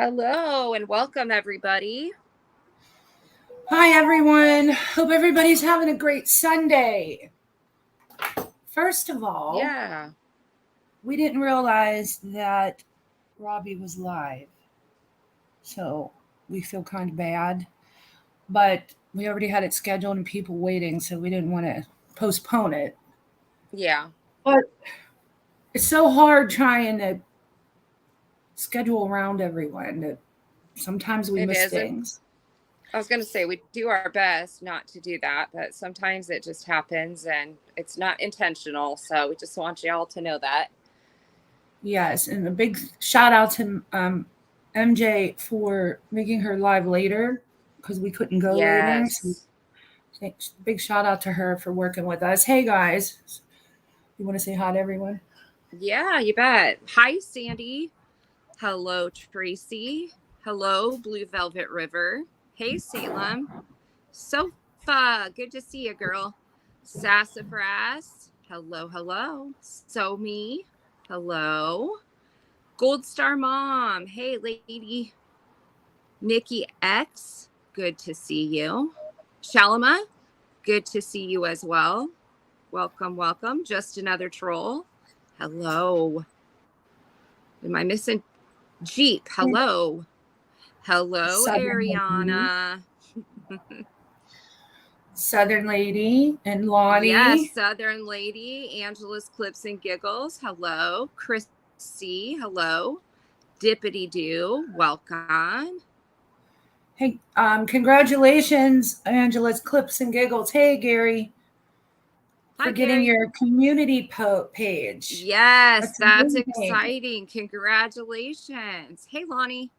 Hello and welcome, everybody. Hi, everyone. Hope everybody's having a great Sunday. First of all, Yeah. we didn't realize that Robbie was live. So we feel kind of bad. But we already had it scheduled and people waiting, so we didn't want to postpone it. Yeah. But it's so hard trying to schedule around everyone that sometimes we It miss is. things. I was going to say we do our best not to do that, but sometimes it just happens and it's not intentional. So we just want y'all to know that. Yes, and a big shout out to MJ for making her live later because we couldn't go later. So Yes. big shout out to her for working with us. Hey guys, you want to say hi to everyone? Yeah, you bet. Hi, Sandy. Hello, Tracy. Hello, Blue Velvet River. Hey, Salem. Sofa. Good to see you, girl. Sassafras. Hello, hello. So me. Hello. Gold Star Mom. Hey, lady. Nikki X. Good to see you. Shalama. Good to see you as well. Welcome, welcome. Just another troll. Hello. Am I missing Jeep? Hello. Hello, Southern lady, Ariana. Southern lady, and Yes, Lonnie. Southern Lady, Angela's Clips and Giggles. Hello. Chrissy. Hello. Dippity Doo. Welcome. Hey, congratulations, Angela's Clips and Giggles. Hey, Gary, for Hi, getting Gary. your community page. Yes, That's that's amazing. exciting. Congratulations. Hey, Lonnie.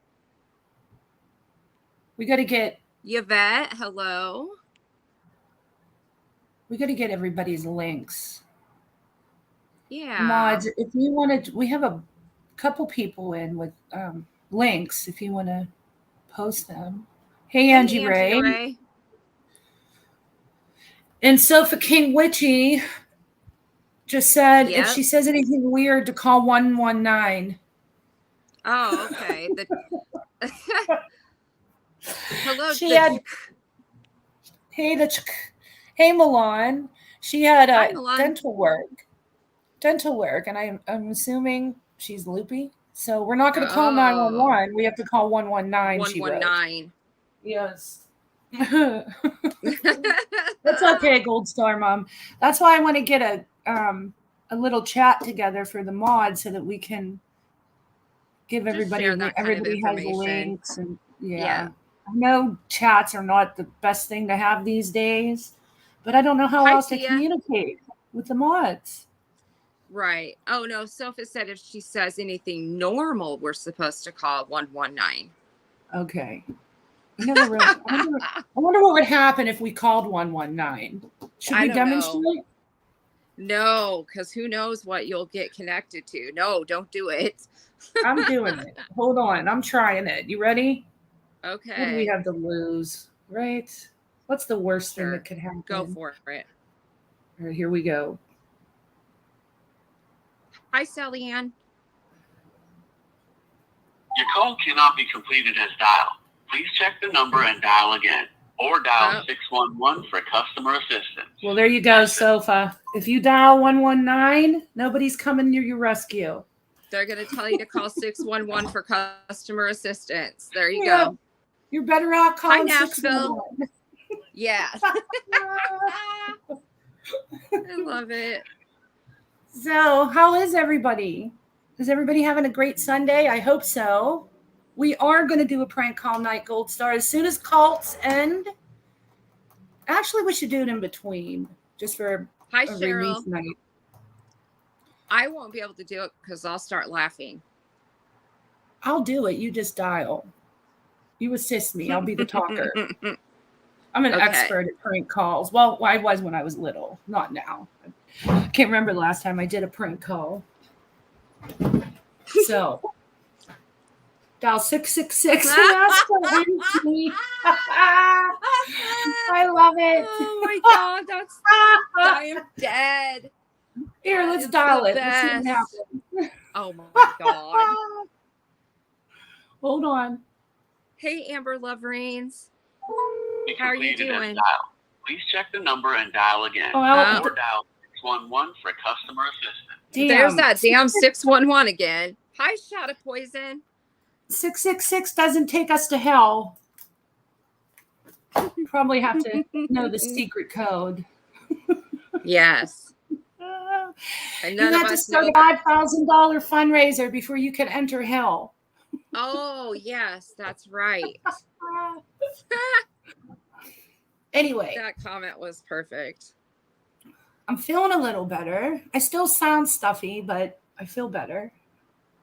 We got to get Yvette. Hello. everybody's links. Yeah. Mods, if you want to, we have a couple people in with links if you want to post them. Hey, Angie Hey, Angie Ray. Ray. And Sofa King Witchy just said if Yep. she says anything weird to call 119. Oh, okay. Hello. She had, hey, hey, Milan. She had Hi, a Milan. dental work, and I'm assuming she's loopy. So we're not going to call Oh, 911. We have to call 119, she wrote. 119. Yes. That's okay, Gold Star Mom. That's why I want to get a little chat together for the mods so that we can give Just everybody share that kind of everybody has information. links and yeah. Yeah. I know chats are not the best thing to have these days, but I don't know how Hi, else to Tia. communicate with the mods. Right. Oh, no. Sophia said if she says anything normal, we're supposed to call 119. Okay. Never really. I wonder what would happen if we called 119. Should I we don't know. demonstrate? No, because who knows what you'll get connected to. No, don't do it. I'm doing it. Hold on. I'm trying it. You ready? What do we Okay. have to lose? Right? What's the worst thing that Sure. could Go happen? for it. All right, here we go. Hi, Sally Ann. Your call cannot be completed as dialed. Please check the number and dial again. Or dial 611 for customer assistance. Well, there you go, Sofa. If you dial 119, nobody's coming to your rescue. They're going to tell you to call 611 for customer assistance. There you Yeah, go. you're better out Hi, calling Nashville. 611. Yeah. I love it. So, how is everybody? Is everybody having a great Sunday? I hope so. We are going to do a prank call night, Gold Star, as soon as cults end. Actually, we should do it in between, just for Hi, a release Cheryl. night. I won't be able to do it because I'll start laughing. I'll do it. You just dial. You assist me. I'll be the talker. I'm an expert at prank calls. Well, I was when I was little, not now. I can't remember the last time I did a prank call. So, dial 666 and ask for MP. I love it. Oh my God, I am dead. Here, let's dial it. Let's see what happens. Oh my God. Hold on. Hey, Amber Love Reigns. Be How are you completed as doing? dialed. Please check the number and dial again. Well, Or dial 611 for customer assistance. damn. There's that damn 611 again. Hi, Shot of Poison. 666 doesn't take us to hell. Probably have to know the secret code. Yes. You And none of had to us start know a that. $5,000 fundraiser before you could enter hell. Oh, yes, that's right. Anyway, That comment was perfect. I'm feeling a little better. I still sound stuffy, but I feel better.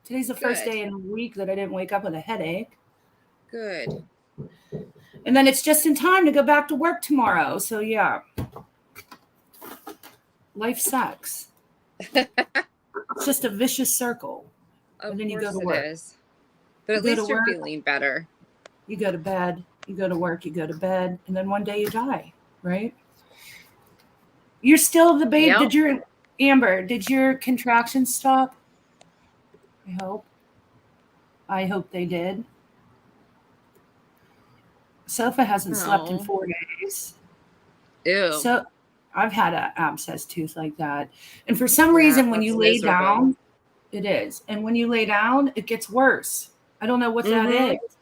Today's the first Good. day in a week that I didn't wake up with a headache. Good. And then it's just in time to go back to work tomorrow. So, yeah. Life sucks. It's just a vicious circle. Of And then you go course to it work. is. But at You go least to you're work. feeling better. You go to bed, you go to work, you go to bed, and then one day you die, right? You're still the babe. Yep. Did your contractions stop? I hope they did. Sofa hasn't slept in Oh. 4 days. Ew. So I've had an abscess tooth like that. And for some Yeah, reason, when you that's lay miserable. down, it is. And when you lay down, it gets worse. I don't know what that Mhm. is.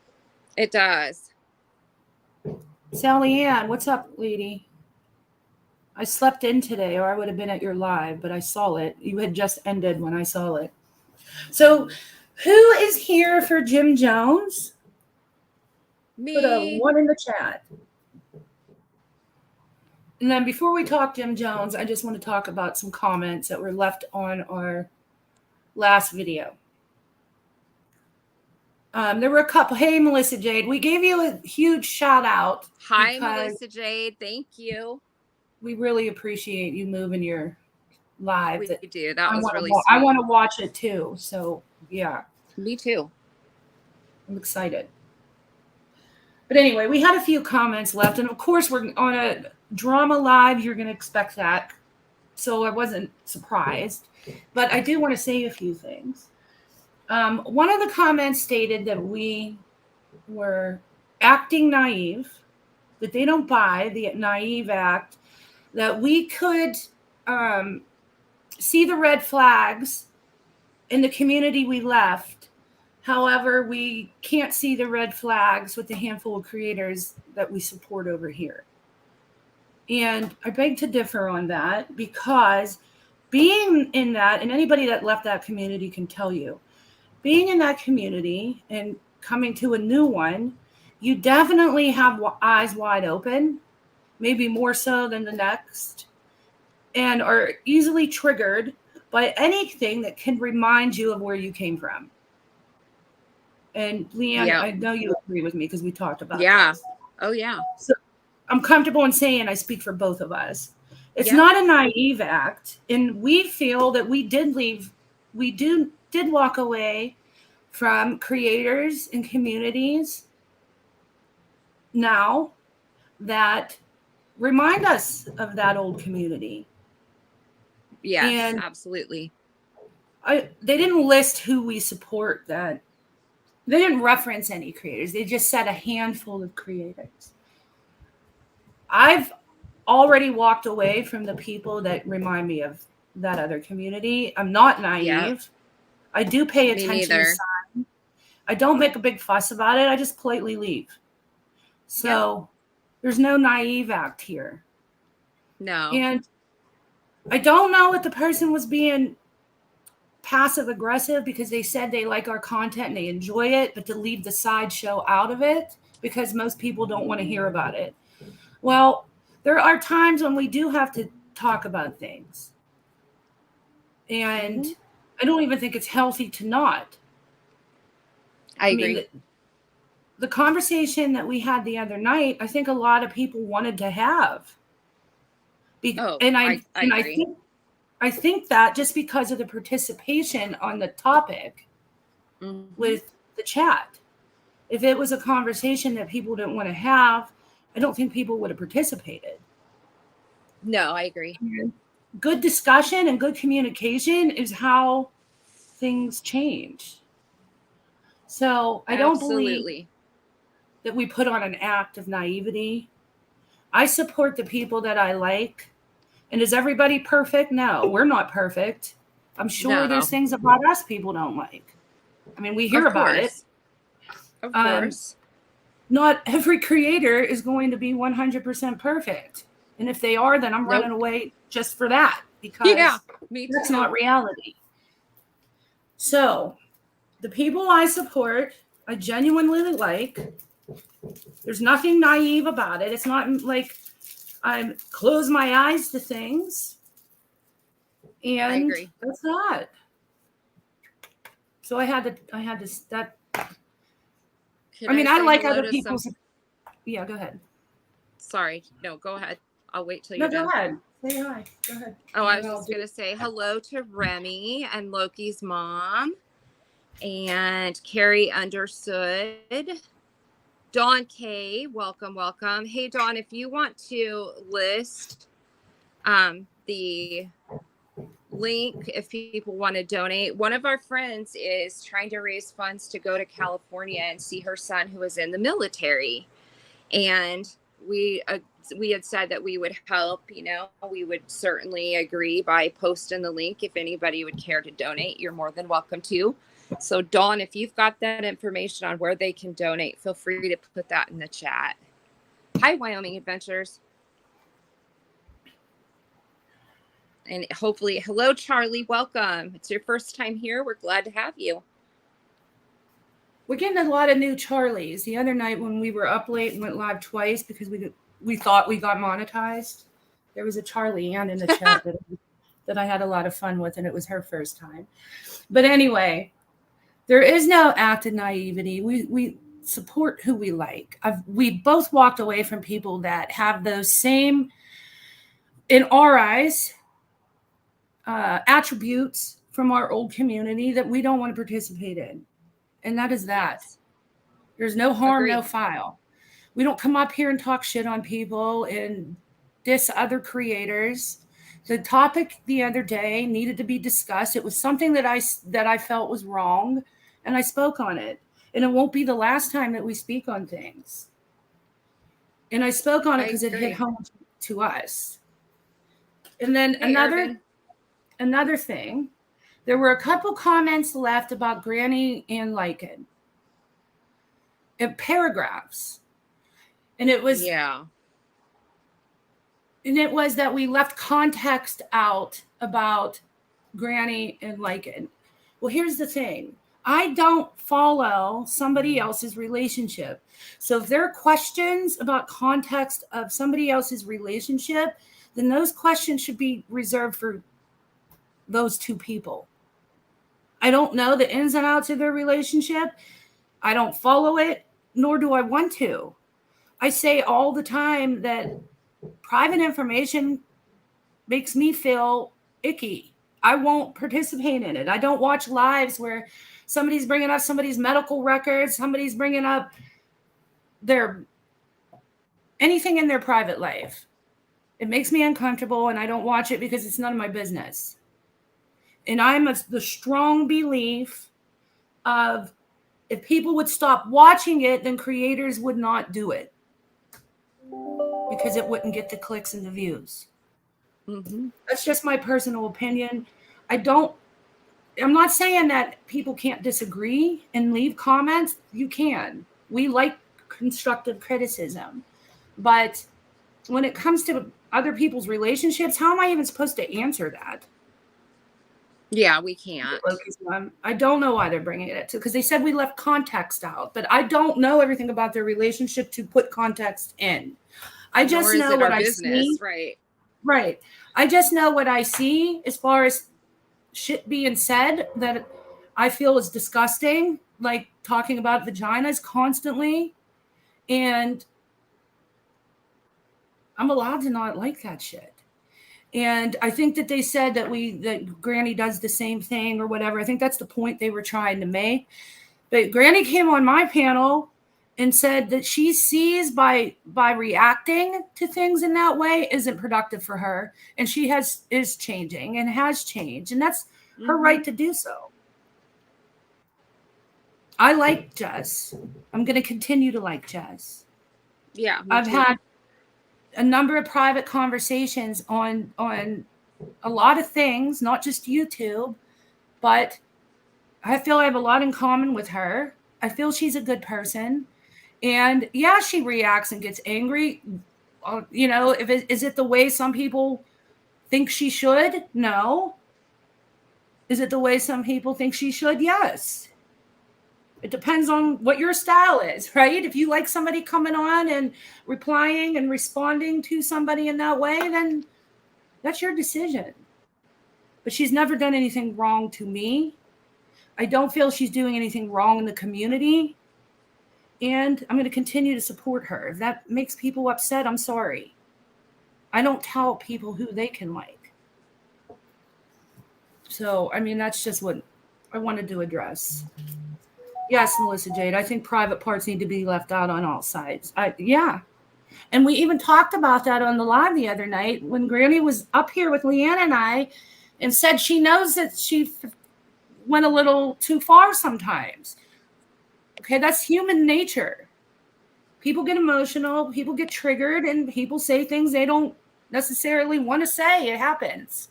It does. Sally Ann, what's up, lady? I slept in today, or I would have been at your live, but I saw it. You had just ended when I saw it. So, who is here for Jim Jones? Put a Me. 1 in the chat. And then before we talk Jim Jones, I just want to talk about some comments that were left on our last video. There were a couple. Hey, Melissa Jade, we gave you a huge shout out. Hi, because Melissa Jade. Thank you. we really appreciate you moving your live. We do. That was really I sweet. want to watch it too. So, yeah. Me too. I'm excited. But anyway, we had a few comments left. And of course, we're on a drama live. You're going to expect that. So I wasn't surprised. But I do want to say a few things. One of the comments stated that we were acting naive, that they don't buy the naive act, that we could see the red flags in the community we left. However, we can't see the red flags with the handful of creators that we support over here. And I beg to differ on that, because being in that, and anybody that left that community can tell you, being in that community and coming to a new one, you definitely have eyes wide open, maybe more so than the next, and are easily triggered by anything that can remind you of where you came from. And Leanne, Yep. I know you agree with me because we talked about this. this. Oh, yeah. So I'm comfortable in saying I speak for both of us. It's Yep. not a naive act. And we feel that we did walk away from creators and communities now that remind us of that old community. Yes, And absolutely. they didn't list who we support. That they didn't reference any creators. They just said a handful of creators. I've already walked away from the people that remind me of that other community. I'm not naive. Yep. I do pay Me attention to neither. signs. I don't make a big fuss about it. I just politely leave. So there's no naive act here. No. And I don't know if the person was being passive aggressive because they said they like our content and they enjoy it, but to leave the sideshow out of it because most people don't want to hear about it. Well, there are times when we do have to talk about things. And I don't even think it's healthy to not. I agree. mean, the conversation that we had the other night, I think a lot of people wanted to have. I agree. I think that just because of the participation on the topic with the chat, if it was a conversation that people didn't want to have, I don't think people would have participated. No, I agree. Good discussion and good communication is how things change. So I don't believe Absolutely. that we put on an act of naivety. I support the people that I like. And is everybody perfect? No, we're not perfect. I'm sure No. there's things about us people don't like. I mean, we hear Of about it. course. Of course. Not every creator is going to be 100% perfect. And if they are, then I'm Nope. running away just for that, because Yeah, me too. that's not reality. So the people I support, I genuinely like. There's nothing naive about it. It's not like I close my eyes to things. And I agree. that's that. So I had to that. Can I mean, I say like hello other to people's. some- Yeah, go ahead. Sorry. No, go ahead. I'll wait till No, you're done. go ahead. Say hi. Go ahead. Oh, I was And I'll just do- going to say hello to Remy and Loki's mom and Carrie Understood. Dawn K, welcome, welcome. Hey, Dawn, if you want to list the link, if people want to donate, one of our friends is trying to raise funds to go to California and see her son who is in the military. And we had said that we would help, we would certainly agree by posting the link. If anybody would care to donate, you're more than welcome to. So Dawn, if you've got that information on where they can donate, feel free to put that in the chat. Hi, Wyoming Adventures. And hopefully, hello, Charlie, welcome. It's your first time here. We're glad to have you. We're getting a lot of new Charlies. The other night when we were up late and went live twice because we thought we got monetized, there was a Charlie Ann in the chat that I had a lot of fun with, and it was her first time. But anyway, there is no act of naivety. We support who we like. We both walked away from people that have those same, in our eyes, attributes from our old community that we don't want to participate in. And that is that. Yes. There's no harm, Agreed. no foul. We don't come up here and talk shit on people and diss other creators. The topic the other day needed to be discussed. It was something that I felt was wrong, and I spoke on it. And it won't be the last time that we speak on things. And I spoke on it because it hit home to us. And then another thing, there were a couple comments left about Granny and Lycan in paragraphs. And it was that we left context out about Granny and Lycan. Well, here's the thing. I don't follow somebody else's relationship. So if there are questions about context of somebody else's relationship, then those questions should be reserved for those two people. I don't know the ins and outs of their relationship. I don't follow it, nor do I want to. I say all the time that private information makes me feel icky. I won't participate in it. I don't watch lives where somebody's bringing up somebody's medical records, somebody's bringing up anything in their private life. It makes me uncomfortable, and I don't watch it because it's none of my business. And I'm the strong belief of if people would stop watching it, then creators would not do it because it wouldn't get the clicks and the views. Mm-hmm. That's just my personal opinion. I'm not saying that people can't disagree and leave comments. You can. We like constructive criticism. But when it comes to other people's relationships, how am I even supposed to answer that? Yeah, we can't. I don't know why they're bringing it because they said we left context out, but I don't know everything about their relationship to put context in. I just know what I see. Right. I just know what I see as far as shit being said that I feel is disgusting, like talking about vaginas constantly. And I'm allowed to not like that shit. And I think that they said that Granny does the same thing or whatever. I think that's the point they were trying to make. But Granny came on my panel and said that she sees by reacting to things in that way isn't productive for her. And she is changing and has changed. And that's her right to do so. I like Jess. I'm going to continue to like Jess. Yeah. I've had a number of private conversations on a lot of things, not just YouTube, but I feel I have a lot in common with her. I feel she's a good person. And yeah, she reacts and gets angry. Is it the way some people think she should? No. Is it the way some people think she should? Yes. It depends on what your style is, right? If you like somebody coming on and replying and responding to somebody in that way, then that's your decision. But she's never done anything wrong to me. I don't feel she's doing anything wrong in the community. And I'm going to continue to support her. If that makes people upset, I'm sorry. I don't tell people who they can like. So, I mean, that's just what I wanted to address. Yes, Melissa Jade, I think private parts need to be left out on all sides. Yeah. And we even talked about that on the live the other night when Granny was up here with Leanne and I and said she knows that she went a little too far sometimes. Okay, that's human nature. People get emotional, people get triggered, and people say things they don't necessarily want to say. It happens.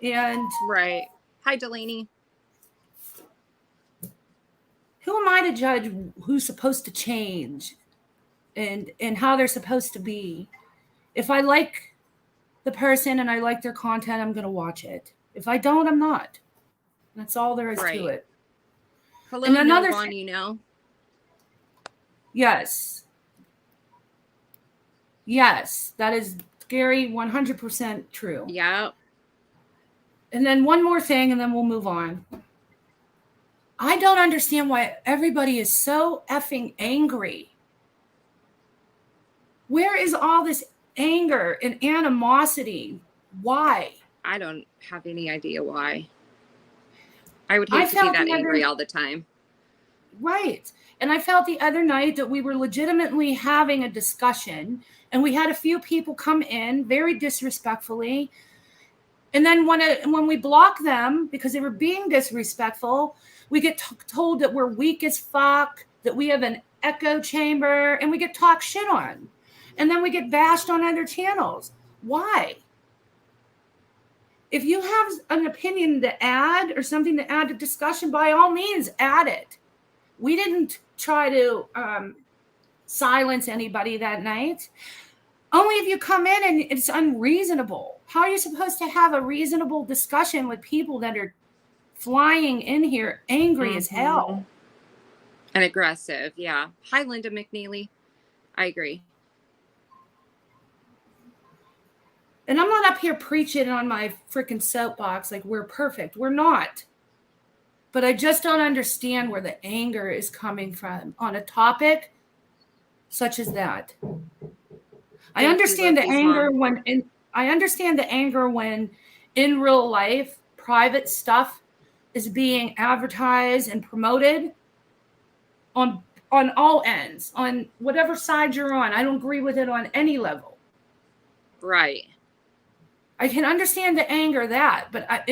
And right. Hi, Delaney. Who am I to judge who's supposed to change and how they're supposed to be? If I like the person and I like their content, I'm going to watch it. If I don't, I'm not. That's all there is to it. Hello, and another one, you know. Yes. Yes, that is Gary, 100% true. Yeah. And then one more thing, and then we'll move on. I don't understand why everybody is so effing angry. Where is all this anger and animosity? Why? I don't have any idea why. I would hate to see that angry all the time. Right. And I felt the other night that we were legitimately having a discussion, and we had a few people come in very disrespectfully. And then when we block them because they were being disrespectful, we get told that we're weak as fuck, that we have an echo chamber, and we get talked shit on. And then we get bashed on other channels. Why? If you have an opinion to add or something to add to discussion, by all means, add it. We didn't try to silence anybody that night. Only if you come in and it's unreasonable. How are you supposed to have a reasonable discussion with people that are flying in here angry as hell? And aggressive, yeah. Hi, Linda McNeely. I agree. And I'm not up here preaching on my freaking soapbox like we're perfect. We're not. But I just don't understand where the anger is coming from on a topic such as that. I understand the anger when in real life private stuff is being advertised and promoted on all ends, on whatever side you're on. I don't agree with it on any level. Right. I can understand the anger but I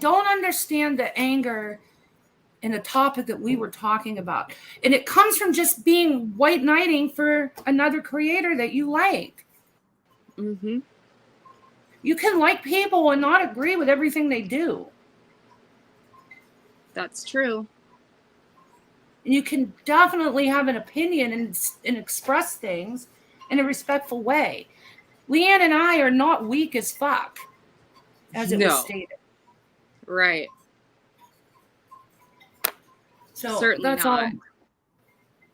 don't understand the anger in a topic that we were talking about. And it comes from just being white knighting for another creator that you like. Mm-hmm. You can like people and not agree with everything they do. That's true. And you can definitely have an opinion and express things in a respectful way. Leanne and I are not weak as fuck, as it was stated. Right. So certainly that's not. all.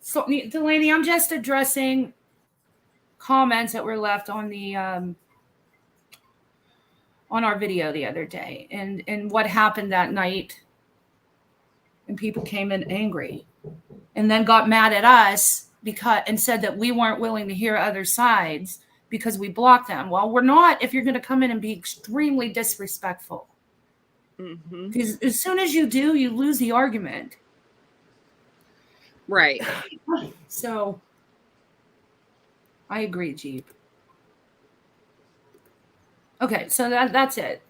So, Delaney, I'm just addressing comments that were left on the on our video the other day, and what happened that night. And people came in angry, and then got mad at us and said that we weren't willing to hear other sides because we blocked them. Well, we're not. If you're going to come in and be extremely disrespectful, because as soon as you do, you lose the argument. Right. So I agree, Jeep. Okay, so that's it.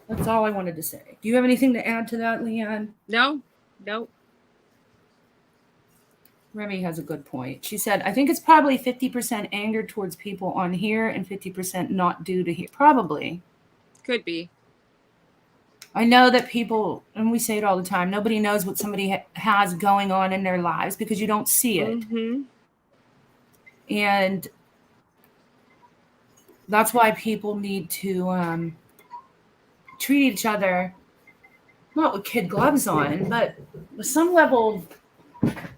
That's all I wanted to say. Do you have anything to add to that, Leanne? No. Nope. Remy has a good point. She said, I think it's probably 50% anger towards people on here and 50% not due to here. Probably. Could be. I know that people, and we say it all the time, nobody knows what somebody has going on in their lives because you don't see it. Mm-hmm. And that's why people need to treat each other, not with kid gloves on, but with some level of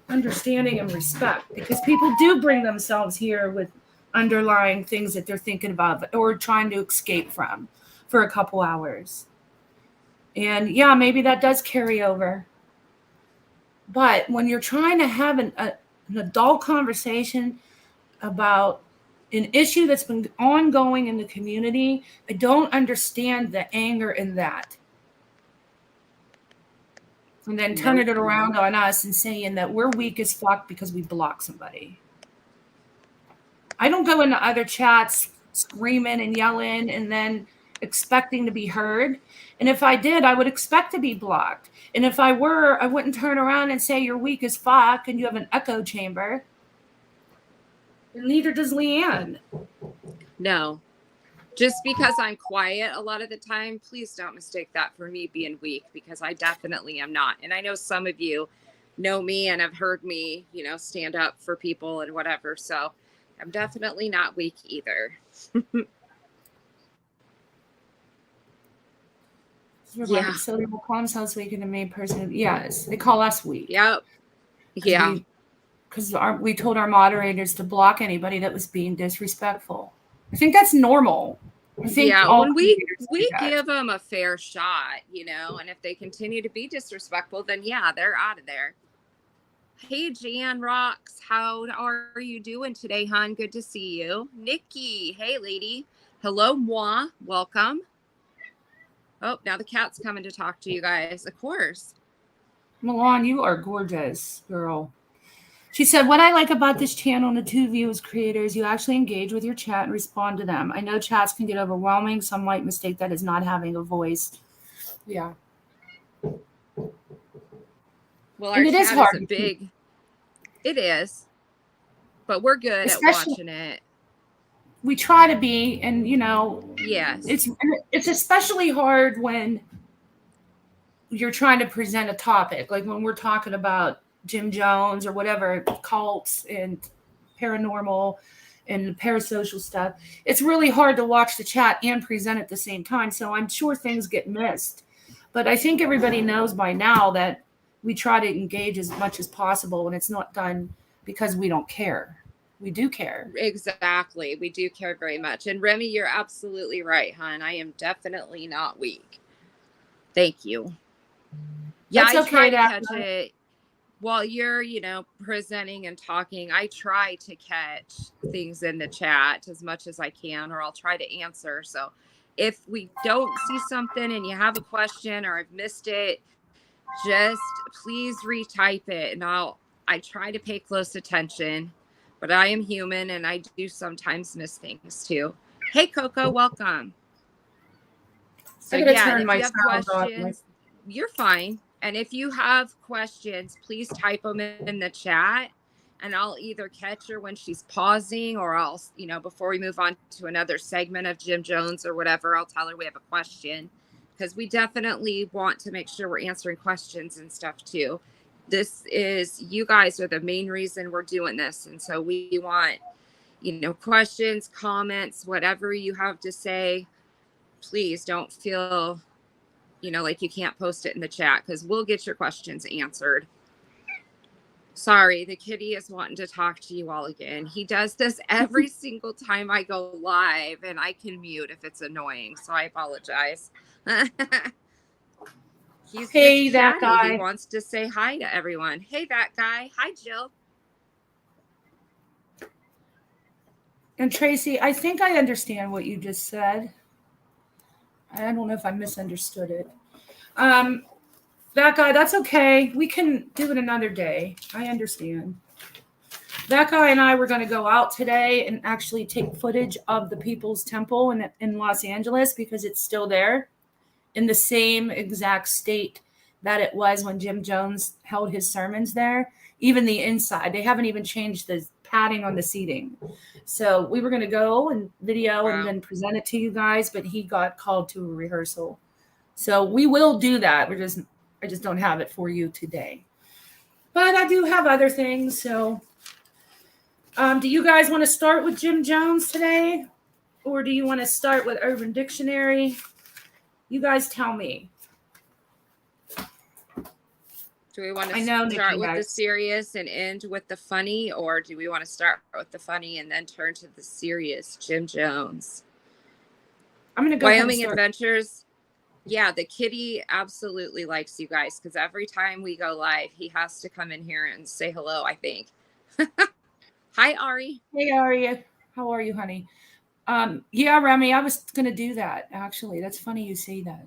understanding and respect, because people do bring themselves here with underlying things that they're thinking about or trying to escape from for a couple hours. And yeah, maybe that does carry over. But when you're trying to have an adult conversation about an issue that's been ongoing in the community, I don't understand the anger in that. And then turning it around on us and saying that we're weak as fuck because we block somebody. I don't go into other chats screaming and yelling and then expecting to be heard. And if I did, I would expect to be blocked. And if I were, I wouldn't turn around and say you're weak as fuck and you have an echo chamber. And neither does Leanne. No. Just because I'm quiet a lot of the time, please don't mistake that for me being weak, because I definitely am not. And I know some of you know me and have heard me, stand up for people and whatever. So I'm definitely not weak either. Yeah. So they will call themselves weak and the main person. Yes, they call us weak. Yep. Yeah. Because we told our moderators to block anybody that was being disrespectful. I think that's normal. I think when we give them a fair shot, and if they continue to be disrespectful, then yeah, they're out of there. Hey, Jan Rocks, how are you doing today, hon? Good to see you. Nikki, hey, lady. Hello, moi. Welcome. Oh, now the cat's coming to talk to you guys. Of course. Milan, you are gorgeous, girl. She said, what I like about this channel and the two views creators, you actually engage with your chat and respond to them. I know chats can get overwhelming. Some might mistake that as not having a voice. Yeah. Well, our chat is hard. It is. But we're good at watching it. We try to be, and yes. It's especially hard when you're trying to present a topic, like when we're talking about Jim Jones or whatever, cults and paranormal and parasocial stuff. It's really hard to watch the chat and present at the same time. So I'm sure things get missed. But I think everybody knows by now that we try to engage as much as possible, and it's not done because we don't care. We do care. Exactly. We do care very much. And Remy, you're absolutely right, hon. I am definitely not weak. Thank you. Yeah, I try to catch it. While you're, presenting and talking, I try to catch things in the chat as much as I can, or I'll try to answer. So if we don't see something and you have a question or I've missed it, just please retype it. And I try to pay close attention, but I am human and I do sometimes miss things too. Hey, Coco, welcome. So yeah, if you have questions, you're fine. And if you have questions, please type them in the chat and I'll either catch her when she's pausing, or I'll, before we move on to another segment of Jim Jones or whatever, I'll tell her we have a question, because we definitely want to make sure we're answering questions and stuff too. You guys are the main reason we're doing this. And so we want, questions, comments, whatever you have to say, please don't feel like you can't post it in the chat, because we'll get your questions answered. Sorry, the kitty is wanting to talk to you all again. He does this every single time I go live, and I can mute if it's annoying, so I apologize. Hey, that guy. He wants to say hi to everyone. Hey, that guy. Hi, Jill. And Tracy, I think I understand what you just said. I don't know if I misunderstood it. That guy, that's okay. We can do it another day. I understand. That guy and I were going to go out today and actually take footage of the People's Temple in Los Angeles, because it's still there in the same exact state that it was when Jim Jones held his sermons there. Even the inside, they haven't even changed the padding on the seating. So we were going to go and video Wow. and then present it to you guys, but he got called to a rehearsal. So we will do that. I just don't have it for you today. But I do have other things. So do you guys want to start with Jim Jones today? Or do you want to start with Urban Dictionary? You guys tell me. Do we want to Nikki, start with the guys. serious and end with the funny, or do we want to start with the funny and then turn to the serious? Jim Jones. I'm going to go Wyoming Adventures. Yeah, the kitty absolutely likes you guys because every time we go live, he has to come in here and say hello, I think. Hi, Ari. Hey, Ari. How are you, honey? Yeah, Remy, I was going to do that, actually. That's funny you say that.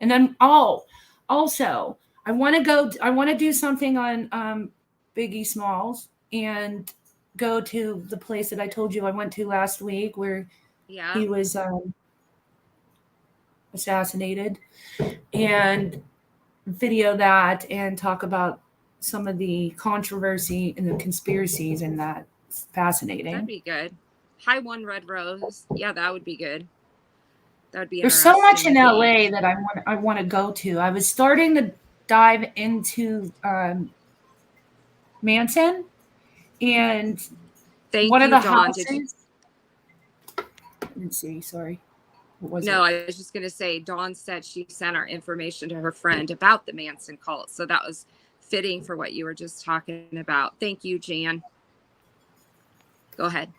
And then, also, I want to do something on Biggie Smalls and go to the place that I told you I went to last week where he was assassinated, and video that and talk about some of the controversy and the conspiracies, and that's fascinating. That'd be good. Hi, One Red Rose. Yeah, that would be good. That would be There's so much in LA that I want to go to. I was starting to dive into Manson, and one of the houses. I didn't see. Sorry. I was just going to say, Dawn said she sent our information to her friend about the Manson cult. So that was fitting for what you were just talking about. Thank you, Jan. Go ahead.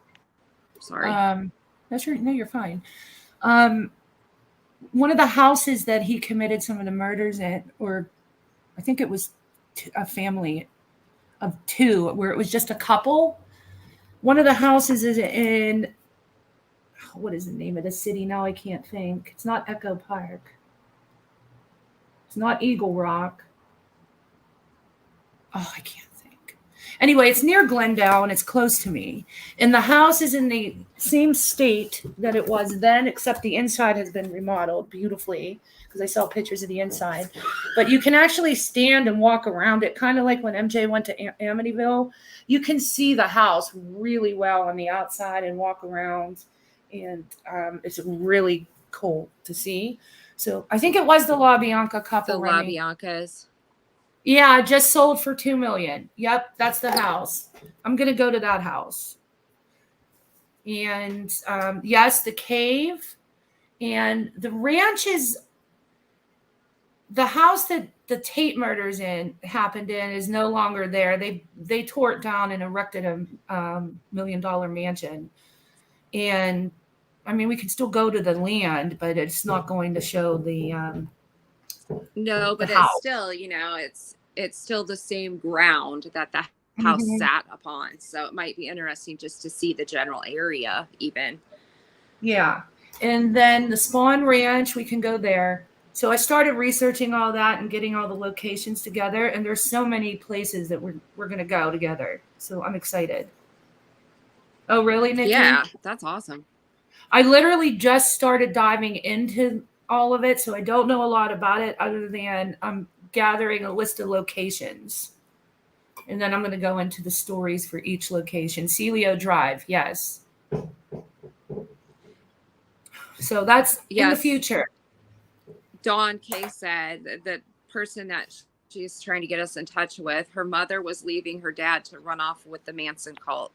Sorry. No, you're fine. One of the houses that he committed some of the murders in, or I think it was a family of two, where it was just a couple. One of the houses is in, what is the name of the city? Now I can't think. It's not Echo Park. It's not Eagle Rock. Oh, I can't think. Anyway, it's near Glendale and it's close to me. And the house is in the same state that it was then, except the inside has been remodeled beautifully because I saw pictures of the inside. But you can actually stand and walk around it, kind of like when MJ went to Amityville. You can see the house really well on the outside and walk around. And it's really cool to see. So I think it was the LaBianca couple. The LaBiancas. Yeah, just sold for $2 million. Yep, that's the house. I'm gonna go to that house. And yes, the cave and the ranch is the house that the Tate murders happened in is no longer there. They tore it down and erected a $1 million mansion. And I mean, we can still go to the land, but it's not going to show the no, but the it's house. Still, it's still the same ground that the house sat upon. So it might be interesting just to see the general area even. Yeah. And then the Spawn Ranch, we can go there. So I started researching all that and getting all the locations together. And there's so many places that we're going to go together. So I'm excited. Oh, really, Nikki? Yeah, that's awesome. I literally just started diving into all of it, so I don't know a lot about it other than I'm gathering a list of locations. And then I'm going to go into the stories for each location. Celio Drive, yes. So that's in the future. Dawn K said that the person that she's trying to get us in touch with, her mother was leaving her dad to run off with the Manson cult.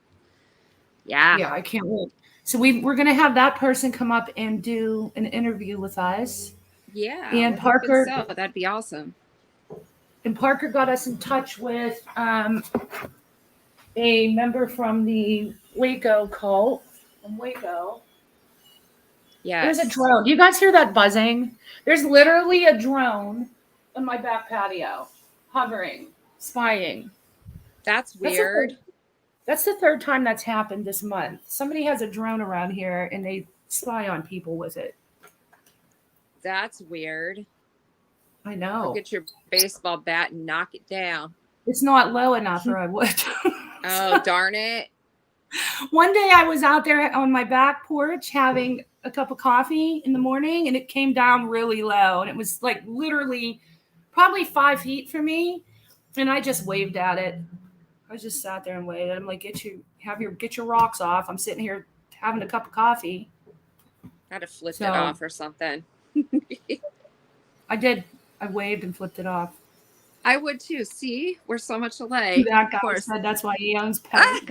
Yeah, I can't wait. So we're going to have that person come up and do an interview with us. Yeah. And Parker. So. That'd be awesome. And Parker got us in touch with a member from the Waco cult. From Waco. Yeah. There's a drone. Do you guys hear that buzzing? There's literally a drone on my back patio, hovering, spying. That's weird. That's the third time that's happened this month. Somebody has a drone around here and they spy on people with it. That's weird. I know. Go get your baseball bat and knock it down. It's not low enough or I would. Oh, darn it. One day I was out there on my back porch having a cup of coffee in the morning and it came down really low. And it was like literally probably 5 feet from me, and I just waved at it. I just sat there and waited. I'm like, get your rocks off. I'm sitting here having a cup of coffee. I'd have flipped So- it off or something. I did. I waved and flipped it off. I would too. See, we're so much alike. That guy of course. said that's why he owns pet.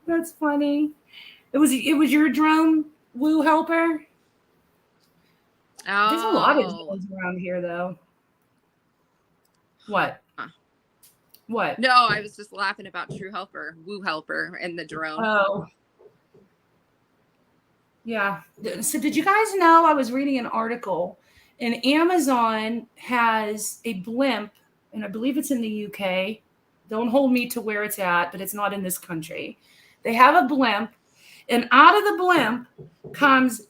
That's funny. It was your drone woo helper. Oh, There's a lot of drones around here, though. What? What? No, I was just laughing about True Helper, Woo Helper, and the drone. Oh. Yeah. So did you guys know, I was reading an article, and Amazon has a blimp, and I believe it's in the UK. Don't hold me to where it's at, but it's not in this country. They have a blimp, and out of the blimp comes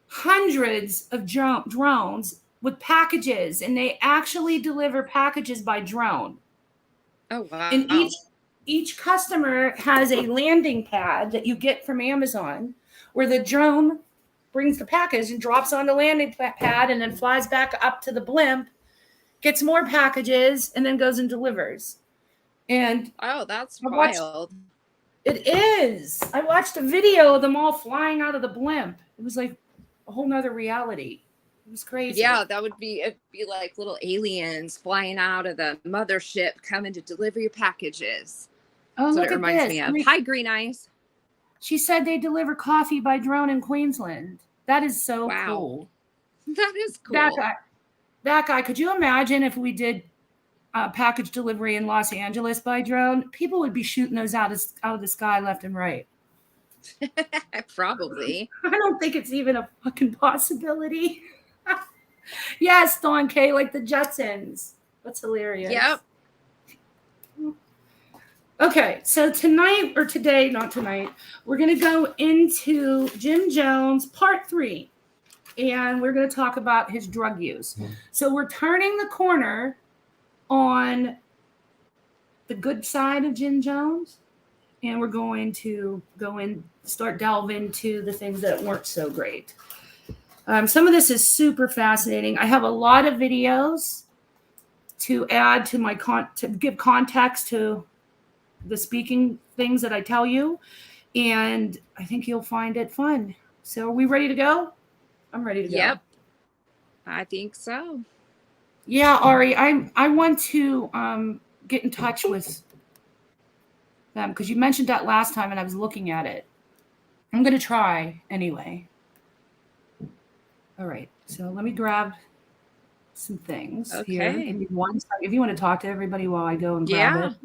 hundreds of drones with packages, and they actually deliver packages by drone. Oh wow! And each customer has a landing pad that you get from Amazon, where the drone brings the package and drops on the landing pad, and then flies back up to the blimp, gets more packages, and then goes and delivers. And oh, that's wild. It is. I watched a video of them all flying out of the blimp. It was like a whole nother reality. It was crazy. Yeah, it'd be like little aliens flying out of the mothership coming to deliver your packages. Oh, So look it at reminds this. me of. Hi, Green Eyes. She said they deliver coffee by drone in Queensland. That is so cool. That is cool. That guy. Could you imagine if we did package delivery in Los Angeles by drone? People would be shooting those out of the sky left and right. Probably. I don't think it's even a fucking possibility. Yes, Dawn K, like the Jetsons. That's hilarious. Yep. Okay, so not tonight, we're going to go into Jim Jones part 3, and we're going to talk about his drug use. So we're turning the corner on the good side of Jim Jones, and we're going to start delving into the things that weren't so great. Some of this is super fascinating. I have a lot of videos to add to my to give context to the speaking things that I tell you, and I think you'll find it fun. So are we ready to go? I'm ready to go. Yep. I think so. Yeah, Ari, I want to get in touch with them because you mentioned that last time and I was looking at it. I'm going to try anyway. All right, so let me grab some things here. Okay. Give me one second. If you want to talk to everybody while I go and grab it.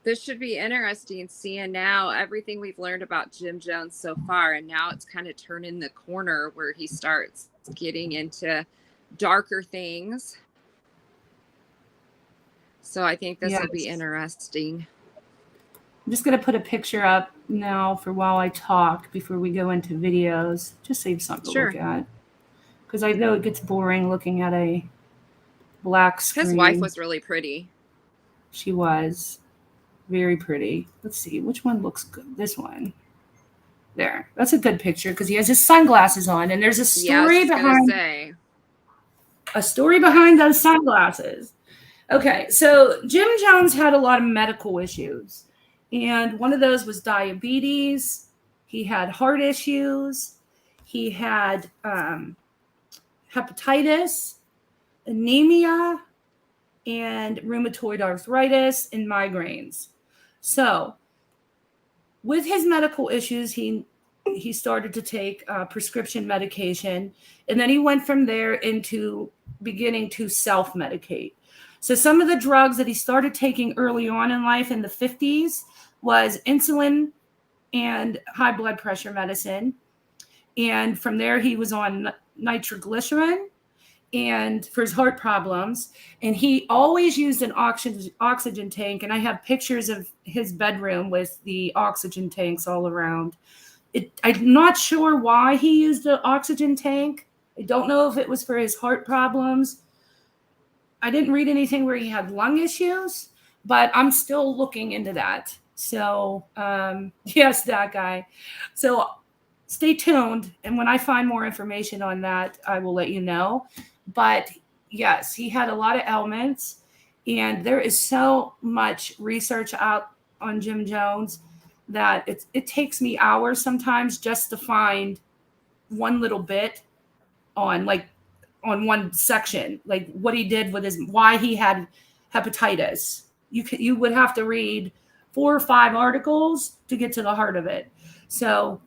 This should be interesting seeing now everything we've learned about Jim Jones so far, and now it's kind of turning the corner where he starts getting into darker things. So I think this will be interesting. I'm just going to put a picture up now for while I talk before we go into videos. Just save something to look at. Because I know it gets boring looking at a black screen. His wife was really pretty. She was. Very pretty. Let's see. Which one looks good? This one. There. That's a good picture because he has his sunglasses on. And there's a story behind those sunglasses. Okay. So Jim Jones had a lot of medical issues. And one of those was diabetes. He had heart issues. He had hepatitis, anemia, and rheumatoid arthritis and migraines. So with his medical issues, he started to take prescription medication. And then he went from there into beginning to self-medicate. So some of the drugs that he started taking early on in life in the 50s was insulin and high blood pressure medicine. And from there, he was on nitroglycerin and for his heart problems. And he always used an oxygen tank. And I have pictures of his bedroom with the oxygen tanks all around. I'm not sure why he used an oxygen tank. I don't know if it was for his heart problems. I didn't read anything where he had lung issues, but I'm still looking into that. So, yes, that guy. So stay tuned. And when I find more information on that, I will let you know. But yes, he had a lot of ailments, and there is so much research out on Jim Jones that it takes me hours sometimes just to find one little bit on one section, like what he did with why he had hepatitis. You would have to read 4 or 5 articles to get to the heart of it. So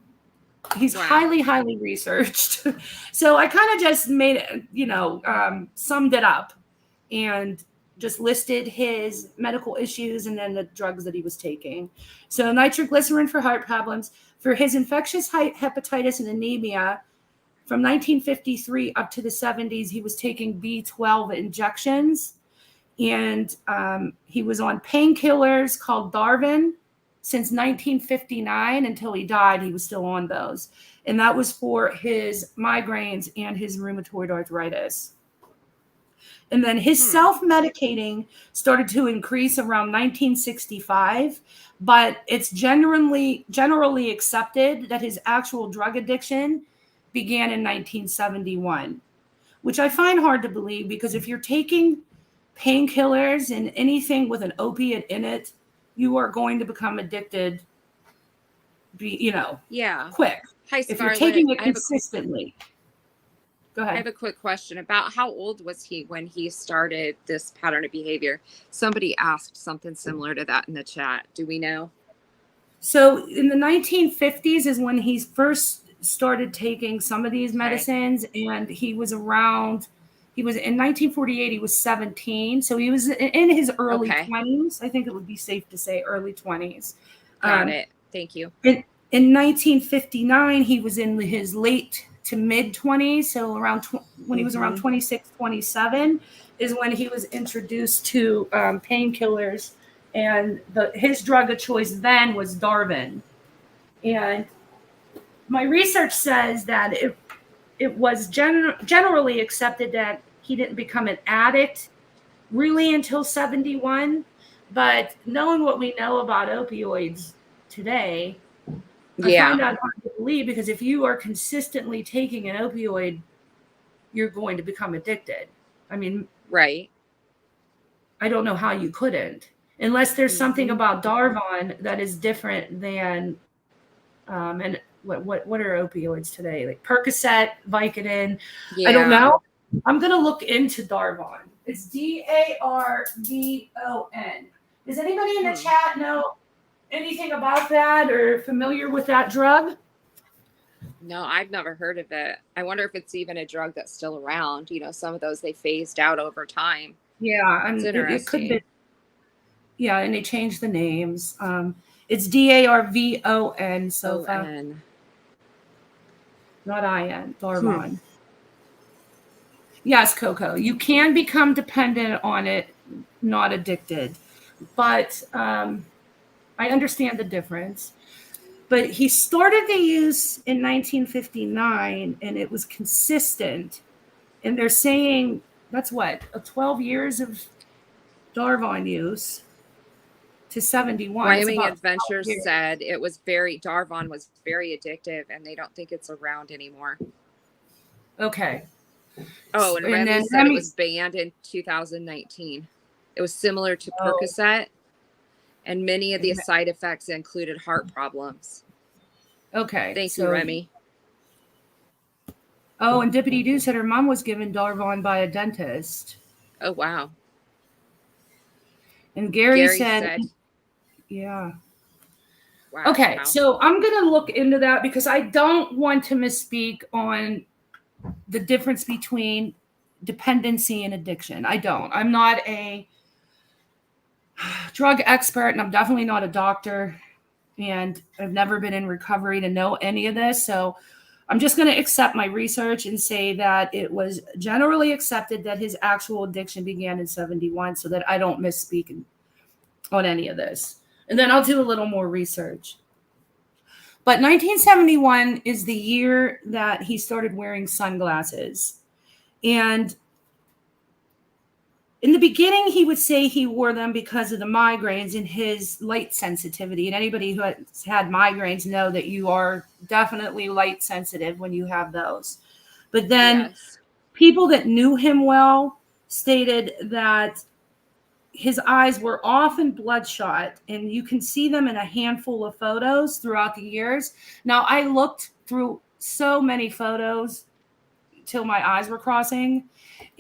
he's highly researched. So I kind of just made it, summed it up and just listed his medical issues and then the drugs that he was taking. So nitroglycerin for heart problems, for his infectious hepatitis and anemia. From 1953 up to the 70s, he was taking B12 injections, and he was on painkillers called Darvin since 1959 until he died. He was still on those, and that was for his migraines and his rheumatoid arthritis. And then his self-medicating started to increase around 1965, but it's generally accepted that his actual drug addiction began in 1971, which I find hard to believe, because if you're taking painkillers and anything with an opiate in it, you are going to become addicted, quick. Hi, if Scarlett. you're taking it consistently. Go ahead. I have a quick question about how old was he when he started this pattern of behavior? Somebody asked something similar to that in the chat. Do we know? So in the 1950s is when he first started taking some of these medicines, and he was in 1948, he was 17. So he was in his early 20s. I think it would be safe to say early 20s. Got it. Thank you. In 1959, he was in his late to mid 20s. So around when he was around 26, 27 is when he was introduced to painkillers, and his drug of choice then was Darvin. And my research says that it was generally accepted that he didn't become an addict really until 71. But knowing what we know about opioids today, I find that hard to believe, because if you are consistently taking an opioid, you're going to become addicted. I mean, right. I don't know how you couldn't, unless there's something about Darvon that is different than, and what are opioids today? Like Percocet, Vicodin. I don't know. I'm going to look into Darvon. It's Darvon. Does anybody in the chat know anything about that or familiar with that drug? No, I've never heard of it. I wonder if it's even a drug that's still around. Some of those they phased out over time. Yeah, and it could be. Yeah, and they changed the names. It's Darvon, Sofa. Not IN, Darvon. Yes, Coco, you can become dependent on it, not addicted. But I understand the difference. But he started the use in 1959, and it was consistent. And they're saying that's 12 years of Darvon use to 71. Wyoming Adventure said Darvon was very addictive, and they don't think it's around anymore. Okay. Oh, and Remy said it was banned in 2019. It was similar to Percocet, and many of the side effects included heart problems. Okay. Thank you, Remy. Oh, and Dippity Doo said her mom was given Darvon by a dentist. Oh, wow. And Gary said yeah. Wow. Okay, wow. So I'm going to look into that, because I don't want to misspeak on the difference between dependency and addiction. I'm not a drug expert, and I'm definitely not a doctor, and I've never been in recovery to know any of this. So I'm just going to accept my research and say that it was generally accepted that his actual addiction began in 71, so that I don't misspeak on any of this. And then I'll do a little more research. But 1971 is the year that he started wearing sunglasses. And In the beginning, he would say he wore them because of the migraines and his light sensitivity. And anybody who has had migraines know that you are definitely light sensitive when you have those. But then Yes. people that knew him well stated that his eyes were often bloodshot, and you can see them in a handful of photos throughout the years. Now, I looked through so many photos till my eyes were crossing,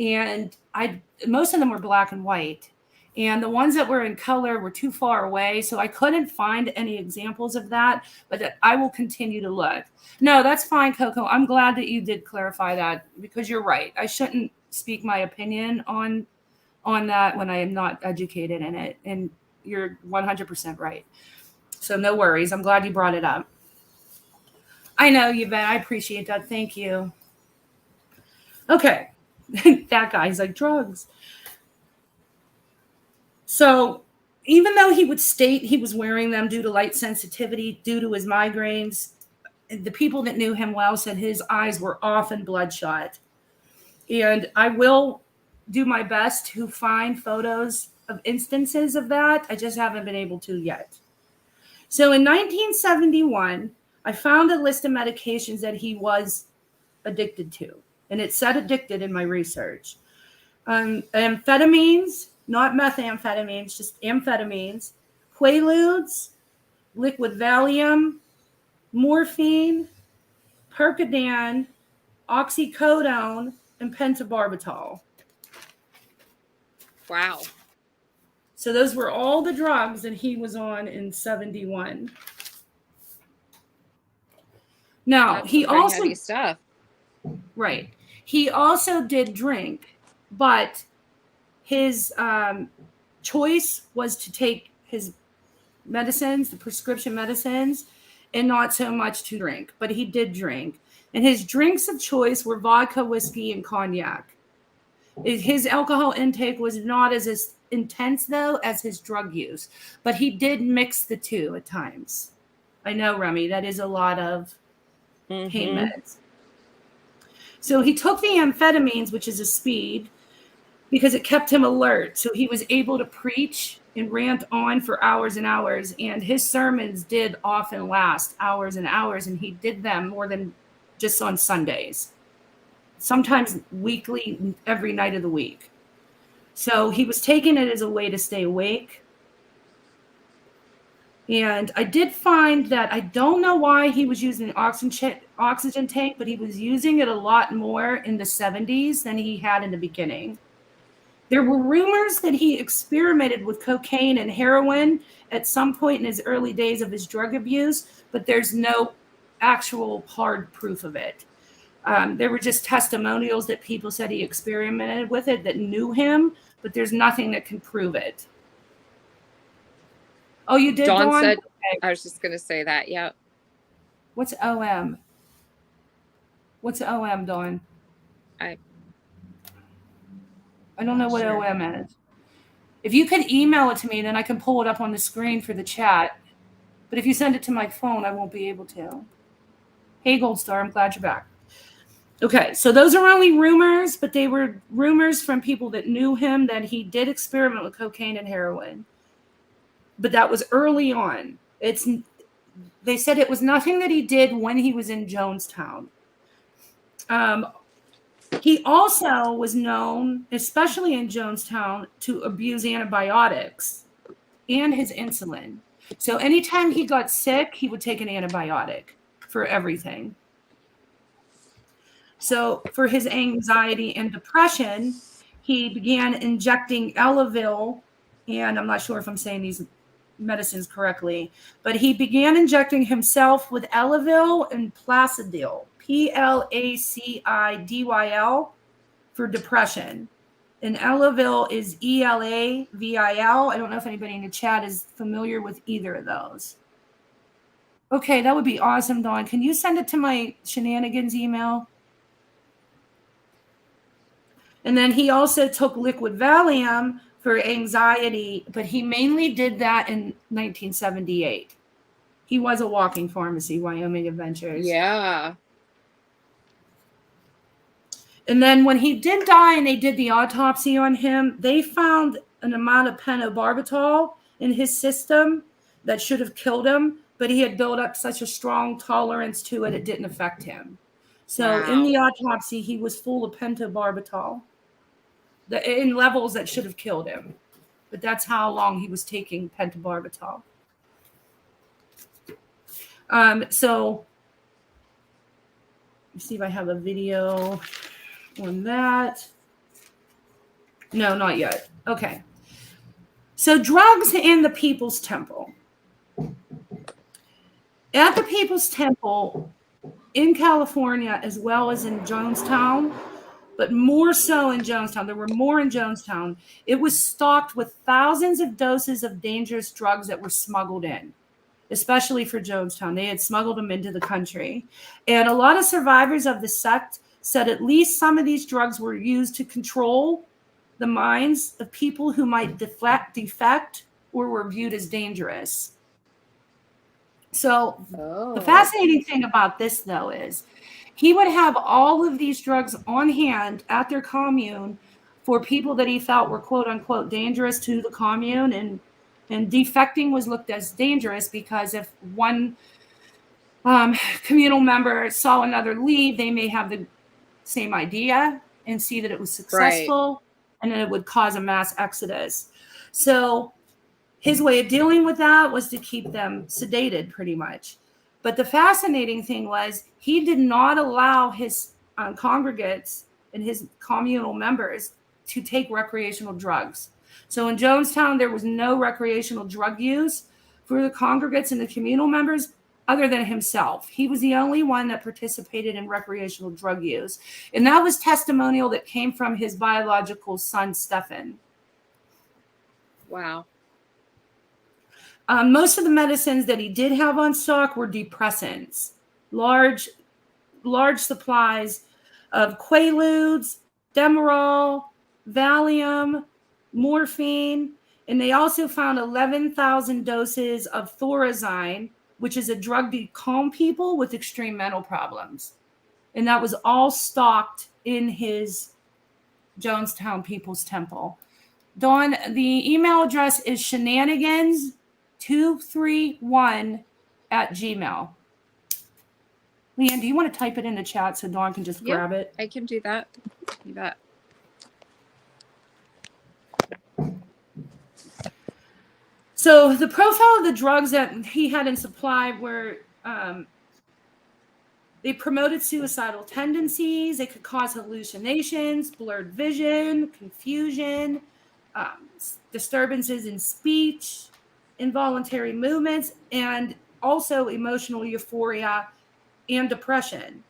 and most of them were black and white, and the ones that were in color were too far away, so I couldn't find any examples of that, but I will continue to look. No, that's fine, Coco. I'm glad that you did clarify that, because you're right. I shouldn't speak my opinion on that when I am not educated in it, and you're 100% right. So no worries. I'm glad you brought it up. I know, Yvette. I appreciate that. Thank you. Okay. That guy's like drugs. So even though he would state he was wearing them due to light sensitivity, due to his migraines, the people that knew him well said his eyes were often bloodshot. And I will do my best to find photos of instances of that. I just haven't been able to yet. So in 1971, I found a list of medications that he was addicted to. And it said addicted in my research. Amphetamines, not methamphetamines, just amphetamines, Quaaludes, liquid Valium, morphine, Percodan, oxycodone, and pentobarbital. Wow. So those were all the drugs that he was on in 71. Now, That's he some pretty also heavy stuff. Right. He also did drink, but his choice was to take his medicines, the prescription medicines, and not so much to drink. But he did drink. And his drinks of choice were vodka, whiskey, and cognac. His alcohol intake was not as intense, though, as his drug use. But he did mix the two at times. I know, Remy, that is a lot of pain meds. So he took the amphetamines, which is a speed, because it kept him alert. So he was able to preach and rant on for hours and hours. And his sermons did often last hours and hours. And he did them more than just on Sundays, sometimes weekly, every night of the week. So he was taking it as a way to stay awake. And I did find that I don't know why he was using an oxygen tank, but he was using it a lot more in the 70s than he had in the beginning. There were rumors that he experimented with cocaine and heroin at some point in his early days of his drug abuse, but there's no actual hard proof of it. There were just testimonials that people said he experimented with it that knew him, but there's nothing that can prove it. Oh, you did, Dawn said, okay. I was just going to say that. Yeah. What's OM? What's OM, Dawn? I don't know what OM is. If you could email it to me, then I can pull it up on the screen for the chat. But if you send it to my phone, I won't be able to. Hey, Gold Star, I'm glad you're back. Okay, so those are only rumors, but they were rumors from people that knew him that he did experiment with cocaine and heroin. But that was early on. They said it was nothing that he did when he was in Jonestown. He also was known, especially in Jonestown, to abuse antibiotics and his insulin. So anytime he got sick, he would take an antibiotic for everything. So for his anxiety and depression, he began injecting Elavil, and I'm not sure if I'm saying these medicines correctly, but he began injecting himself with Elavil and Placidil, Placidyl, for depression. And Elavil is Elavil. I don't know if anybody in the chat is familiar with either of those. Okay, that would be awesome, Dawn. Can you send it to my shenanigans email? And then he also took liquid Valium for anxiety, but he mainly did that in 1978. He was a walking pharmacy, Wyoming Adventures. Yeah. And then when he did die and they did the autopsy on him, they found an amount of pentobarbital in his system that should have killed him, but he had built up such a strong tolerance to it, it didn't affect him. So in the autopsy, he was full of pentobarbital in levels that should have killed him. But that's how long he was taking pentobarbital. So let's see if I have a video on that. No, not yet. Okay. So drugs in the People's Temple. At the People's Temple in California, as well as in Jonestown, but more so in Jonestown, there were more in Jonestown, it was stocked with thousands of doses of dangerous drugs that were smuggled in, especially for Jonestown. They had smuggled them into the country. And a lot of survivors of the sect said at least some of these drugs were used to control the minds of people who might defect or were viewed as dangerous. So the fascinating thing about this, though, is he would have all of these drugs on hand at their commune for people that he felt were quote unquote dangerous to the commune, and defecting was looked as dangerous because if one communal member saw another leave, they may have the same idea and see that it was successful, right, and then it would cause a mass exodus. So his way of dealing with that was to keep them sedated pretty much. But the fascinating thing was he did not allow his congregates and his communal members to take recreational drugs. So in Jonestown, there was no recreational drug use for the congregates and the communal members other than himself. He was the only one that participated in recreational drug use. And that was testimonial that came from his biological son, Stephan. Wow. Most of the medicines that he did have on stock were depressants, large supplies of Quaaludes, Demerol, Valium, morphine, and they also found 11,000 doses of Thorazine, which is a drug to calm people with extreme mental problems. And that was all stocked in his Jonestown People's Temple. Dawn, the email address is shenanigans231@gmail.com. Leanne, do you want to type it in the chat so Dawn can just grab it? I can do that. You bet. So the profile of the drugs that he had in supply were, they promoted suicidal tendencies. They could cause hallucinations, blurred vision, confusion, disturbances in speech, involuntary movements, and also emotional euphoria and depression.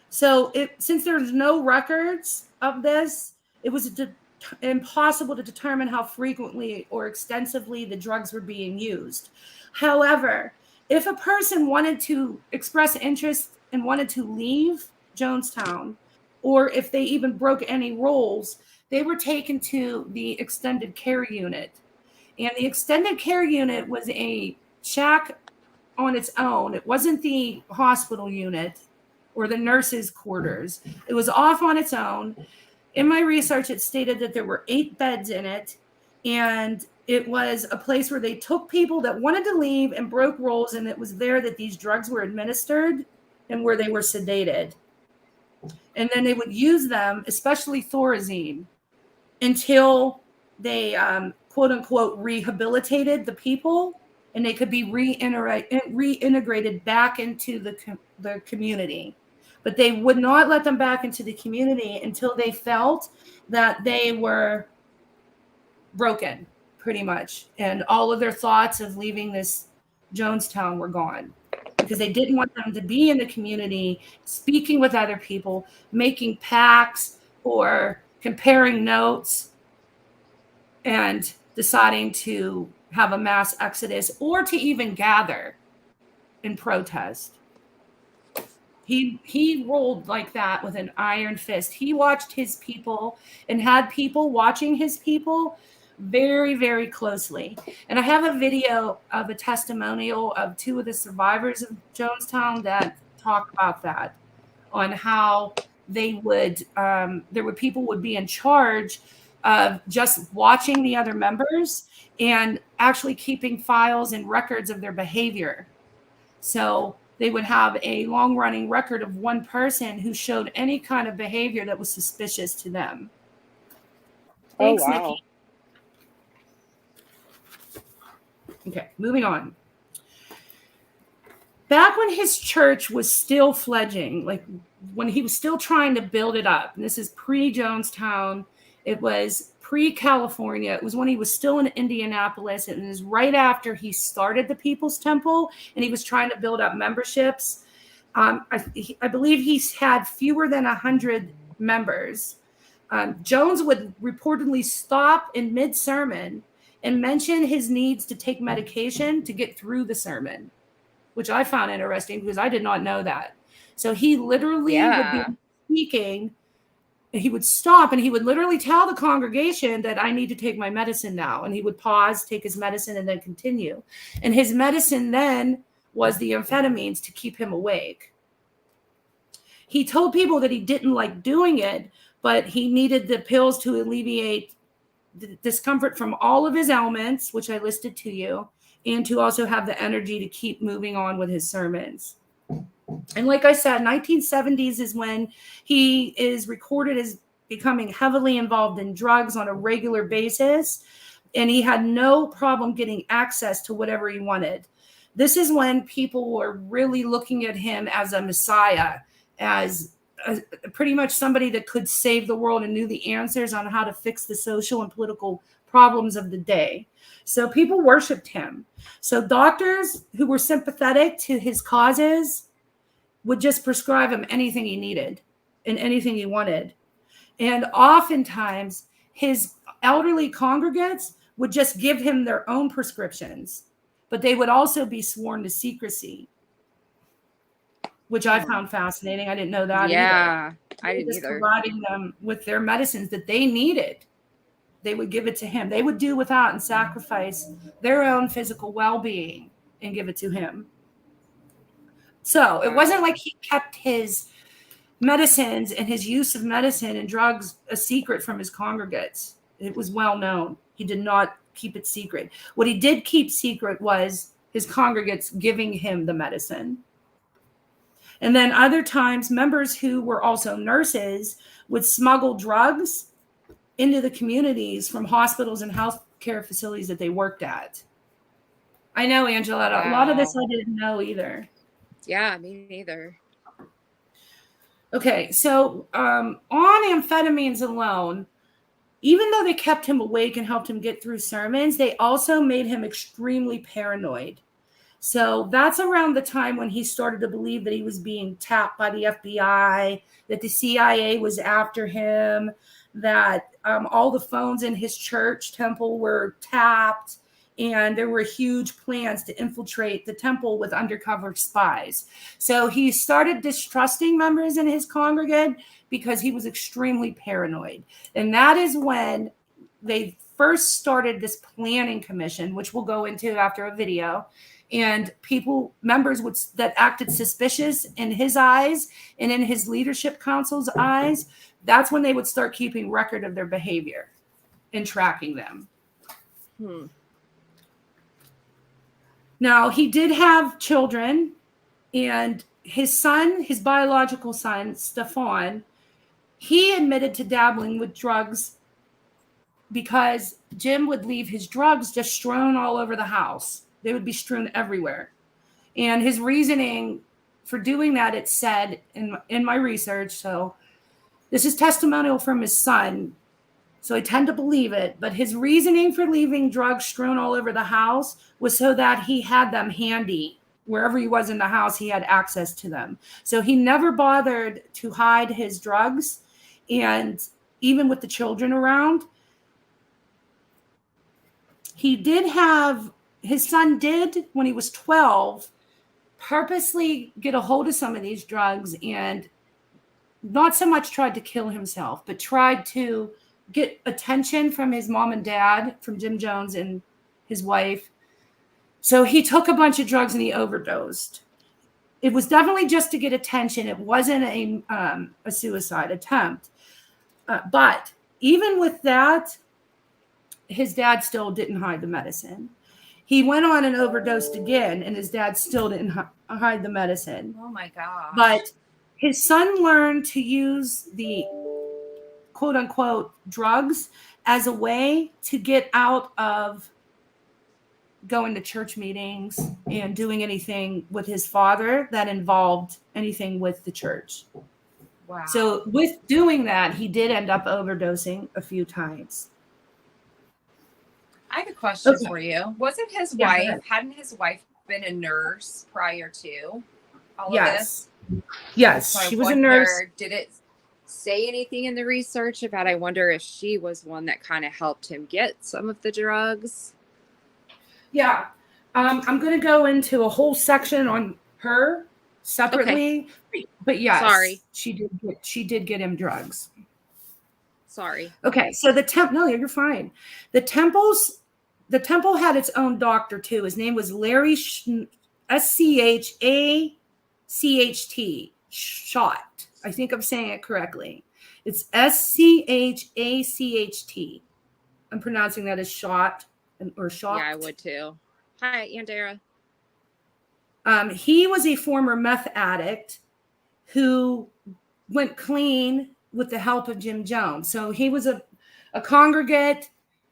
So since there's no records of this, it was impossible to determine how frequently or extensively the drugs were being used. However, if a person wanted to express interest and wanted to leave Jonestown, or if they even broke any rules, they were taken to the extended care unit. And the extended care unit was a shack on its own. It wasn't the hospital unit or the nurses' quarters. It was off on its own. In my research, it stated that there were 8 beds in it, and it was a place where they took people that wanted to leave and broke rules, and it was there that these drugs were administered and where they were sedated. And then they would use them, especially Thorazine, until they, quote unquote, rehabilitated the people and they could be reintegrated back into the community. But they would not let them back into the community until they felt that they were broken, pretty much. And all of their thoughts of leaving this Jonestown were gone, because they didn't want them to be in the community, speaking with other people, making pacts or comparing notes and deciding to have a mass exodus or to even gather in protest. He rolled like that with an iron fist. He watched his people and had people watching his people very, very closely. And I have a video of a testimonial of 2 of the survivors of Jonestown that talk about that, on how they would people would be in charge of just watching the other members and actually keeping files and records of their behavior. So they would have a long-running record of one person who showed any kind of behavior that was suspicious to them. Thanks, wow. Nikki. Okay, moving on. Back when his church was still fledgling, like when he was still trying to build it up, and this is pre-Jonestown, it was pre-California, it was when he was still in Indianapolis, and it was right after he started the People's Temple, and he was trying to build up memberships. I believe he's had fewer than 100 members. Jones would reportedly stop in mid-sermon and mention his needs to take medication to get through the sermon, which I found interesting because I did not know that. So he literally would be speaking, and he would stop and he would literally tell the congregation that I need to take my medicine now. And he would pause, take his medicine, and then continue. And his medicine then was the amphetamines to keep him awake. He told people that he didn't like doing it, but he needed the pills to alleviate the discomfort from all of his ailments, which I listed to you, and to also have the energy to keep moving on with his sermons. And like I said, 1970s is when he is recorded as becoming heavily involved in drugs on a regular basis, and he had no problem getting access to whatever he wanted. This is when people were really looking at him as a messiah, as pretty much somebody that could save the world and knew the answers on how to fix the social and political problems of the day. So people worshiped him. So doctors who were sympathetic to his causes would just prescribe him anything he needed and anything he wanted. And oftentimes his elderly congregants would just give him their own prescriptions, but they would also be sworn to secrecy, which I found fascinating. I didn't know that either. Yeah, I didn't just either. Providing them with their medicines that they needed. They would give it to him. They would do without and sacrifice their own physical well-being and give it to him. So it wasn't like he kept his medicines and his use of medicine and drugs a secret from his congregates. It was well known. He did not keep it secret. What he did keep secret was his congregates giving him the medicine. And then other times, members who were also nurses would smuggle drugs into the communities from hospitals and healthcare facilities that they worked at. I know, Angela, a lot of this I didn't know either. Yeah, me neither. Okay, so on amphetamines alone, even though they kept him awake and helped him get through sermons, they also made him extremely paranoid. So that's around the time when he started to believe that he was being tapped by the FBI, that the CIA was after him, that all the phones in his church temple were tapped, and there were huge plans to infiltrate the temple with undercover spies. So he started distrusting members in his congregate because he was extremely paranoid. And that is when they first started this planning commission, which we'll go into after a video. And members that acted suspicious in his eyes and in his leadership council's eyes, that's when they would start keeping record of their behavior and tracking them. Now, he did have children, and his son, his biological son, Stefan, he admitted to dabbling with drugs because Jim would leave his drugs just strewn all over the house. They would be strewn everywhere. And his reasoning for doing that, it said in my research, so this is testimonial from his son, so I tend to believe it, but his reasoning for leaving drugs strewn all over the house was so that he had them handy. Wherever he was in the house, he had access to them. So he never bothered to hide his drugs. And even with the children around, his son did, when he was 12, purposely get a hold of some of these drugs and not so much tried to kill himself, but tried to get attention from his mom and dad, from Jim Jones and his wife. So he took a bunch of drugs and he overdosed. it was definitely just to get attention. It wasn't a suicide attempt. But even with that, his dad still didn't hide the medicine. He went on and overdosed again, and his dad still didn't hide the medicine. Oh my gosh. But his son learned to use the quote unquote drugs as a way to get out of going to church meetings and doing anything with his father that involved anything with the church. Wow. So with doing that, he did end up overdosing a few times. I have a question Okay. for you. Wasn't his Yeah, go wife, ahead. hadn't his wife been a nurse prior to all of Yes. this? Yes, So I she was a nurse. wonder, did it say anything in the research about, I wonder if she was one that kind of helped him get some of the drugs? Yeah. I'm going to go into a whole section on her separately. But yes, Sorry. she did get him drugs. Sorry. Okay, so no, you're fine. The temple had its own doctor too. His name was Larry Schacht. Shot. I think I'm saying it correctly. It's Schacht. I'm pronouncing that as shot or shot. Yeah, I would too. Hi, Andera. He was a former meth addict who went clean with the help of Jim Jones. So he was a congregate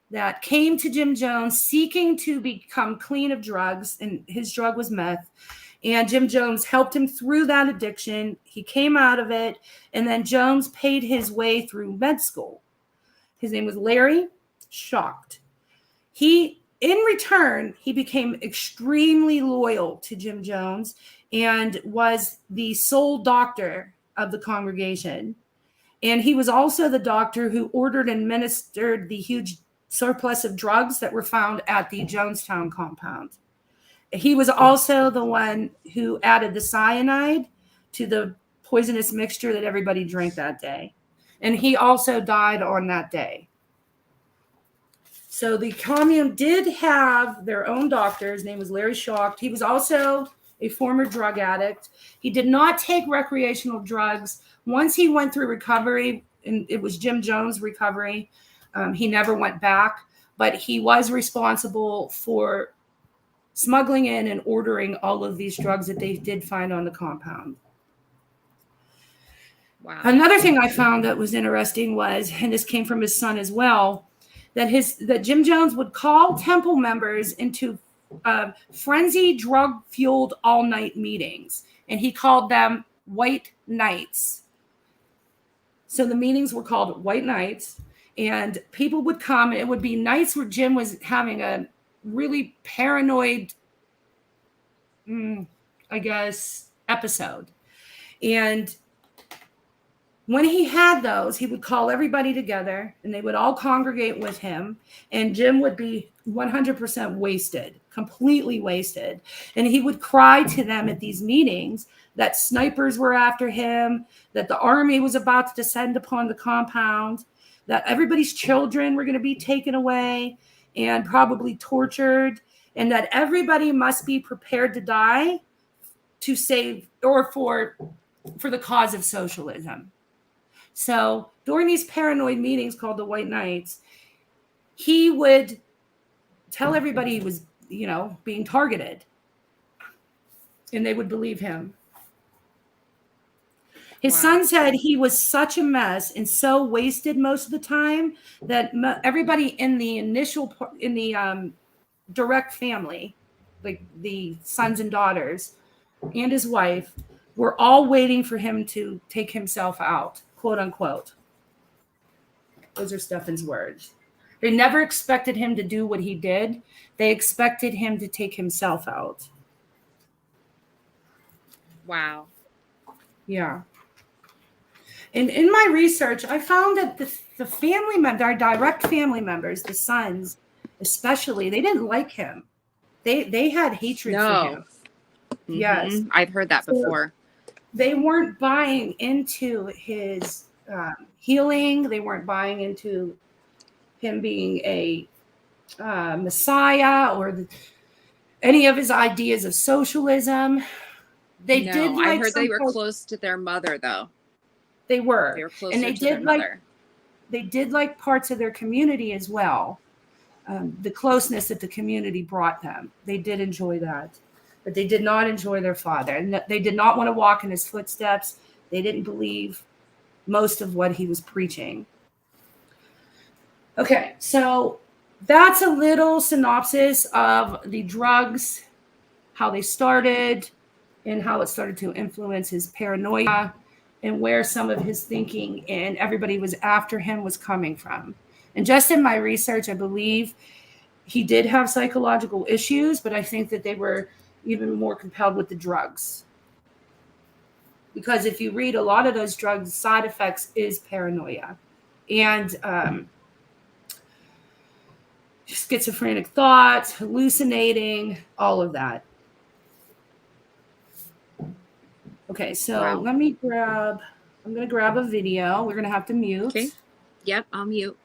that came to Jim Jones seeking to become clean of drugs, and his drug was meth. And Jim Jones helped him through that addiction. He came out of it, and then Jones paid his way through med school. His name was Larry Schacht. In return, he became extremely loyal to Jim Jones and was the sole doctor of the congregation. And he was also the doctor who ordered and administered the huge surplus of drugs that were found at the Jonestown compound. He was also the one who added the cyanide to the poisonous mixture that everybody drank that day. And he also died on that day. So the commune did have their own doctor. His name was Larry Schacht. He was also a former drug addict. He did not take recreational drugs. Once he went through recovery, and it was Jim Jones' recovery, he never went back, but he was responsible for smuggling in and ordering all of these drugs that they did find on the compound. Wow. Another thing I found that was interesting was, and this came from his son as well, that Jim Jones would call temple members into frenzied, drug-fueled all-night meetings, and he called them White Nights. So the meetings were called White Nights, and people would come, and it would be nights where Jim was having a really paranoid, episode. And when he had those, he would call everybody together and they would all congregate with him. And Jim would be 100% wasted, completely wasted. And he would cry to them at these meetings that snipers were after him, that the army was about to descend upon the compound, that everybody's children were going to be taken away and probably tortured, and that everybody must be prepared to die to save or for the cause of socialism. So during these paranoid meetings called the White Nights, he would tell everybody he was, being targeted, and they would believe him. His son said he was such a mess and so wasted most of the time that everybody in the direct family, like the sons and daughters and his wife, were all waiting for him to take himself out, quote unquote. Those are Stephan's words. They never expected him to do what he did. They expected him to take himself out. Wow. Yeah. And in my research, I found that the family members, our direct family members, the sons especially, they didn't like him. They had hatred for him. Mm-hmm. Yes. I've heard that before. They weren't buying into his healing. They weren't buying into him being a Messiah or any of his ideas of socialism. They No, did I like heard some they were parts- close to their mother, though. They were. They were closer And they to their did like mother. they did like parts of their community as well. The closeness that the community brought them. They did enjoy that. But they did not enjoy their father. And they did not want to walk in his footsteps. They didn't believe most of what he was preaching. Okay, so that's a little synopsis of the drugs, how they started, and how it started to influence his paranoia, and where some of his thinking and everybody was after him was coming from. And just in my research, I believe he did have psychological issues, but I think that they were even more compelled with the drugs. Because if you read a lot of those drugs, side effects is paranoia and schizophrenic thoughts, hallucinating, all of that. Okay, so Wow. I'm going to grab a video. We're going to have to mute. Okay. Yep, I'll mute.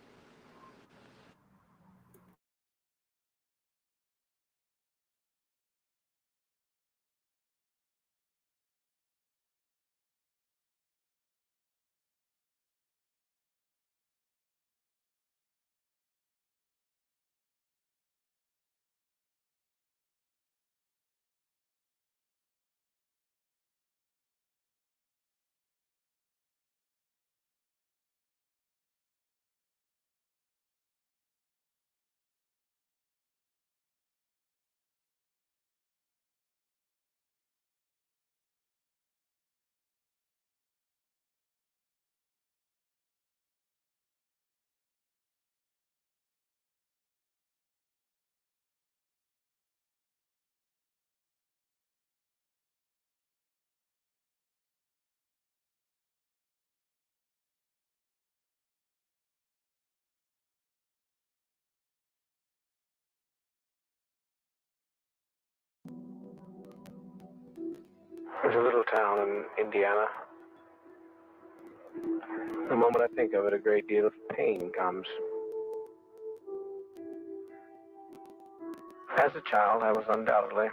There's a little town in Indiana. The moment I think of it, a great deal of pain comes. As a child, I was undoubtedly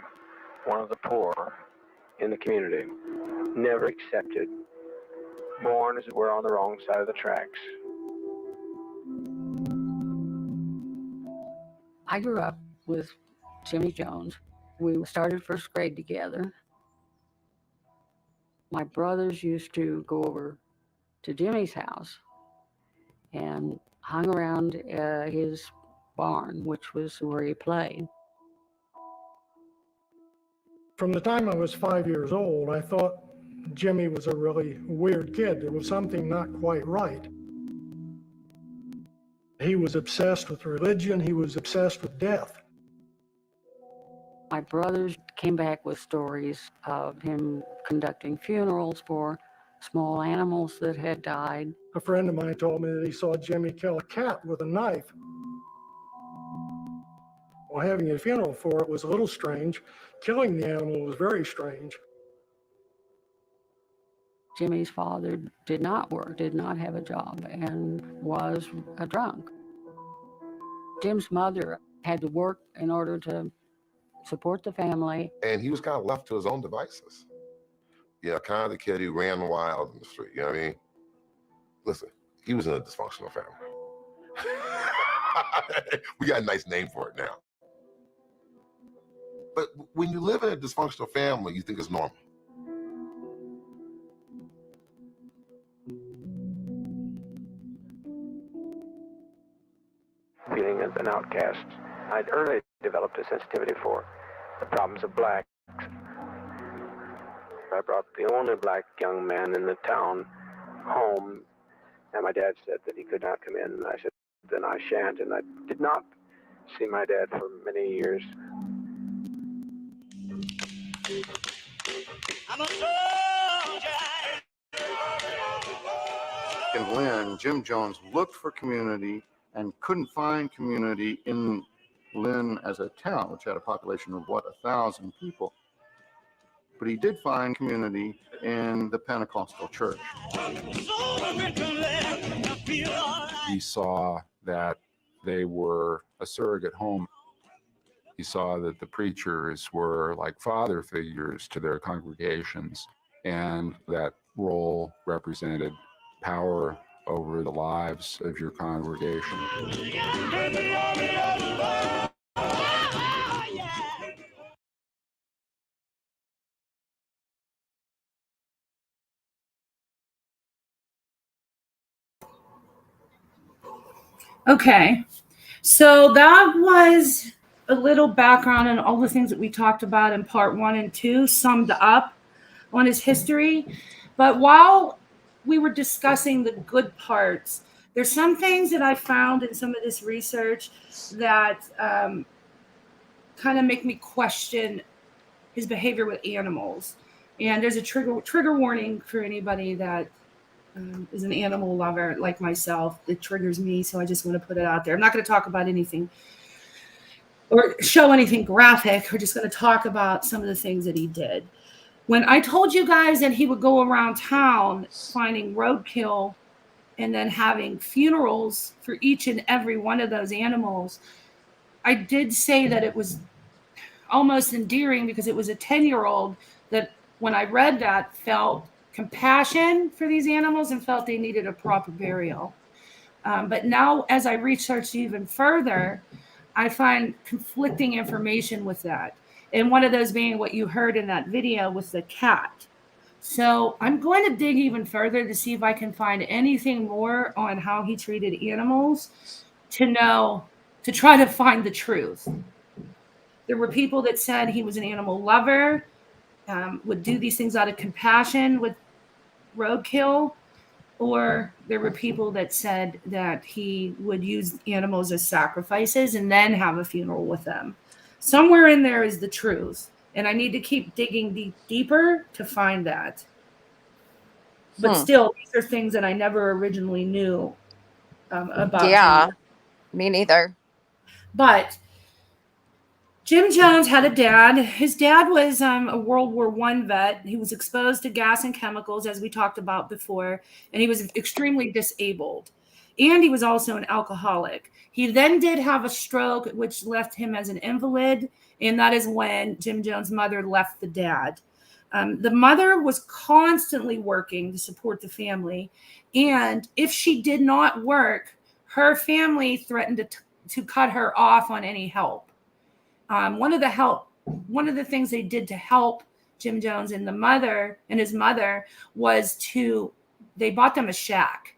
one of the poor in the community. Never accepted. Born, as it were, on the wrong side of the tracks. I grew up with Jimmy Jones. We started first grade together. My brothers used to go over to Jimmy's house and hung around his barn, which was where he played. From the time I was 5 years old, I thought Jimmy was a really weird kid. There was something not quite right. He was obsessed with religion. He was obsessed with death. My brothers came back with stories of him conducting funerals for small animals that had died. A friend of mine told me that he saw Jimmy kill a cat with a knife. Well, having a funeral for it was a little strange. Killing the animal was very strange. Jimmy's father did not work, did not have a job, and was a drunk. Jim's mother had to work in order to support the family. And he was kind of left to his own devices. You know, kind of the kid who ran wild in the street, you know what I mean? Listen, he was in a dysfunctional family. We got a nice name for it now. But when you live in a dysfunctional family, you think it's normal. Feeling as an outcast, I'd early developed a sensitivity for the problems of blacks. I brought the only black young man in the town home, and my dad said that he could not come in. And I said, then I shan't. And I did not see my dad for many years. I'm a soldier. In Lynn, Jim Jones looked for community and couldn't find community in Lynn as a town, which had a population of, 1,000 people. But he did find community in the Pentecostal church. He saw that they were a surrogate home. He saw that the preachers were like father figures to their congregations, and that role represented power over the lives of your congregation. Okay, so that was a little background on all the things that we talked about in part 1 and 2, summed up on his history. But while we were discussing the good parts, there's some things that I found in some of this research that kind of make me question his behavior with animals. And there's a trigger warning for anybody that is an animal lover like myself. It triggers me, so I just want to put it out there. I'm not going to talk about anything or show anything graphic. We're just going to talk about some of the things that he did. When I told you guys that he would go around town finding roadkill and then having funerals for each and every one of those animals, I did say that it was almost endearing because it was a 10-year-old that, when I read that, felt compassion for these animals and felt they needed a proper burial. But now, as I researched even further, I find conflicting information with that. And one of those being what you heard in that video with the cat. So I'm going to dig even further to see if I can find anything more on how he treated animals to try to find the truth. There were people that said he was an animal lover, would do these things out of compassion with roadkill, or there were people that said that he would use animals as sacrifices and then have a funeral with them. Somewhere in there is the truth, and I need to keep digging deeper to find that. But still, these are things that I never originally knew about. Yeah, me neither. But Jim Jones had a dad. His dad was a World War I vet. He was exposed to gas and chemicals, as we talked about before, and he was extremely disabled. And he was also an alcoholic. He then did have a stroke, which left him as an invalid, and that is when Jim Jones' mother left the dad. The mother was constantly working to support the family, and if she did not work, her family threatened to cut her off on any help. One of the things they did to help Jim Jones and his mother was they bought them a shack.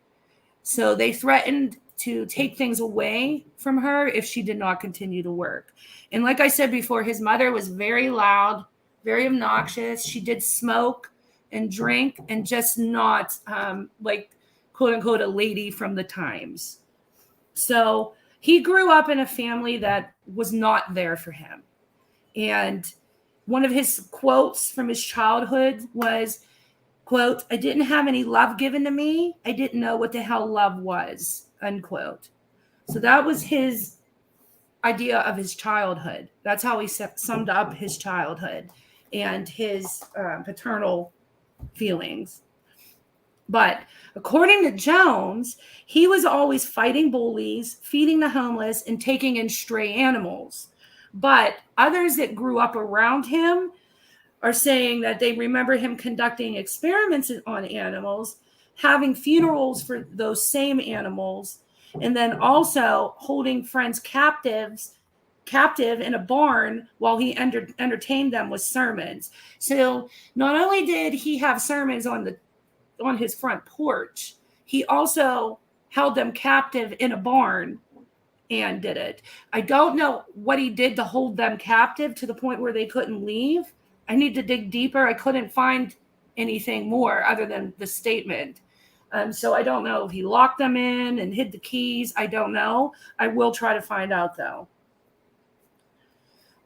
So they threatened to take things away from her if she did not continue to work. And like I said before, his mother was very loud, very obnoxious. She did smoke and drink and just not like quote unquote a lady from the times. So he grew up in a family that was not there for him. And one of his quotes from his childhood was, quote, "I didn't have any love given to me. I didn't know what the hell love was," unquote. So that was his idea of his childhood. That's how he summed up his childhood and his paternal feelings. But according to Jones, he was always fighting bullies, feeding the homeless, and taking in stray animals. But others that grew up around him are saying that they remember him conducting experiments on animals, having funerals for those same animals, and then also holding friends captive in a barn while he entertained them with sermons. So not only did he have sermons on his front porch, he also held them captive in a barn and did it. I don't know what he did to hold them captive to the point where they couldn't leave. I need to dig deeper. I couldn't find anything more other than the statement. So I don't know if he locked them in and hid the keys. I don't know. I will try to find out, though.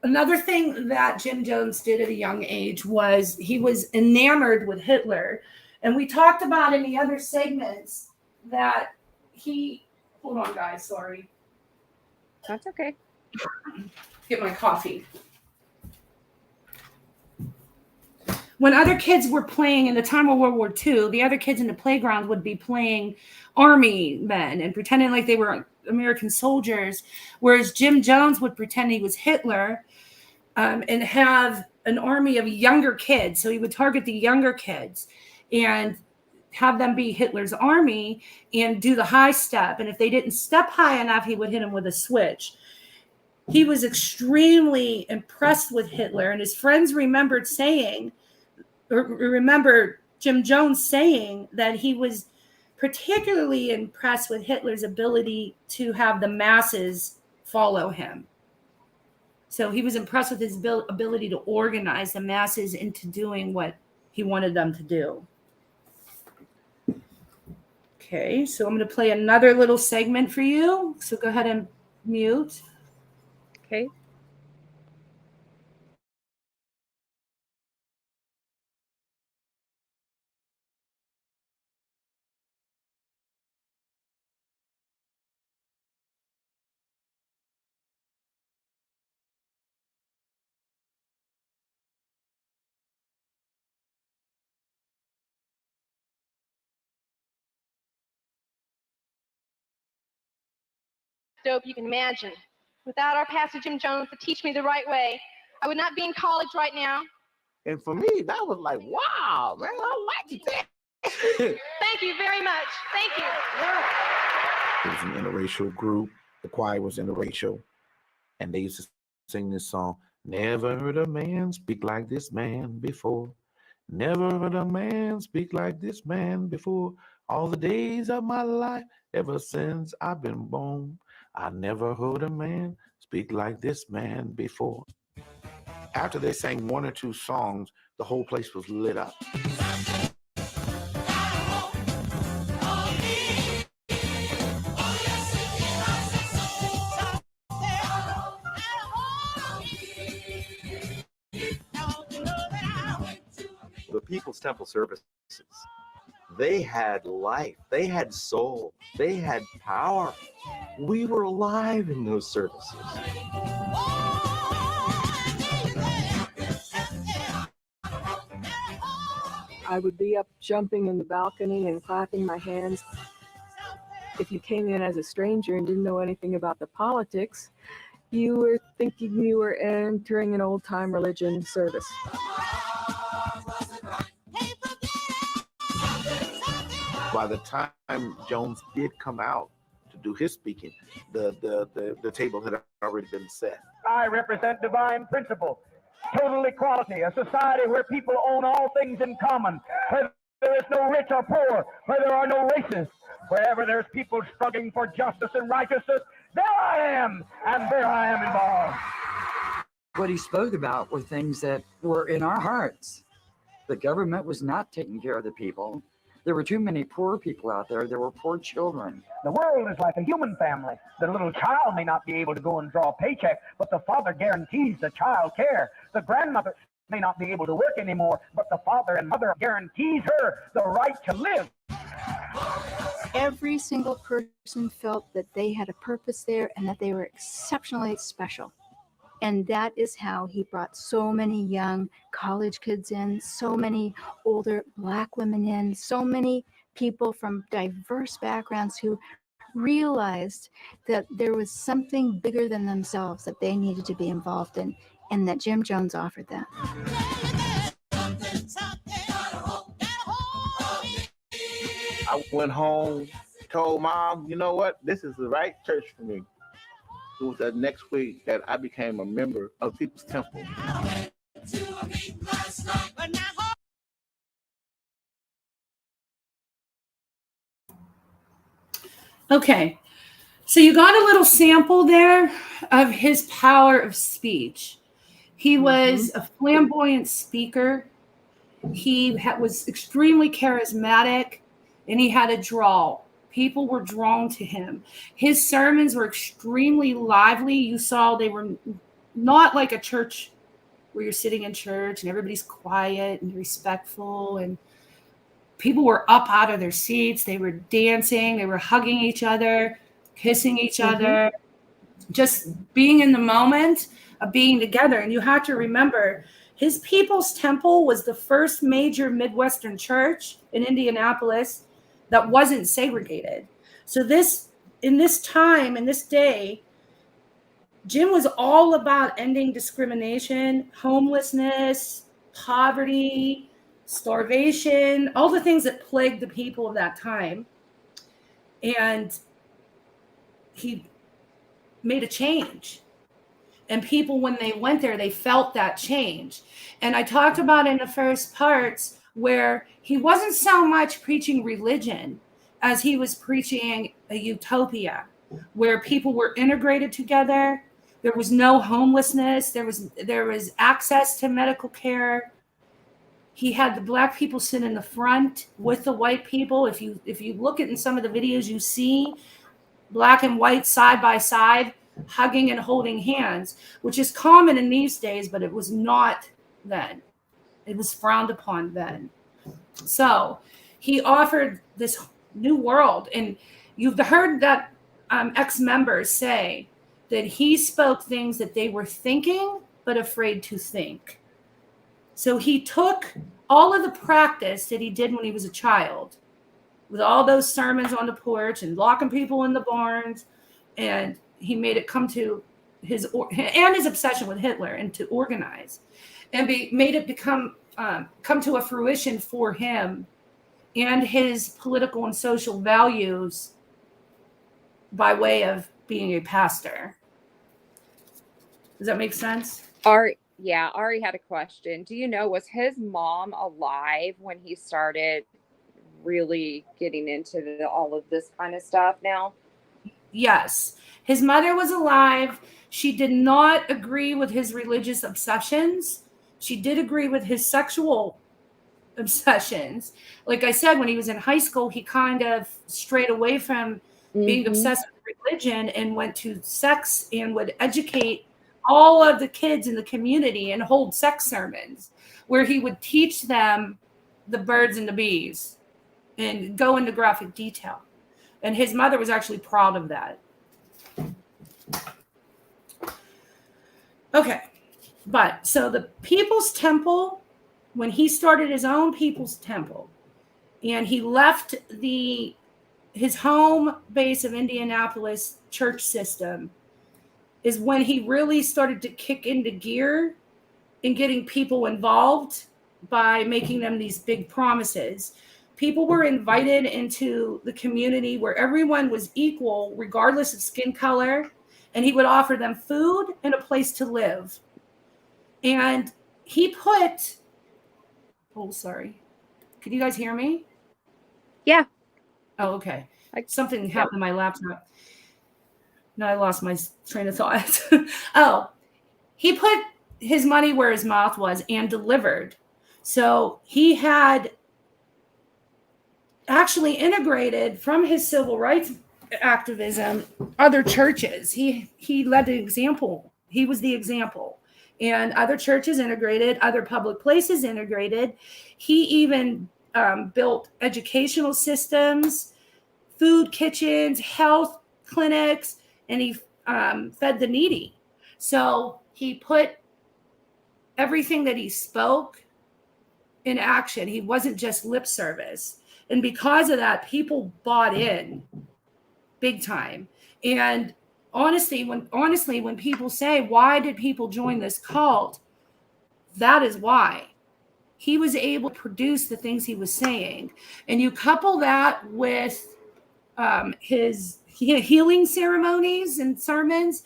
Another thing that Jim Jones did at a young age was he was enamored with Hitler. And we talked about in the other segments that hold on, guys, sorry. That's okay. Get my coffee. When other kids were playing in the time of World War II, the other kids in the playground would be playing army men and pretending like they were American soldiers, whereas Jim Jones would pretend he was Hitler and have an army of younger kids. So he would target the younger kids and have them be Hitler's army and do the high step. And if they didn't step high enough, he would hit them with a switch. He was extremely impressed with Hitler, and his friends remember Jim Jones saying that he was particularly impressed with Hitler's ability to have the masses follow him. So he was impressed with his ability to organize the masses into doing what he wanted them to do. Okay, so I'm going to play another little segment for you. So go ahead and mute. Okay. Dope you can imagine. Without our Pastor Jim Jones to teach me the right way, I would not be in college right now. And for me, that was like, wow, man, I like that. Thank you very much. Thank you. It was an interracial group. The choir was interracial. And they used to sing this song, never heard a man speak like this man before. Never heard a man speak like this man before. All the days of my life, ever since I've been born, I never heard a man speak like this man before. After they sang one or two songs, the whole place was lit up. The People's Temple services, they had life, they had soul, they had power. We were alive in those services. I would be up jumping in the balcony and clapping my hands. If you came in as a stranger and didn't know anything about the politics, you were thinking you were entering an old-time religion service. By the time Jones did come out to do his speaking, the table had already been set. I represent divine principle, total equality, a society where people own all things in common, where there is no rich or poor, where there are no races, wherever there's people struggling for justice and righteousness, there I am, and there I am involved. What he spoke about were things that were in our hearts. The government was not taking care of the people. There were too many poor people out there. There were poor children. The world is like a human family. The little child may not be able to go and draw a paycheck, but the father guarantees the child care. The grandmother may not be able to work anymore, but the father and mother guarantees her the right to live. Every single person felt that they had a purpose there and that they were exceptionally special. And that is how he brought so many young college kids in, so many older Black women in, so many people from diverse backgrounds who realized that there was something bigger than themselves that they needed to be involved in, and that Jim Jones offered that. I went home, told Mom, you know what, this is the right church for me. It was the next week that I became a member of People's Temple. Okay, so you got a little sample there of his power of speech. He was a flamboyant speaker. He was extremely charismatic, and he had a drawl. People were drawn to him. His sermons were extremely lively. You saw they were not like a church where you're sitting in church and everybody's quiet and respectful, and people were up out of their seats. They were dancing. They were hugging each other, kissing each other, just being in the moment of being together. And you have to remember, his People's Temple was the first major Midwestern church in Indianapolis that wasn't segregated. So this in this time, in this day, Jim was all about ending discrimination, homelessness, poverty, starvation, all the things that plagued the people of that time. And he made a change. And people, when they went there, they felt that change. And I talked about in the first parts where he wasn't so much preaching religion as he was preaching a utopia where people were integrated together. There was no homelessness. There was access to medical care. He had the black people sit in the front with the white people. If you look at in some of the videos, you see black and white side by side, hugging and holding hands, which is common in these days, but it was not then. It was frowned upon then. So he offered this new world. And you've heard that ex-members say that he spoke things that they were thinking but afraid to think. So he took all of the practice that he did when he was a child, with all those sermons on the porch and locking people in the barns, and he made it come to his obsession with Hitler and to organize, and made it come to a fruition for him and his political and social values by way of being a pastor. Does that make sense? Ari had a question. Do you know, was his mom alive when he started really getting into all of this kind of stuff now? Yes. His mother was alive. She did not agree with his religious obsessions. She did agree with his sexual obsessions. Like I said, when he was in high school, he kind of strayed away from being obsessed with religion and went to sex and would educate all of the kids in the community and hold sex sermons where he would teach them the birds and the bees and go into graphic detail. And his mother was actually proud of that. Okay. But so the People's Temple, when he started his own People's Temple, and he left his home base of Indianapolis church system, is when he really started to kick into gear in getting people involved by making them these big promises. People were invited into the community where everyone was equal, regardless of skin color, and he would offer them food and a place to live. And he put, sorry. Could you guys hear me? Yeah. Oh, okay. Something happened to my laptop. No, I lost my train of thought. He put his money where his mouth was and delivered. So he had actually integrated from his civil rights activism other churches. He led the example. He was the example. And other churches integrated, other public places integrated. He even built educational systems, food kitchens, health clinics, and he fed the needy. So he put everything that he spoke in action. He wasn't just lip service. And because of that, people bought in big time. And honestly, when people say, why did people join this cult? That is why. He was able to produce the things he was saying. And you couple that with his healing ceremonies and sermons,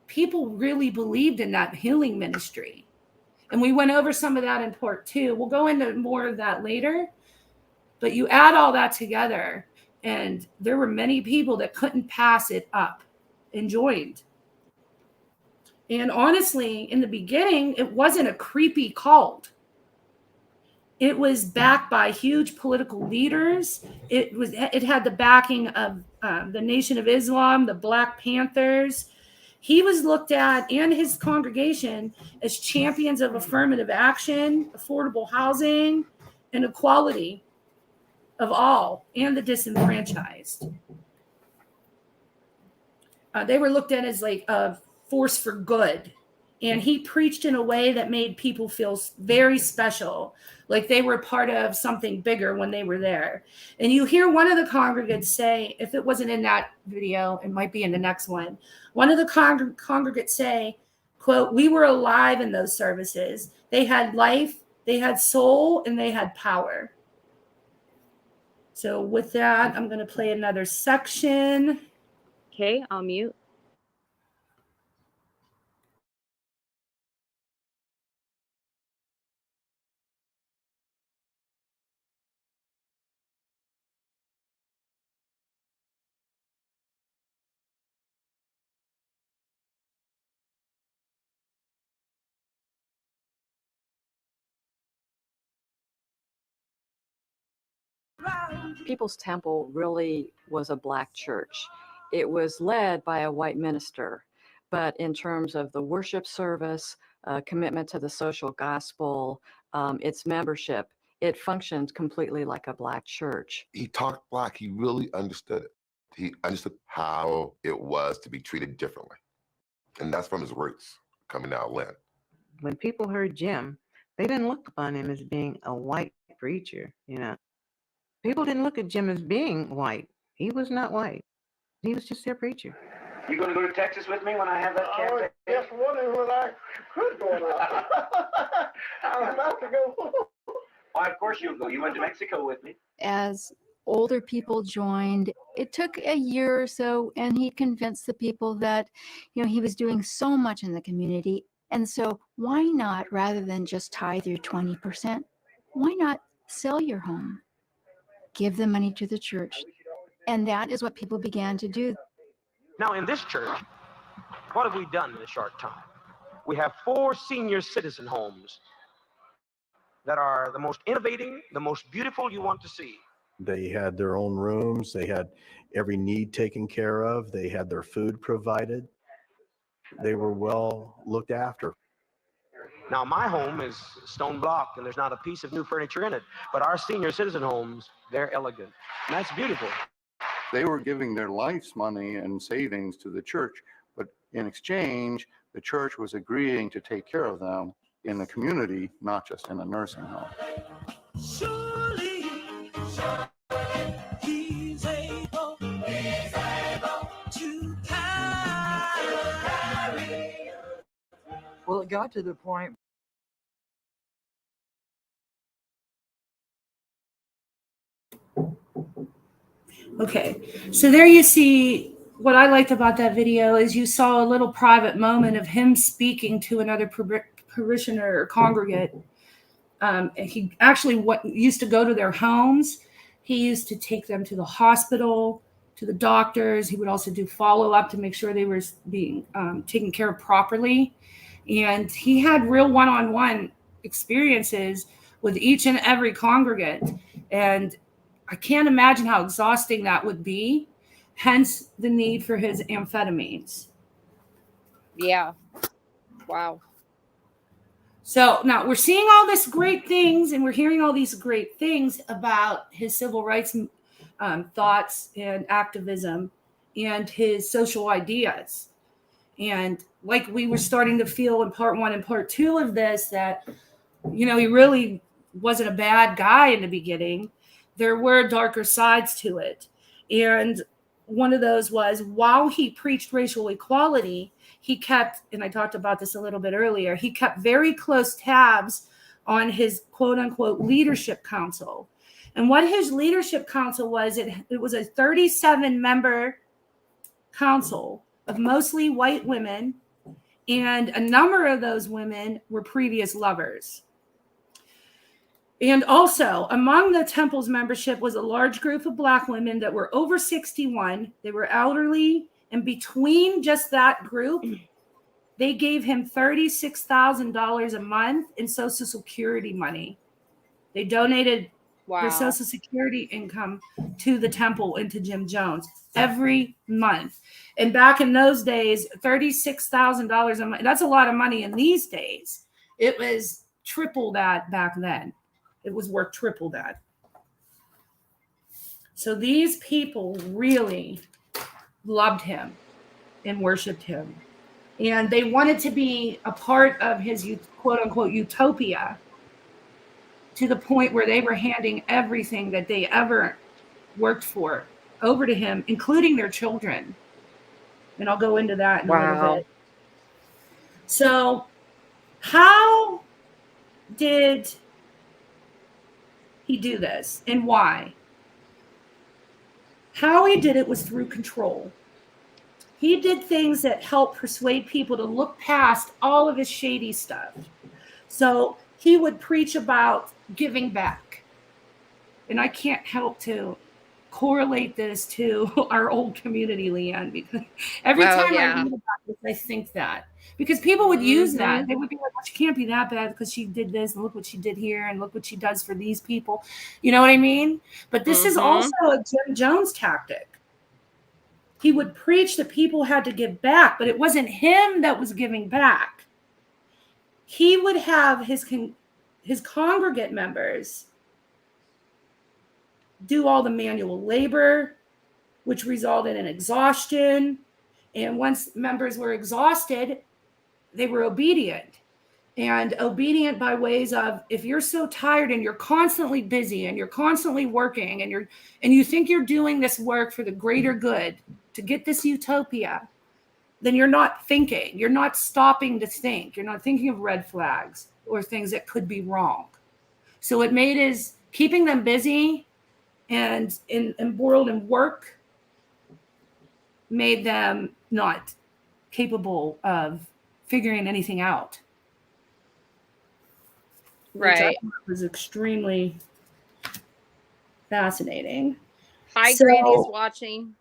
people really believed in that healing ministry. And we went over some of that in part 2. We'll go into more of that later. But you add all that together, and there were many people that couldn't pass it up and joined. And honestly, in the beginning, it wasn't a creepy cult. It was backed by huge political leaders. It had the backing of the Nation of Islam, the Black Panthers. He was looked at, and his congregation, as champions of affirmative action, affordable housing, and equality of all, and the disenfranchised. They were looked at as like a force for good And he preached in a way that made people feel very special, like they were part of something bigger when they were there. And you hear one of the congregants say, if it wasn't in that video, it might be in the next one. One of the congregants say, quote, "We were alive in those services. They had life, they had soul, and they had power." So with that, I'm going to play another section. Okay, I'll mute. People's Temple really was a black church. It was led by a white minister, but in terms of the worship service, commitment to the social gospel, its membership, it functioned completely like a black church. He talked black. He really understood it. He understood how it was to be treated differently. And that's from his roots coming out of Lynn. When people heard Jim, they didn't look upon him as being a white preacher, you know. People didn't look at Jim as being white. He was not white. He was just their preacher. You going to go to Texas with me when I have that I was campaign? just wondering whether I could go now. I'm about to go. Why, of course you'll go. You went to Mexico with me. As older people joined, it took a year or so, and he convinced the people that, you know, he was doing so much in the community. And so why not, rather than just tithe your 20%, why not sell your home? Give the money to the church. And that is what people began to do. Now, in this church, what have we done in a short time? We have 4 senior citizen homes that are the most innovating, the most beautiful you want to see. They had their own rooms. They had every need taken care of. They had their food provided. They were well looked after. Now, my home is stone block, and there's not a piece of new furniture in it. But our senior citizen homes, they're elegant. And that's beautiful. They were giving their life's money and savings to the church, but in exchange, the church was agreeing to take care of them in the community, not just in a nursing home. Surely, he's able to carry. Well, it got to the point. Okay, so there you see what I liked about that video is you saw a little private moment of him speaking to another parishioner or congregant. He actually used to go to their homes. He used to take them to the hospital, to the doctors. He would also do follow-up to make sure they were being taken care of properly. And he had real one-on-one experiences with each and every congregant. And I can't imagine how exhausting that would be, hence the need for his amphetamines. Yeah. Wow. So now we're seeing all these great things and we're hearing all these great things about his civil rights thoughts and activism and his social ideas. And like we were starting to feel in part 1 and part 2 of this, that, you know, he really wasn't a bad guy in the beginning. There were darker sides to it. And one of those was, while he preached racial equality, he kept, and I talked about this a little bit earlier, he kept very close tabs on his quote unquote leadership council. And what his leadership council was, it was a 37-member council of mostly white women, and a number of those women were previous lovers. And also, among the temple's membership was a large group of Black women that were over 61. They were elderly. And between just that group, they gave him $36,000 a month in Social Security money. They donated their Social Security income to the temple and to Jim Jones every month. And back in those days, $36,000 a month, that's a lot of money in these days. It was triple that back then. It was worth triple that. So these people really loved him and worshiped him. And they wanted to be a part of his quote unquote utopia, to the point where they were handing everything that they ever worked for over to him, including their children. And I'll go into that in a little Wow. bit. So, how did he do this and why? How he did it was through control. He did things that helped persuade people to look past all of his shady stuff. So he would preach about giving back. And I can't help to correlate this to our old community, Leanne, because every Oh, time I yeah. read about this, I think that. Because people would use that. They would be like, well, she can't be that bad because she did this, and look what she did here, and look what she does for these people. You know what I mean? But this is also a Jim Jones tactic. He would preach that people had to give back, but it wasn't him that was giving back. He would have his congregate members do all the manual labor, which resulted in exhaustion. And once members were exhausted, they were obedient. And obedient by ways of, if you're so tired and you're constantly busy and you're constantly working and you think you're doing this work for the greater good to get this utopia, then you're not thinking. You're not stopping to think. You're not thinking of red flags or things that could be wrong. So it made his keeping them busy and embroiled in work made them not capable of figuring anything out. Which I Right. thought was extremely fascinating. Hi, So- Granny's watching.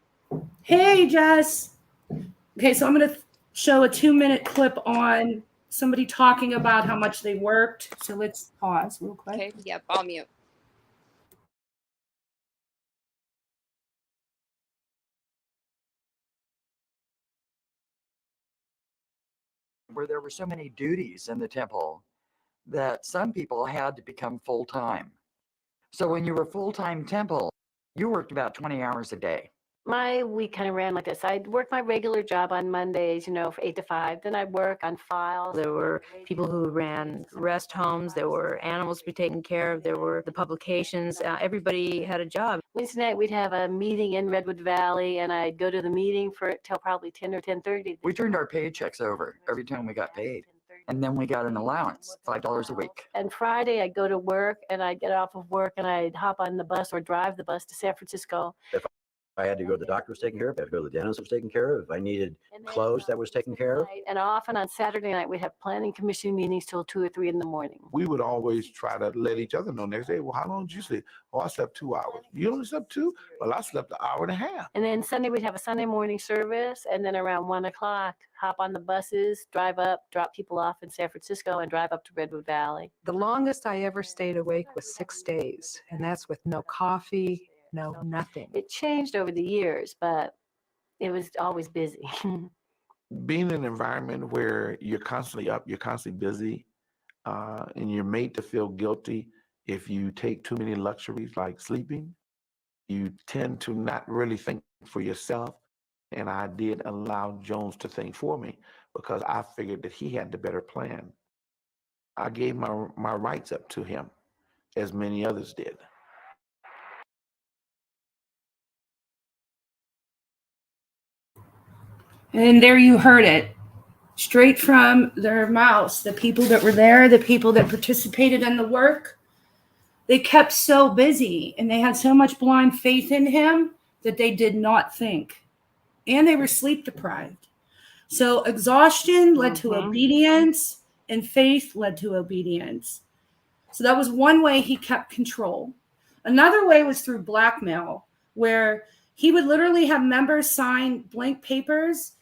Hey, Jess. Okay, so I'm going to show a 2-minute clip on somebody talking about how much they worked. So let's pause real quick. Okay, yep, I'll mute. Where there were so many duties in the temple that some people had to become full-time. So when you were full-time temple, you worked about 20 hours a day. My week kind of ran like this. I'd work my regular job on Mondays, you know, from 8 to 5. Then I'd work on files. There were people who ran rest homes. There were animals to be taken care of. There were the publications. Everybody had a job. Wednesday night, we'd have a meeting in Redwood Valley, and I'd go to the meeting for till probably 10 or 10:30. We turned our paychecks over every time we got paid. And then we got an allowance, $5 a week. And Friday, I'd go to work, and I'd get off of work, and I'd hop on the bus or drive the bus to San Francisco. If I had to go to the doctor was taken care of, if I had to go to the dentist was taken care of, if I needed clothes that was taken care of. And often on Saturday night, we'd have planning commission meetings till 2 or 3 in the morning. We would always try to let each other know next day, well, how long did you sleep? Oh, I slept 2 hours. You only slept 2? Well, I slept an hour and a half. And then Sunday, we'd have a Sunday morning service. And then around 1 o'clock, hop on the buses, drive up, drop people off in San Francisco, and drive up to Redwood Valley. The longest I ever stayed awake was 6 days, and that's with no coffee, no nothing. It changed over the years, but it was always busy. Being in an environment where you're constantly up, you're constantly busy, and you're made to feel guilty if you take too many luxuries like sleeping, you tend to not really think for yourself. And I did allow Jones to think for me because I figured that he had the better plan. I gave my rights up to him, as many others did. And there you heard it, straight from their mouths. The people that were there, the people that participated in the work, they kept so busy and they had so much blind faith in him that they did not think. And they were sleep deprived. So exhaustion led to obedience, and faith led to obedience. So that was one way he kept control. Another way was through blackmail, where he would literally have members sign blank papers.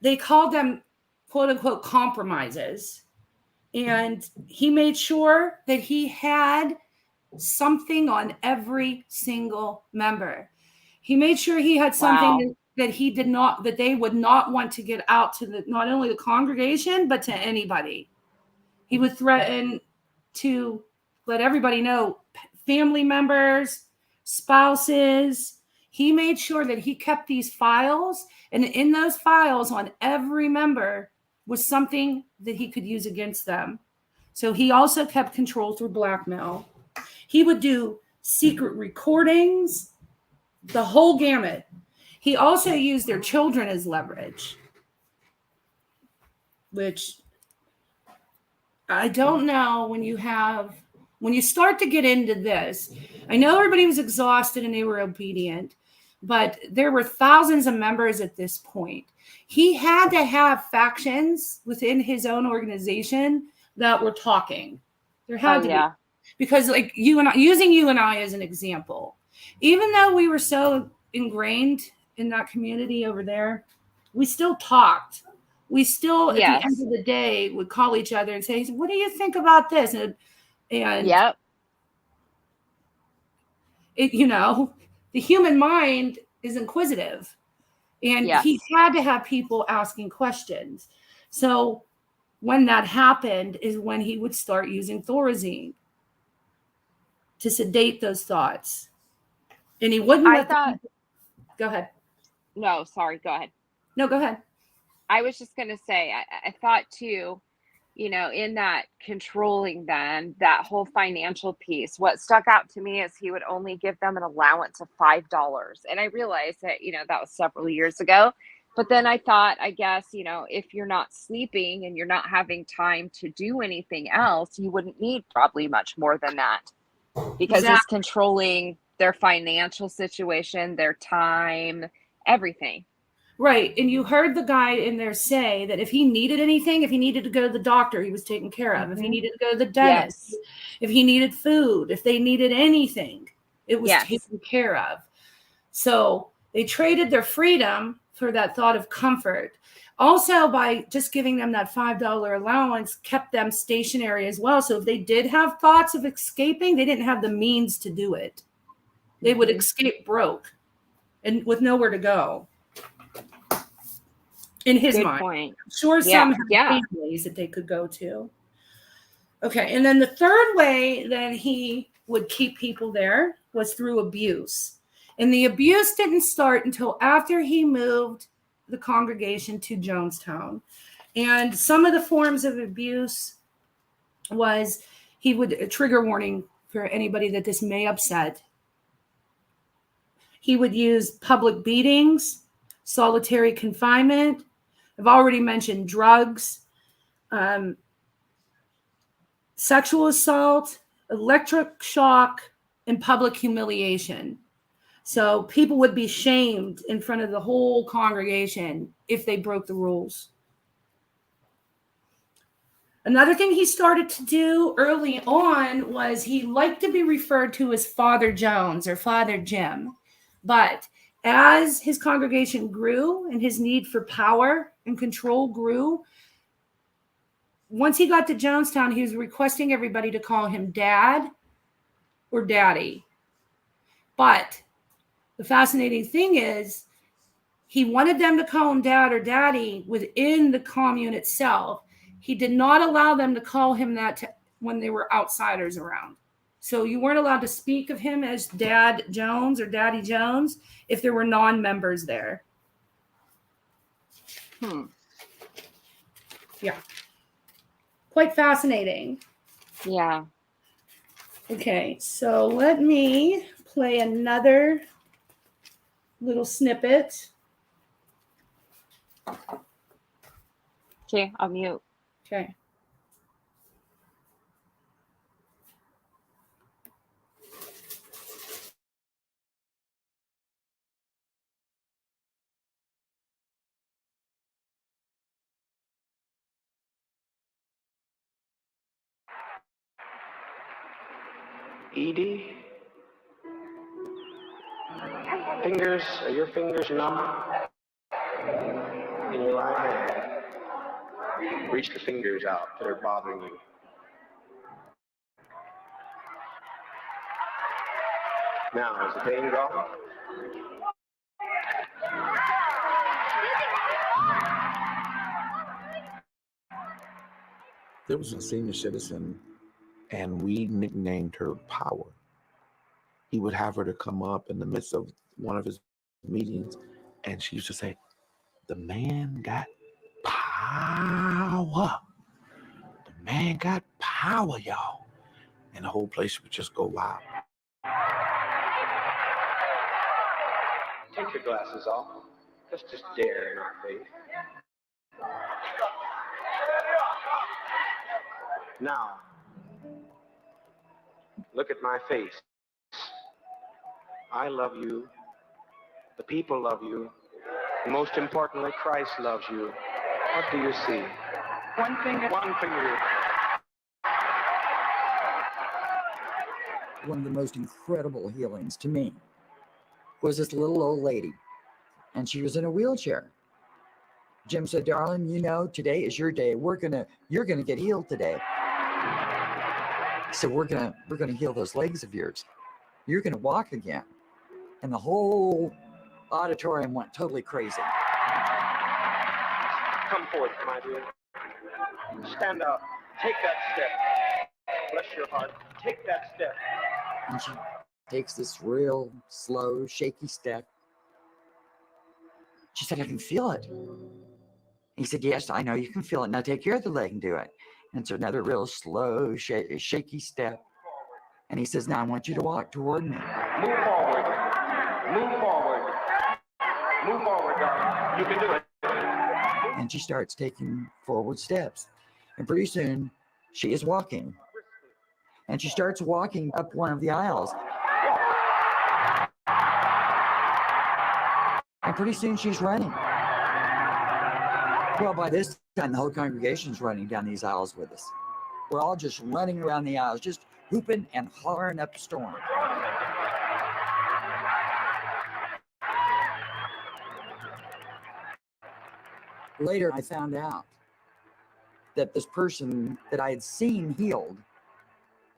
They called them, quote unquote, compromises. And he made sure that he had something on every single member. He made sure he had something that they would not want to get out to not only the congregation, but to anybody. He would threaten to let everybody know, family members, spouses. He made sure that he kept these files, and in those files on every member was something that he could use against them. So he also kept control through blackmail. He would do secret recordings, the whole gamut. He also used their children as leverage, which I don't know when you start to get into this. I know everybody was exhausted and they were obedient, but there were thousands of members at this point. He had to have factions within his own organization that were talking. There had to be. Because like you and I, using you and I as an example, even though we were so ingrained in that community over there, we still talked. We still, at the end of the day, would call each other and say, "What do you think about this?" And Yep. it, the human mind is inquisitive, and Yes. he had to have people asking questions. So when that happened is when he would start using Thorazine to sedate those thoughts. And he wouldn't I let thought. Go ahead. No, sorry. Go ahead. No, go ahead. I was just going to say, I thought too, in that controlling them, that whole financial piece, what stuck out to me is he would only give them an allowance of $5. And I realized that, that was several years ago. But then I thought, I guess, if you're not sleeping and you're not having time to do anything else, you wouldn't need probably much more than that, because it's controlling their financial situation, their time, everything. Right. And you heard the guy in there say that if he needed anything, if he needed to go to the doctor, he was taken care of. If he needed to go to the dentist, if he needed food, if they needed anything, it was taken care of. So they traded their freedom for that thought of comfort. Also, by just giving them that $5 allowance, kept them stationary as well. So if they did have thoughts of escaping, they didn't have the means to do it. They would escape broke and with nowhere to go. In his mind. Point. I'm sure some have families that they could go to. Okay, and then the third way that he would keep people there was through abuse. And the abuse didn't start until after he moved the congregation to Jonestown. And some of the forms of abuse was he would, a trigger warning for anybody that this may upset, he would use public beatings, solitary confinement. I've already mentioned drugs, sexual assault, electric shock, and public humiliation. So people would be shamed in front of the whole congregation if they broke the rules. Another thing he started to do early on was he liked to be referred to as Father Jones or Father Jim. But as his congregation grew and his need for power and control grew, once he got to Jonestown, he was requesting everybody to call him Dad or Daddy. But the fascinating thing is he wanted them to call him Dad or Daddy within the commune itself. He did not allow them to call him that when there were outsiders around. So you weren't allowed to speak of him as Dad Jones or Daddy Jones if there were non-members there. Yeah. Quite fascinating. Yeah. Okay, so let me play another little snippet. Okay, I'll mute. Okay. Edie? Fingers, are your fingers numb? In your right hand. Reach the fingers out that are bothering you. Now, is the pain gone? There was a senior citizen, and we nicknamed her Power. He would have her to come up in the midst of one of his meetings, and she used to say, "The man got power." power. The man got power, y'all. And the whole place would just go wild. Take your glasses off. Let's just dare in our faith. Now, look at my face. I love you. The people love you. And most importantly, Christ loves you. What do you see? One finger. One finger. One of the most incredible healings to me was this little old lady, and she was in a wheelchair. Jim said, "Darling, you know, today is your day. You're gonna get healed today. So we're gonna heal those legs of yours. You're gonna walk again." And the whole auditorium went totally crazy. Come forth, my dear. Stand up. Take that step. Bless your heart. Take that step. And she takes this real slow, shaky step. She said, "I can feel it." He said, "Yes, I know you can feel it. Now take your other leg and do it." And it's another real slow, shaky step. And he says, "Now I want you to walk toward me." Move forward. Move forward. Move forward, darling. You can do it. And she starts taking forward steps. And pretty soon, she is walking. And she starts walking up one of the aisles. And pretty soon she's running. Well, by this time, the whole congregation's running down these aisles with us. We're all just running around the aisles, just whooping and hollering up a storm. Later, I found out that this person that I had seen healed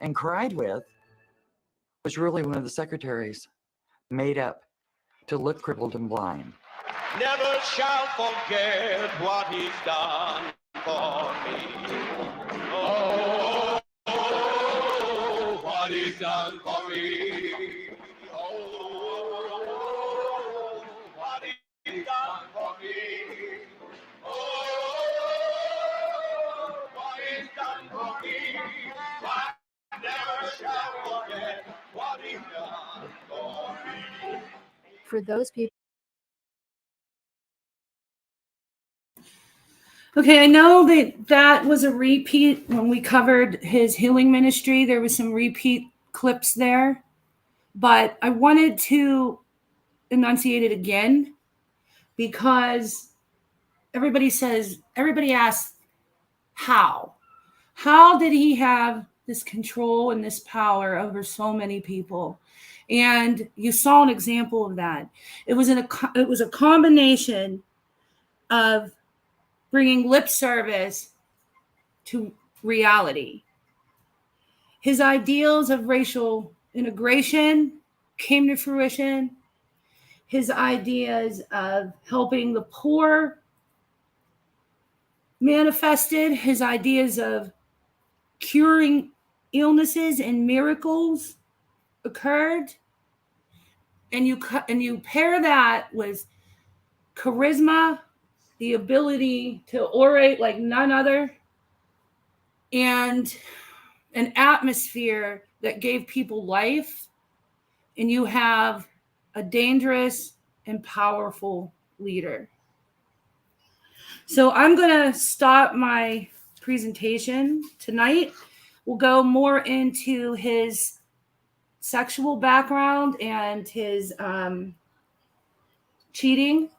and cried with was really one of the secretaries made up to look crippled and blind. Never shall forget what he's done for me. Oh, what he's done for me. Oh, what he's done for me. Oh, what he's done for me. I never shall forget what he's done for me. For those people. Okay, I know that was a repeat when we covered his healing ministry. There was some repeat clips there, but I wanted to enunciate it again because everybody asks, how? How did he have this control and this power over so many people? And you saw an example of that. It was a combination of bringing lip service to reality. His ideals of racial integration came to fruition. His ideas of helping the poor manifested. His ideas of curing illnesses and miracles occurred. And you pair that with charisma, the ability to orate like none other, and an atmosphere that gave people life, and you have a dangerous and powerful leader. So I'm going to stop my presentation tonight. We'll go more into his sexual background and his cheating.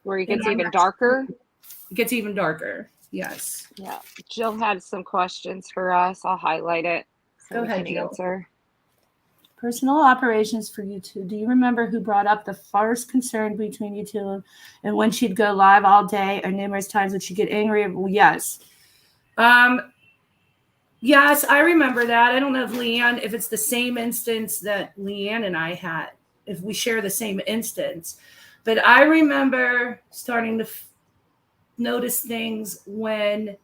Where he gets even darker. It gets even darker. Yes. Yeah. Jill had some questions for us. I'll highlight it so Go we ahead, can Jill. answer. Personal operations for you two. Do you remember who brought up the first concern between you two and when she'd go live all day or numerous times would she get angry? Well, yes. Yes, I remember that. I don't know if it's the same instance that Leanne and I had, if we share the same instance. But I remember starting to notice things when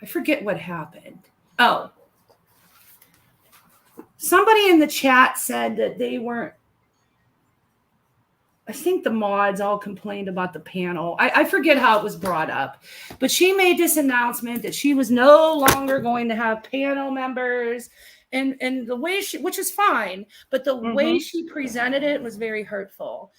I forget what happened. Oh, somebody in the chat said that they weren't I think the mods all complained about the panel. I forget how it was brought up, but she made this announcement that she was no longer going to have panel members, and the way she, which is fine, but the way she presented it was very hurtful,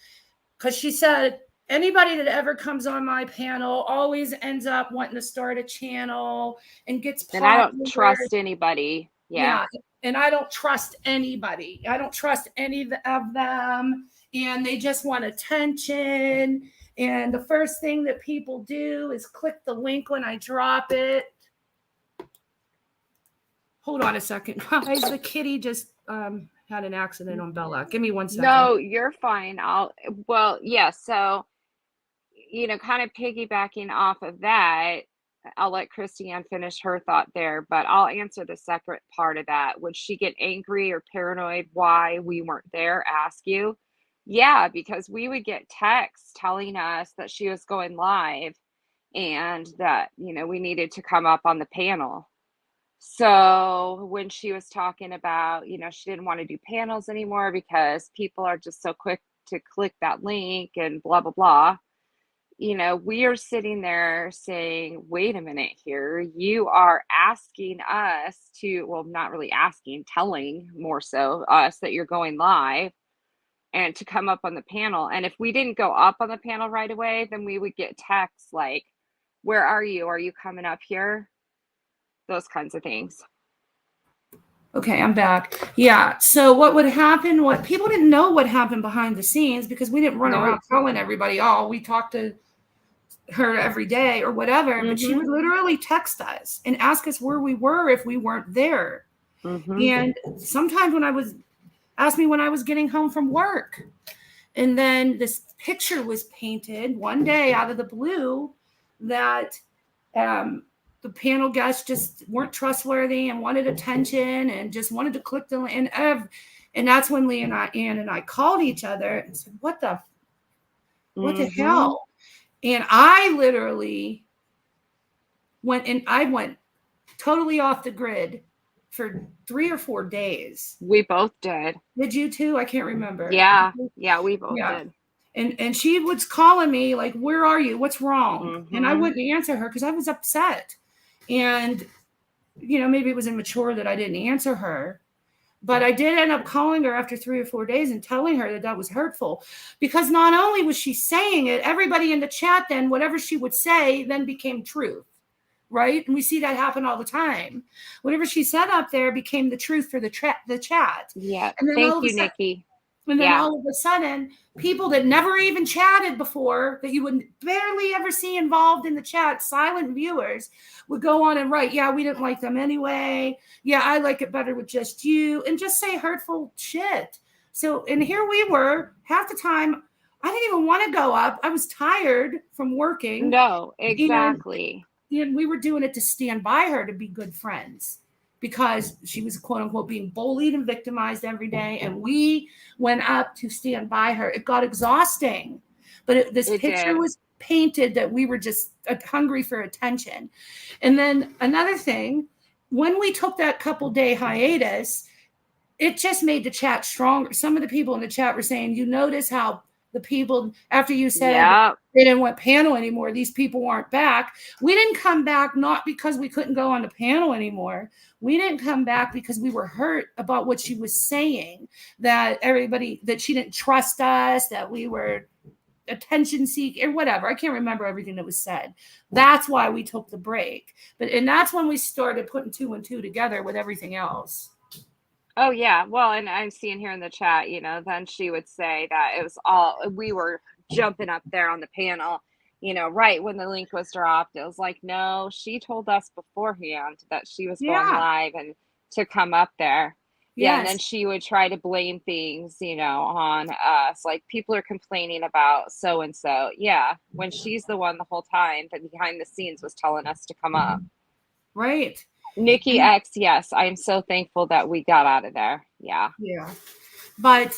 because she said anybody that ever comes on my panel always ends up wanting to start a channel and gets popular. And I don't trust anybody. Yeah. And I don't trust anybody. I don't trust any of them. And they just want attention. And the first thing that people do is click the link when I drop it. Hold on a second, guys. The kitty just had an accident on Bella. Give me 1 second. No, you're fine. So, kind of piggybacking off of that, I'll let Christiane finish her thought there, but I'll answer the separate part of that. Would she get angry or paranoid why we weren't there? Ask you. Yeah, because we would get texts telling us that she was going live and that, we needed to come up on the panel. So when she was talking about, she didn't want to do panels anymore because people are just so quick to click that link and blah, blah, blah. We are sitting there saying, wait a minute here. You are asking us to, well, not really asking, telling more so us that you're going live and to come up on the panel. And if we didn't go up on the panel right away, then we would get texts like, where are you? Are you coming up here? Those kinds of things. Okay, I'm back. Yeah. So what would happen, what people didn't know what happened behind the scenes, because we didn't run around telling everybody, oh, we talked to her every day or whatever, but she would literally text us and ask us where we were if we weren't there. And sometimes asked me when I was getting home from work. And then this picture was painted one day out of the blue that the panel guests just weren't trustworthy and wanted attention and just wanted to click the link. And that's when Ann and I called each other and said, what the hell? And I literally went totally off the grid for 3 or 4 days. We both did. Did you too? I can't remember. Yeah, we both did. And she was calling me like, where are you? What's wrong? And I wouldn't answer her because I was upset. And, maybe it was immature that I didn't answer her. But I did end up calling her after 3 or 4 days and telling her that was hurtful, because not only was she saying it, everybody in the chat then, whatever she would say then became truth, right? And we see that happen all the time. Whatever she said up there became the truth for the chat. Yeah. And then Thank you, Nikki. And then all of a sudden, people that never even chatted before, that you would barely ever see involved in the chat, silent viewers, would go on and write, yeah, we didn't like them anyway. Yeah, I like it better with just you. And just say hurtful shit. So, and here we were, half the time, I didn't even want to go up. I was tired from working. No, exactly. And we were doing it to stand by her, to be good friends, because she was, quote unquote, being bullied and victimized every day. And we went up to stand by her. It got exhausting, but this picture was painted that we were just hungry for attention. And then another thing, when we took that couple-day hiatus, it just made the chat stronger. Some of the people in the chat were saying, you notice how the people, after you said they didn't want panel anymore, these people aren't back. We didn't come back not because we couldn't go on the panel anymore. We didn't come back because we were hurt about what she was saying, that she didn't trust us, that we were attention seeking or whatever. I can't remember everything that was said. That's why we took the break. And that's when we started putting 2 and 2 together with everything else. Oh, yeah. Well, and I'm seeing here in the chat, then she would say that it was we were jumping up there on the panel, right when the link was dropped. It was like, no, she told us beforehand that she was going live and to come up there. Yeah. And then she would try to blame things, on us. Like, people are complaining about so-and-so. Yeah. When she's the one the whole time that behind the scenes was telling us to come up. Right. Nikki X, yes, I am so thankful that we got out of there. Yeah. Yeah. But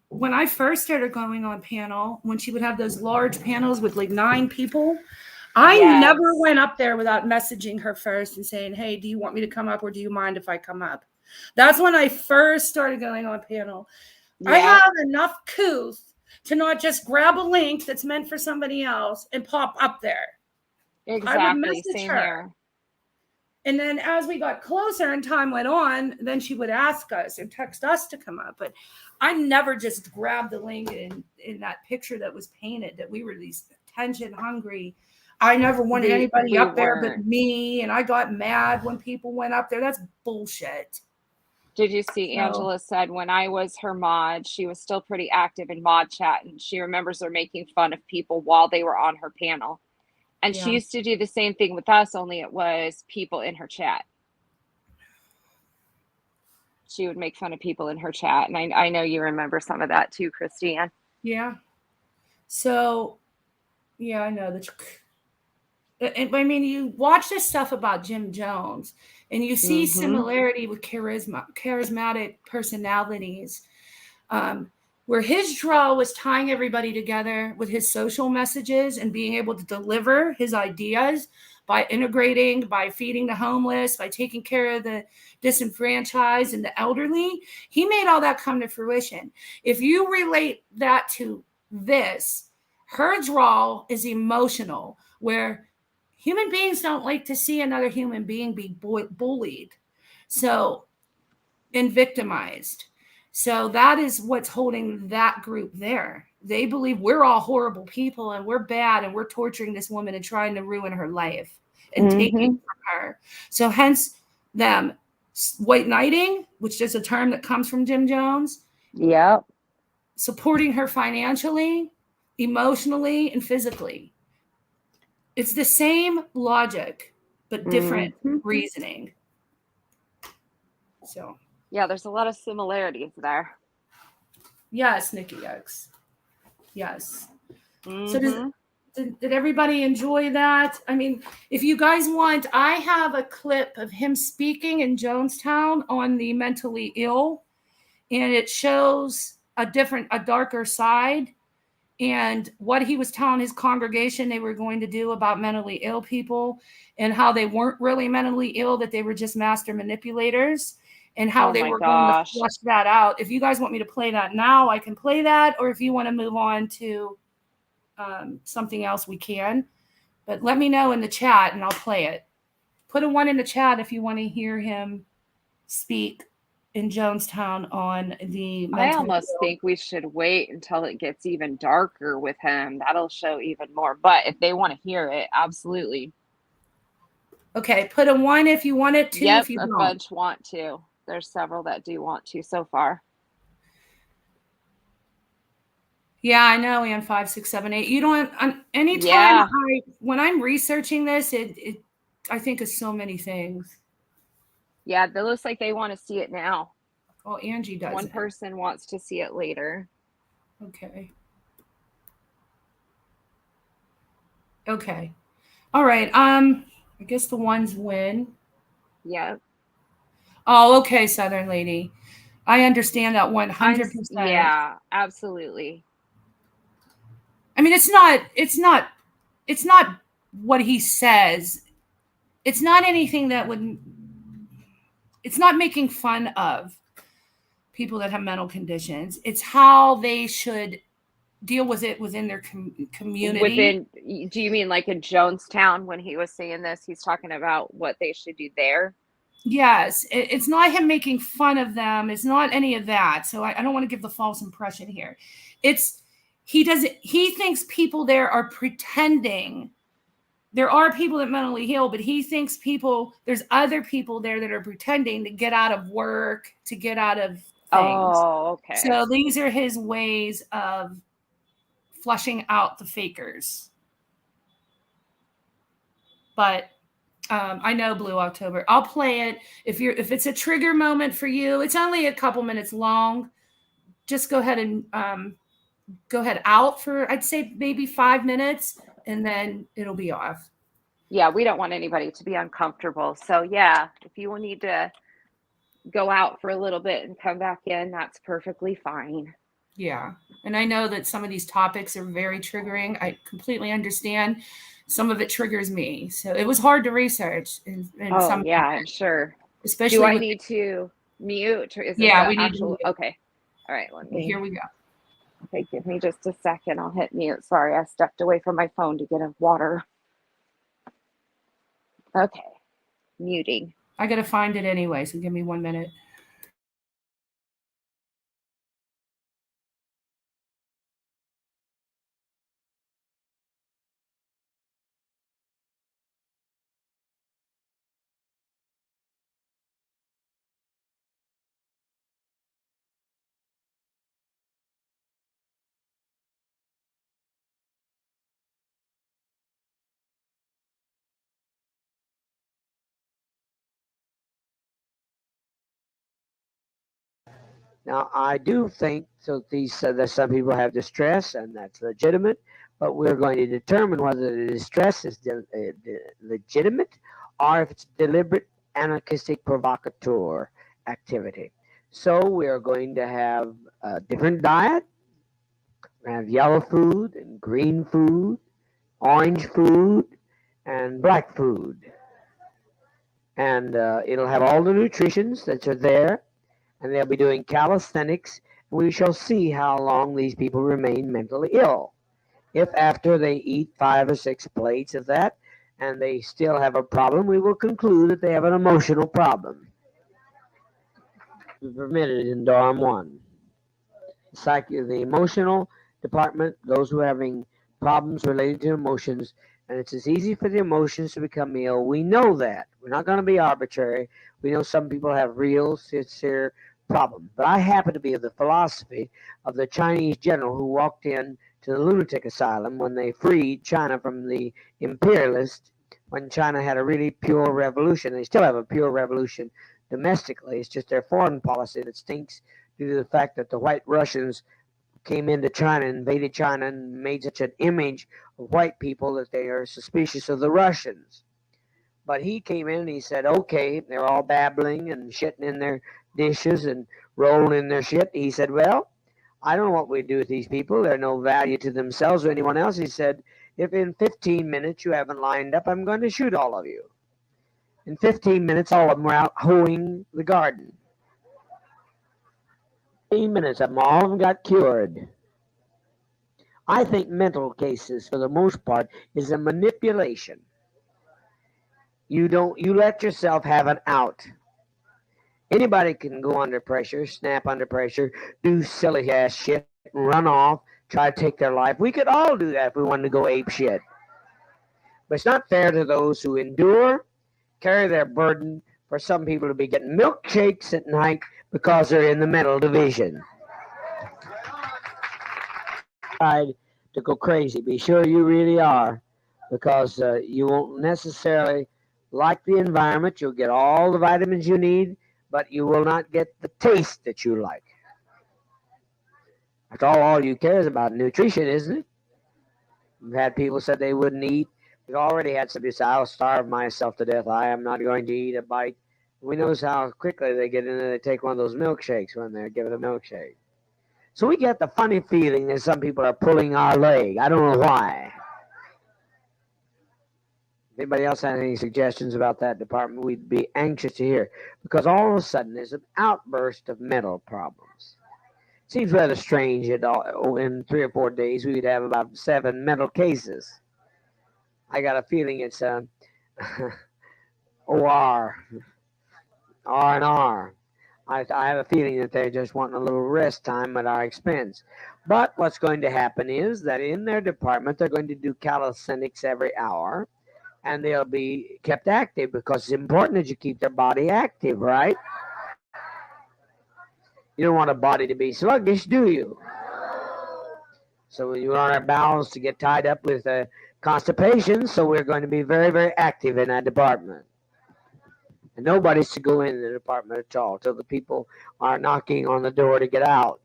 when I first started going on panel, when she would have those large panels with like 9 people, I never went up there without messaging her first and saying, hey, do you want me to come up or do you mind if I come up? That's when I first started going on panel. I have enough couth to not just grab a link that's meant for somebody else and pop up there. I would Exactly. message Same her. here. And then as we got closer and time went on, then she would ask us and text us to come up. But I never just grabbed the link in that picture that was painted that we were these attention hungry. I never wanted anybody we up there weren't. but me. And I got mad when people went up there. That's bullshit. Did you see So- Angela said when I was her mod, she was still pretty active in mod chat, and she remembers her making fun of people while they were on her panel. And she Yeah. used to do the same thing with us, only it was people in her chat. She would make fun of people in her chat. And I know you remember some of that too, Christine. Yeah. So, yeah, I know that. I mean, you watch this stuff about Jim Jones, and you see Mhm. similarity with charismatic personalities, where his draw was tying everybody together with his social messages and being able to deliver his ideas by integrating, by feeding the homeless, by taking care of the disenfranchised and the elderly. He made all that come to fruition. If you relate that to this, her draw is emotional, where human beings don't like to see another human being be bullied, and victimized. So that is what's holding that group there. They believe we're all horrible people and we're bad and we're torturing this woman and trying to ruin her life and taking from her. So hence them white knighting, which is a term that comes from Jim Jones. Yep. Supporting her financially, emotionally, and physically. It's the same logic, but different reasoning. So, yeah, there's a lot of similarities there. yes, Nikki X. Yes. So did everybody enjoy that? I mean, if you guys want, I have a clip of him speaking in Jonestown on the mentally ill, and it shows a darker side and what he was telling his congregation they were going to do about mentally ill people, and how they weren't really mentally ill, that they were just master manipulators, and how Oh they my were gosh. going to flush that out. If you guys want me to play that now, I can play that, or if you want to move on to something else, we can. But let me know in the chat and I'll play it. Put a 1 in the chat if you want to hear him speak in Jonestown on the I mentally almost ill. think we should wait until it gets even darker with him. That'll show even more. But if they want to hear it, absolutely. Okay, put a 1 if you want it, 2 Yep, if you a don't. bunch want to. There's several that do want to so far. Yeah, I know, Ann, 5, 6, 7, 8. You don't. Anytime Yeah. when I'm researching this, it I think of so many things. Yeah, it looks like they want to see it now. Oh, Angie does. One person wants to see it later. Okay. Okay. All right. I guess the 1s win. Yep. Oh, okay, Southern Lady. I understand that 100%. Yeah, absolutely. I mean, it's not what he says. It's not anything that would, it's not making fun of people that have mental conditions. It's how they should deal with it within their community. Do you mean like in Jonestown when he was saying this? He's talking about what they should do there. Yes, it's not him making fun of them. It's not any of that. So I don't want to give the false impression here. He thinks people there are pretending. There are people that mentally heal, but he thinks there's other people there that are pretending to get out of work, to get out of things. Oh, okay. So these are his ways of flushing out the fakers. But I know Blue October. I'll play it. If it's a trigger moment for you, it's only a couple minutes long. Just go ahead and out for, I'd say, maybe 5 minutes, and then it'll be off. Yeah, we don't want anybody to be uncomfortable. So yeah, if you will need to go out for a little bit and come back in, that's perfectly fine. Yeah. And I know that some of these topics are very triggering. I completely understand. Some of it triggers me. So it was hard to research. Yeah, I'm sure. Especially do I with- need to mute? Or is Yeah, it we need to actual? mute. Okay. All right. Let me. Here we go. Okay, give me just a second. I'll hit mute. Sorry, I stepped away from my phone to get a water. Okay, muting. I got to find it anyway, so give me 1 minute. Now, I do think so. That some people have distress, and that's legitimate. But we're going to determine whether the distress is legitimate or if it's deliberate, anarchistic, provocateur activity. So we are going to have a different diet. We have yellow food and green food, orange food, and black food, and it'll have all the nutritions that are there. And they'll be doing calisthenics. We shall see how long these people remain mentally ill. If after they eat 5 or 6 plates of that and they still have a problem, we will conclude that they have an emotional problem. We're permitted in Durham 1. The emotional department, those who are having problems related to emotions, and it's as easy for the emotions to become ill. We know that. We're not going to be arbitrary. We know some people have real, sincere problem. But I happen to be of the philosophy of the Chinese general who walked in to the lunatic asylum when they freed China from the imperialists, when China had a really pure revolution. They still have a pure revolution domestically. It's just their foreign policy that stinks due to the fact that the white Russians came into China, invaded China, and made such an image of white people that they are suspicious of the Russians. But he came in and he said, okay, they're all babbling and shitting in their dishes and rolling in their shit. He said, well, I don't know what we do with these people. They're no value to themselves or anyone else. He said, if in 15 minutes you haven't lined up, I'm going to shoot all of you. In 15 minutes, all of them were out hoeing the garden. 15 minutes of them, all of them got cured. I think mental cases, for the most part, is a manipulation. You let yourself have an out. Anybody can go under pressure, snap under pressure, do silly ass shit, run off, try to take their life. We could all do that if we wanted to go ape shit. But it's not fair to those who endure, carry their burden, for some people to be getting milkshakes at night because they're in the mental division. Tried to go crazy. Be sure you really are, because you won't necessarily like the environment. You'll get all the vitamins you need, but you will not get the taste that you like. That's all you care is about nutrition, isn't it? We've had people said they wouldn't eat. We've already had somebody say, I'll starve myself to death. I am not going to eat a bite. We notice how quickly they get in there. They take one of those milkshakes when they're given a milkshake. So we get the funny feeling that some people are pulling our leg. I don't know why. If anybody else has any suggestions about that department, we'd be anxious to hear. Because all of a sudden there's an outburst of mental problems. Seems rather strange that in 3 or 4 days we could have about 7 mental cases. I got a feeling it's OR, R&R. I have a feeling that they're just wanting a little rest time at our expense. But what's going to happen is that in their department, they're going to do calisthenics every hour, and they'll be kept active because it's important that you keep their body active, right? You don't want a body to be sluggish, do you? So you want our bowels to get tied up with constipation, so we're going to be very, very active in that department. And nobody's to go in the department at all till the people are knocking on the door to get out.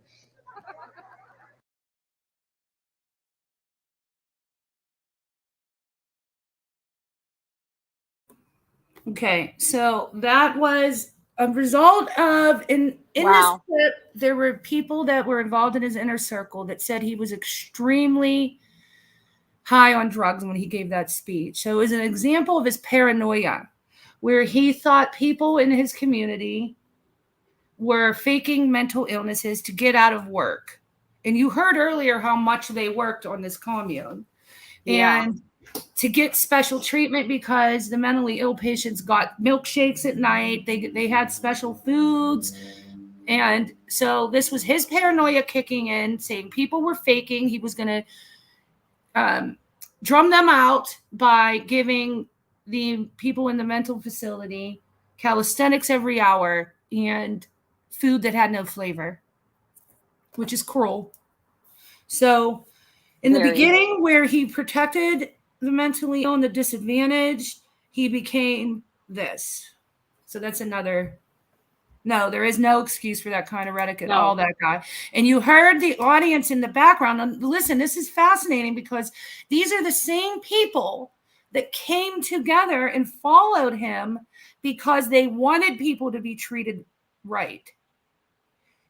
Okay, so that was a result of in Wow. this clip, there were people that were involved in his inner circle that said he was extremely high on drugs when he gave that speech. So it was an example of his paranoia, where he thought people in his community were faking mental illnesses to get out of work. And you heard earlier how much they worked on this commune. Yeah. And to get special treatment because the mentally ill patients got milkshakes at night. They had special foods. And so this was his paranoia kicking in, saying people were faking. He was going to drum them out by giving the people in the mental facility calisthenics every hour and food that had no flavor, which is cruel. So in the Very. beginning, where he protected the mentally ill and the disadvantaged, he became this. So that's another. No, there is no excuse for that kind of rhetoric at all, that guy. And you heard the audience in the background. And listen, this is fascinating because these are the same people that came together and followed him because they wanted people to be treated right.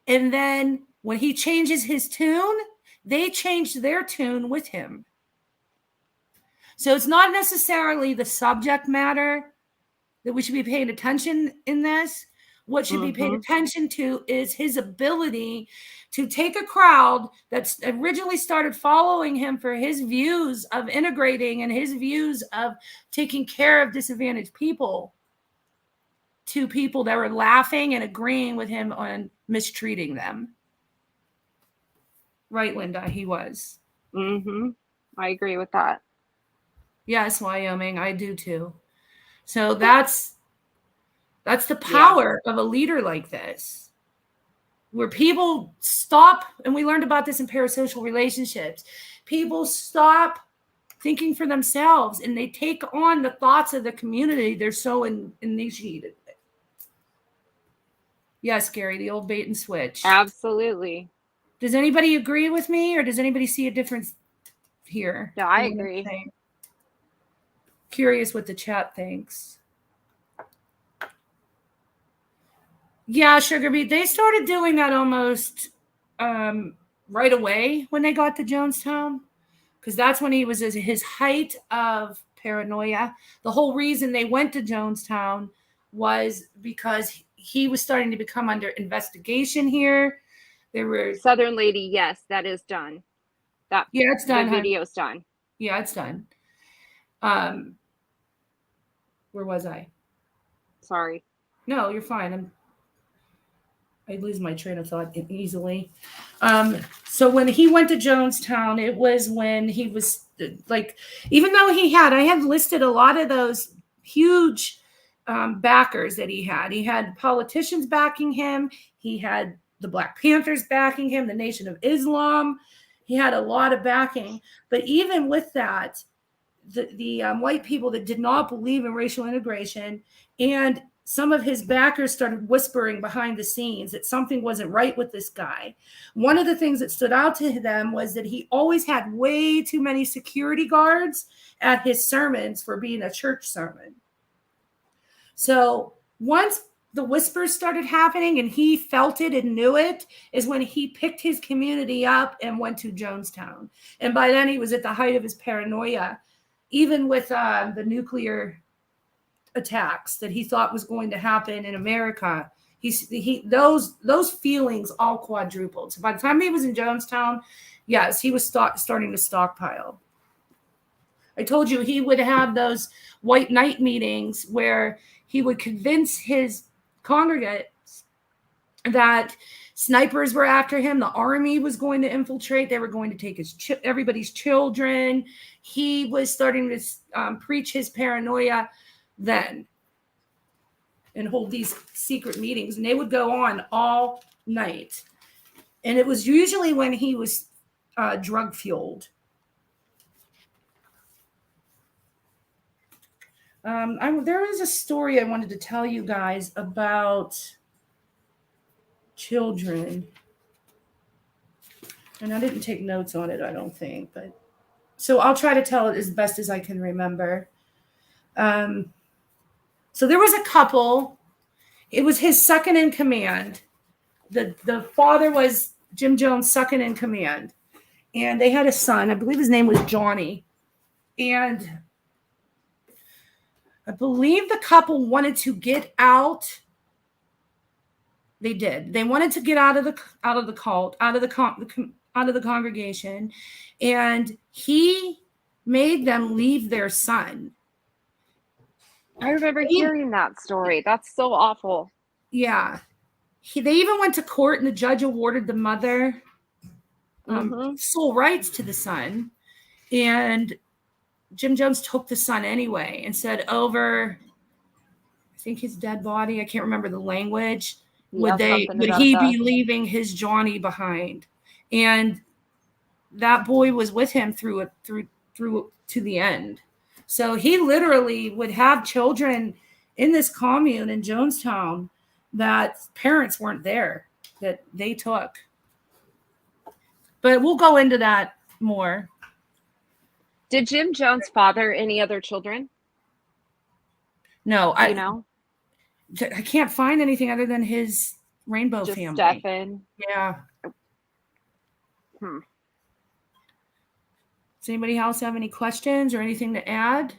And then when he changes his tune, they changed their tune with him. So it's not necessarily the subject matter that we should be paying attention in this. What should be paid attention to is his ability to take a crowd that's originally started following him for his views of integrating and his views of taking care of disadvantaged people to people that were laughing and agreeing with him on mistreating them. Right, Linda, he was. I agree with that. Yes, Wyoming, I do too. So that's the power of a leader like this, where people stop, and we learned about this in parasocial relationships. People stop thinking for themselves and they take on the thoughts of the community. They're so initiated. Yes, Gary, the old bait and switch. Absolutely. Does anybody agree with me, or does anybody see a difference here? No, I agree. Curious what the chat thinks. Yeah, Sugar Beet, they started doing that almost right away when they got to Jonestown, because that's when he was at his height of paranoia. The whole reason they went to Jonestown was because he was starting to become under investigation here. There were Southern Lady, yes, that is done. It's done. The video's done. Yeah, it's done. Where was I? Sorry. No, you're fine. I lose my train of thought easily. So when he went to Jonestown, it was when he was like, even though I had listed a lot of those huge backers that he had politicians backing him. He had the Black Panthers backing him, the Nation of Islam. He had a lot of backing. But even with that, the white people that did not believe in racial integration, and some of his backers started whispering behind the scenes that something wasn't right with this guy. One of the things that stood out to them was that he always had way too many security guards at his sermons for being a church sermon. So once the whispers started happening and he felt it and knew it, is when he picked his community up and went to Jonestown. And by then he was at the height of his paranoia, even with the nuclear attacks that he thought was going to happen in America. Those feelings all quadrupled. So by the time he was in Jonestown, yes, he was starting to stockpile. I told you he would have those white knight meetings where he would convince his congregates that snipers were after him. The army was going to infiltrate. They were going to take everybody's children. He was starting to preach his paranoia then and hold these secret meetings, and they would go on all night. And it was usually when he was drug fueled. There was a story I wanted to tell you guys about children, and I didn't take notes on it, I don't think, but so I'll try to tell it as best as I can remember. So there was a couple. It was his second in command. The father was Jim Jones' second in command, and they had a son. I believe his name was Johnny, and I believe the couple wanted to get out. They did. They wanted to get out of the cult, out of the out of the congregation, and he made them leave their son. I remember hearing that story. That's so awful. Yeah. They even went to court, and the judge awarded the mother sole rights to the son. And Jim Jones took the son anyway and said over, I think, his dead body, I can't remember the language, would he be leaving his Johnny behind? And that boy was with him through to the end. So he literally would have children in this commune in Jonestown that parents weren't there, that they took. But we'll go into that more. Did Jim Jones father any other children? No, You know? I can't find anything other than his Rainbow Just family. Stephen. Yeah. Does anybody else have any questions or anything to add?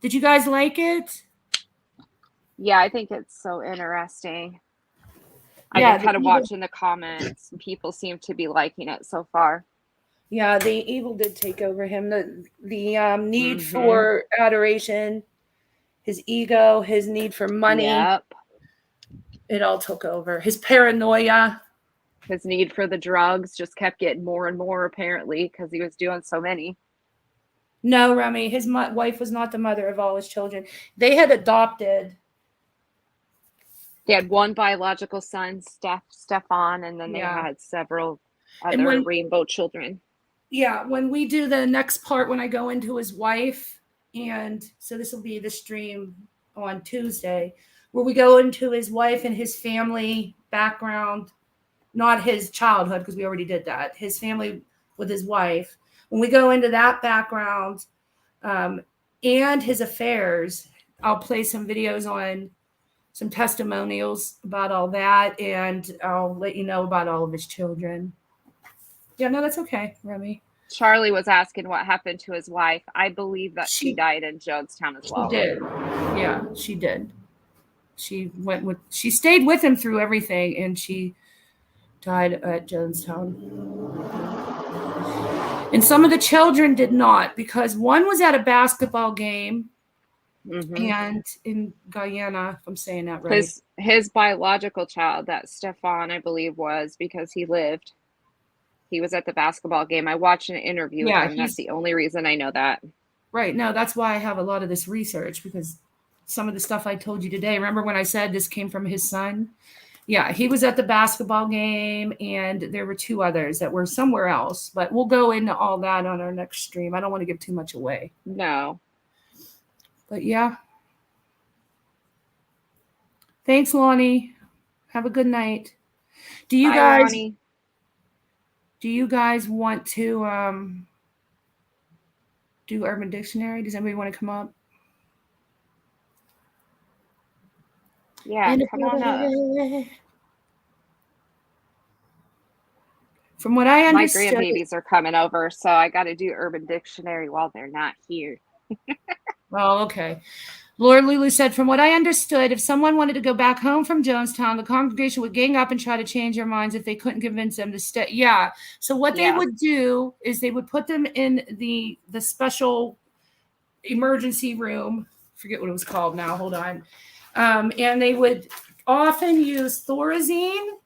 Did you guys like it? Yeah, I think it's so interesting. I've Yeah, been kind of the evil- watching the comments. People seem to be liking it so far. Yeah, the evil did take over him. The need Mhm. for adoration, his ego, his need for money. Yep. It all took over. His paranoia. His need for the drugs just kept getting more and more, apparently, because he was doing so many. No, Remy, his wife was not the mother of all his children. They had adopted. He had one biological son, Stefan, and then they Yeah. had several And other when- rainbow children. Yeah, when we do the next part, when I go into his wife, and so this will be the stream on Tuesday, where we go into his wife and his family background, not his childhood, because we already did that, his family with his wife. When we go into that background and his affairs, I'll play some videos on some testimonials about all that, and I'll let you know about all of his children. Yeah, no, that's okay, Remy. Charlie was asking what happened to his wife. I believe that she died in Jonestown as well. She did. Yeah, she did. She stayed with him through everything, and she died at Jonestown. And some of the children did not, because one was at a basketball game and in Guyana, if I'm saying that right. His biological child, that Stefan, I believe, was because he lived. He was at the basketball game. I watched an interview with him. That's the only reason I know that. Right. No, that's why I have a lot of this research, because some of the stuff I told you today, remember when I said this came from his son? Yeah, he was at the basketball game, and there were two others that were somewhere else. But we'll go into all that on our next stream. I don't want to give too much away. No. But yeah. Thanks, Lonnie. Have a good night. Do you Bye, guys Lonnie. do you guys want to do Urban Dictionary? Does anybody want to come up? Yeah, come on up. From what I My understood, grandbabies are coming over, so I got to do Urban Dictionary while they're not here. oh, okay. Lord Lulu said, from what I understood, if someone wanted to go back home from Jonestown, the congregation would gang up and try to change their minds if they couldn't convince them to stay. Yeah. So what they would do is they would put them in the special emergency room. Forget what it was called now. Hold on. And they would often use Thorazine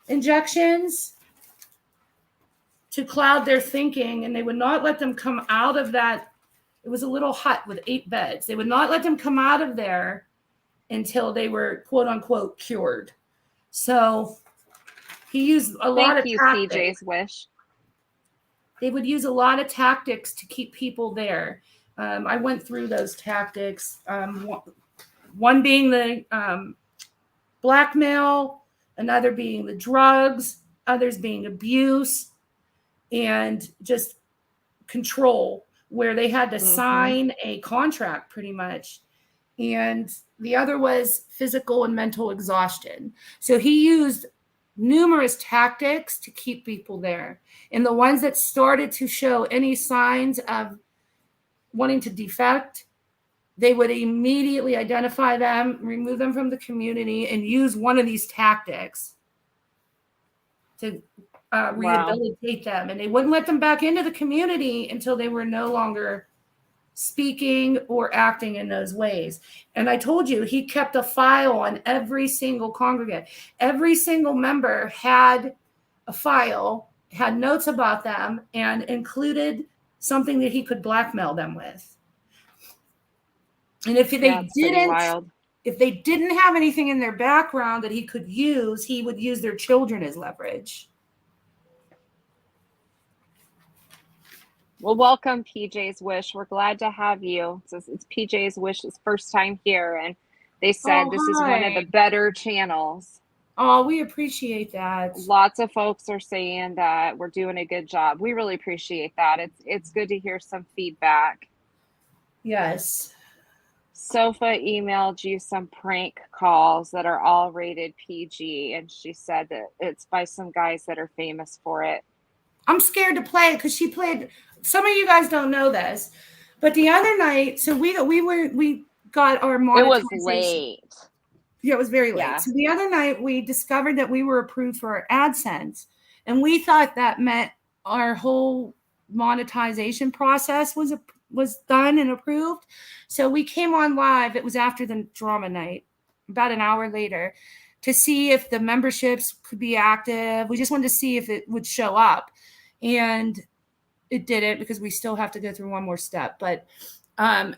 injections to cloud their thinking, and they would not let them come out of that. It was a little hut with 8 beds. They would not let them come out of there until they were, quote unquote, cured. So he used a lot of Thank you, tactics. CJ's wish. They would use a lot of tactics to keep people there. I went through those tactics. One being the blackmail, another being the drugs, others being abuse, and just control, where they had to sign a contract pretty much. And the other was physical and mental exhaustion. So he used numerous tactics to keep people there. And the ones that started to show any signs of wanting to defect, they would immediately identify them, remove them from the community, and use one of these tactics. to Wow. rehabilitate them, and they wouldn't let them back into the community until they were no longer speaking or acting in those ways. And I told you, he kept a file on every single congregant. Every single member had a file, had notes about them, and included something that he could blackmail them with. And if Yeah, it's pretty wild. if they didn't have anything in their background that he could use, he would use their children as leverage. Well, welcome, PJ's Wish. We're glad to have you. It's PJ's Wish's first time here, and they said this is one of the hi. better channels. Oh, we appreciate that. Lots of folks are saying that we're doing a good job. We really appreciate that. It's good to hear some feedback. Yes. Sofa emailed you some prank calls that are all rated PG, and she said that it's by some guys that are famous for it. I'm scared to play it because she played. Some of you guys don't know this, but the other night, so we got our It monetization. was late. Yeah, it was very late. Yeah. So the other night we discovered that we were approved for our AdSense, and we thought that meant our whole monetization process was done and approved. So we came on live. It was after the drama night, about an hour later, to see if the memberships could be active. We just wanted to see if it would show up, and it didn't because we still have to go through one more step. But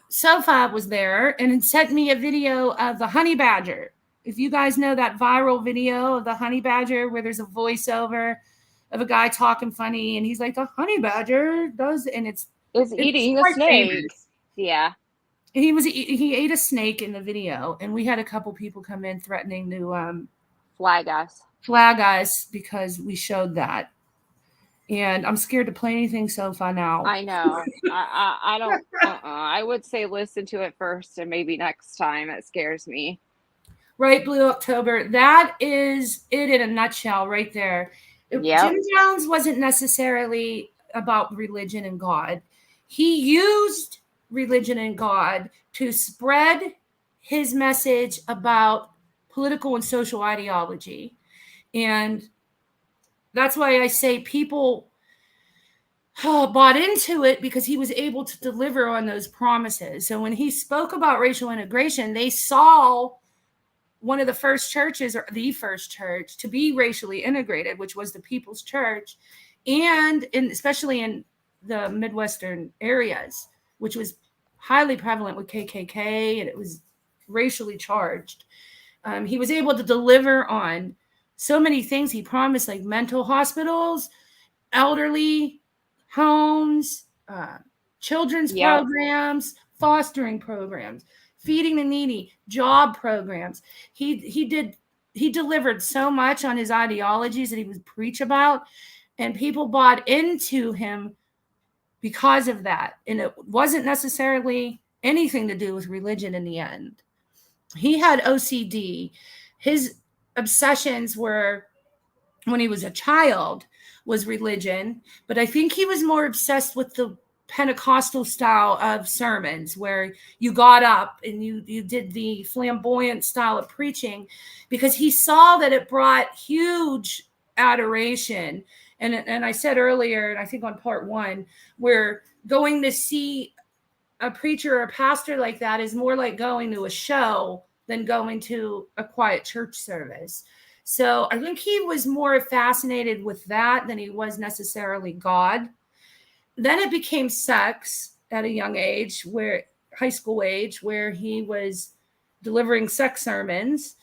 Sofa was there and it sent me a video of the honey badger. If you guys know that viral video of the honey badger where there's a voiceover of a guy talking funny and he's like, the honey badger does, and it's eating a quite snake. famous. Yeah. And he ate a snake in the video, and we had a couple people come in threatening to flag us because we showed that. And I'm scared to play anything Sofa now. I know. I don't. I would say listen to it first, and maybe next time. It scares me. Right, Blue October. That is it in a nutshell, right there. Yep. Jim Jones wasn't necessarily about religion and God. He used religion and God to spread his message about political and social ideology. And that's why I say people bought into it because he was able to deliver on those promises. So when he spoke about racial integration, they saw one of the first churches, or the first church, to be racially integrated, which was the People's Church, and especially in the Midwestern areas, which was highly prevalent with KKK, and it was racially charged. He was able to deliver on so many things he promised, like mental hospitals, elderly homes, children's programs, fostering programs, feeding the needy, job programs. He delivered so much on his ideologies that he would preach about, and people bought into him because of that. And it wasn't necessarily anything to do with religion in the end. He had OCD. His obsessions were, when he was a child, was religion, but I think he was more obsessed with the Pentecostal style of sermons where you got up and you did the flamboyant style of preaching, because he saw that it brought huge adoration. And I said earlier, and I think on part one, where going to see a preacher or a pastor like that is more like going to a show than going to a quiet church service. So I think he was more fascinated with that than he was necessarily God. Then it became sex at a young age, high school age, where he was delivering sex sermons.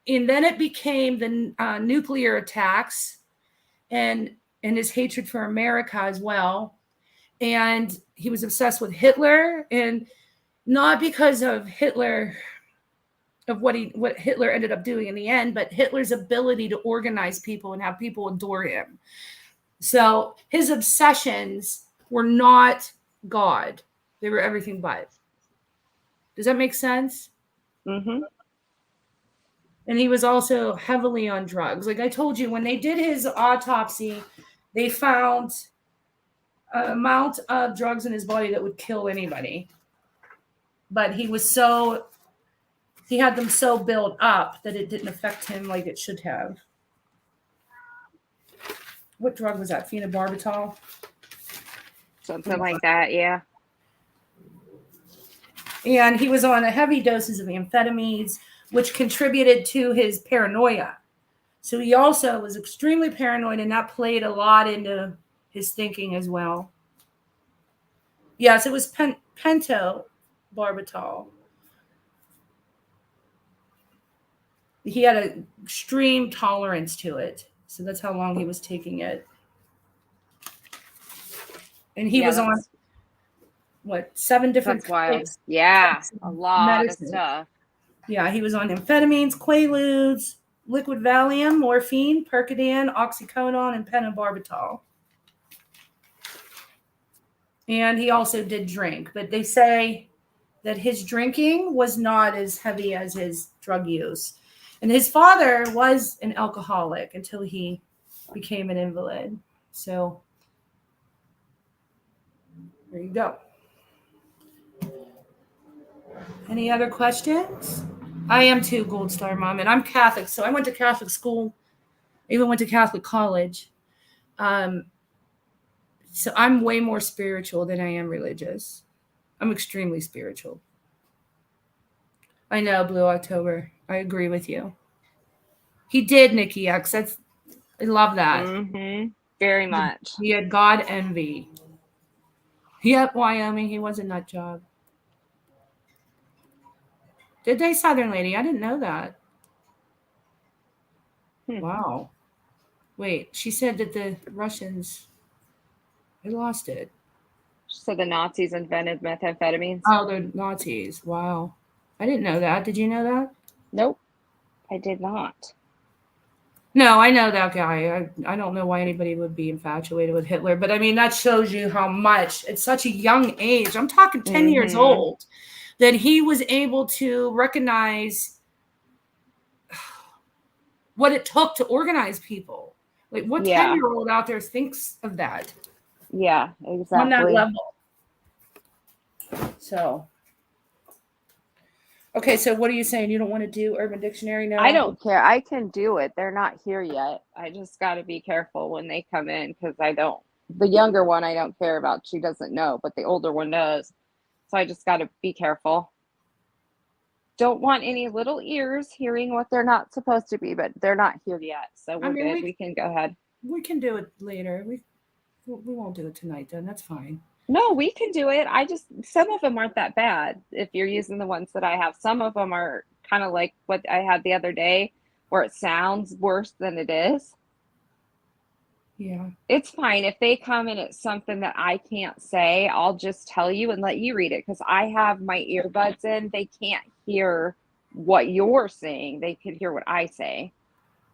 And then it became the nuclear attacks and his hatred for America as well. And he was obsessed with Hitler, and not because of Hitler, of what Hitler ended up doing in the end, but Hitler's ability to organize people and have people adore him. So his obsessions were not God. They were everything but. Does that make sense? Mm-hmm. And he was also heavily on drugs. Like I told you, when they did his autopsy, they found an amount of drugs in his body that would kill anybody. But he had them so built up that it didn't affect him like it should have. what drug was that? Phenobarbital? Something like that, yeah. And he was on a heavy doses of amphetamines, which contributed to his paranoia. So he also was extremely paranoid, and that played a lot into his thinking as well. Yes, it was pentobarbital. He had an extreme tolerance to it. So that's how long he was taking it. And he was on, what, 7 different That's wild. types Yeah, of a lot medicine. of stuff. Yeah, he was on amphetamines, Quaaludes, liquid Valium, morphine, Percodan, oxycodone, and pentobarbital. And he also did drink, but they say that his drinking was not as heavy as his drug use. And his father was an alcoholic until he became an invalid. So there you go. Any other questions? I am too, Gold Star Mom, and I'm Catholic. So I went to Catholic school, even went to Catholic college. So I'm way more spiritual than I am religious. I'm extremely spiritual. I know, Blue October. I agree with you. He did, Nikki X. I love that. Mm-hmm. Very much. He had God envy. Yep, Wyoming. He was a nut job. Did they, Southern Lady? I didn't know that. Wow. Wait, she said that the Russians, they lost it. So the Nazis invented methamphetamines? Oh, the Nazis. Wow. I didn't know that. Did you know that? Nope. I did not. No, I know that guy. I don't know why anybody would be infatuated with Hitler, but I mean, that shows you how much, at such a young age, I'm talking 10 years Mhm. old, that he was able to recognize what it took to organize people. Like, what Yeah. 10-year-old out there thinks of that Yeah, exactly. on that level? So, okay, so what are you saying? You don't want to do Urban Dictionary now? I don't care. I can do it. They're not here yet. I just got to be careful when they come in because I don't. The younger one I don't care about. She doesn't know, but the older one does. So I just got to be careful. Don't want any little ears hearing what they're not supposed to be, but they're not here yet. So we're good. We can go ahead. We can do it later. We won't do it tonight then. That's fine. No, we can do it. Some of them aren't that bad if you're using the ones that I have. Some of them are kind of like what I had the other day where it sounds worse than it is. Yeah. It's fine. If they come and it's something that I can't say, I'll just tell you and let you read it because I have my earbuds in. They can't hear what you're saying. They could hear what I say.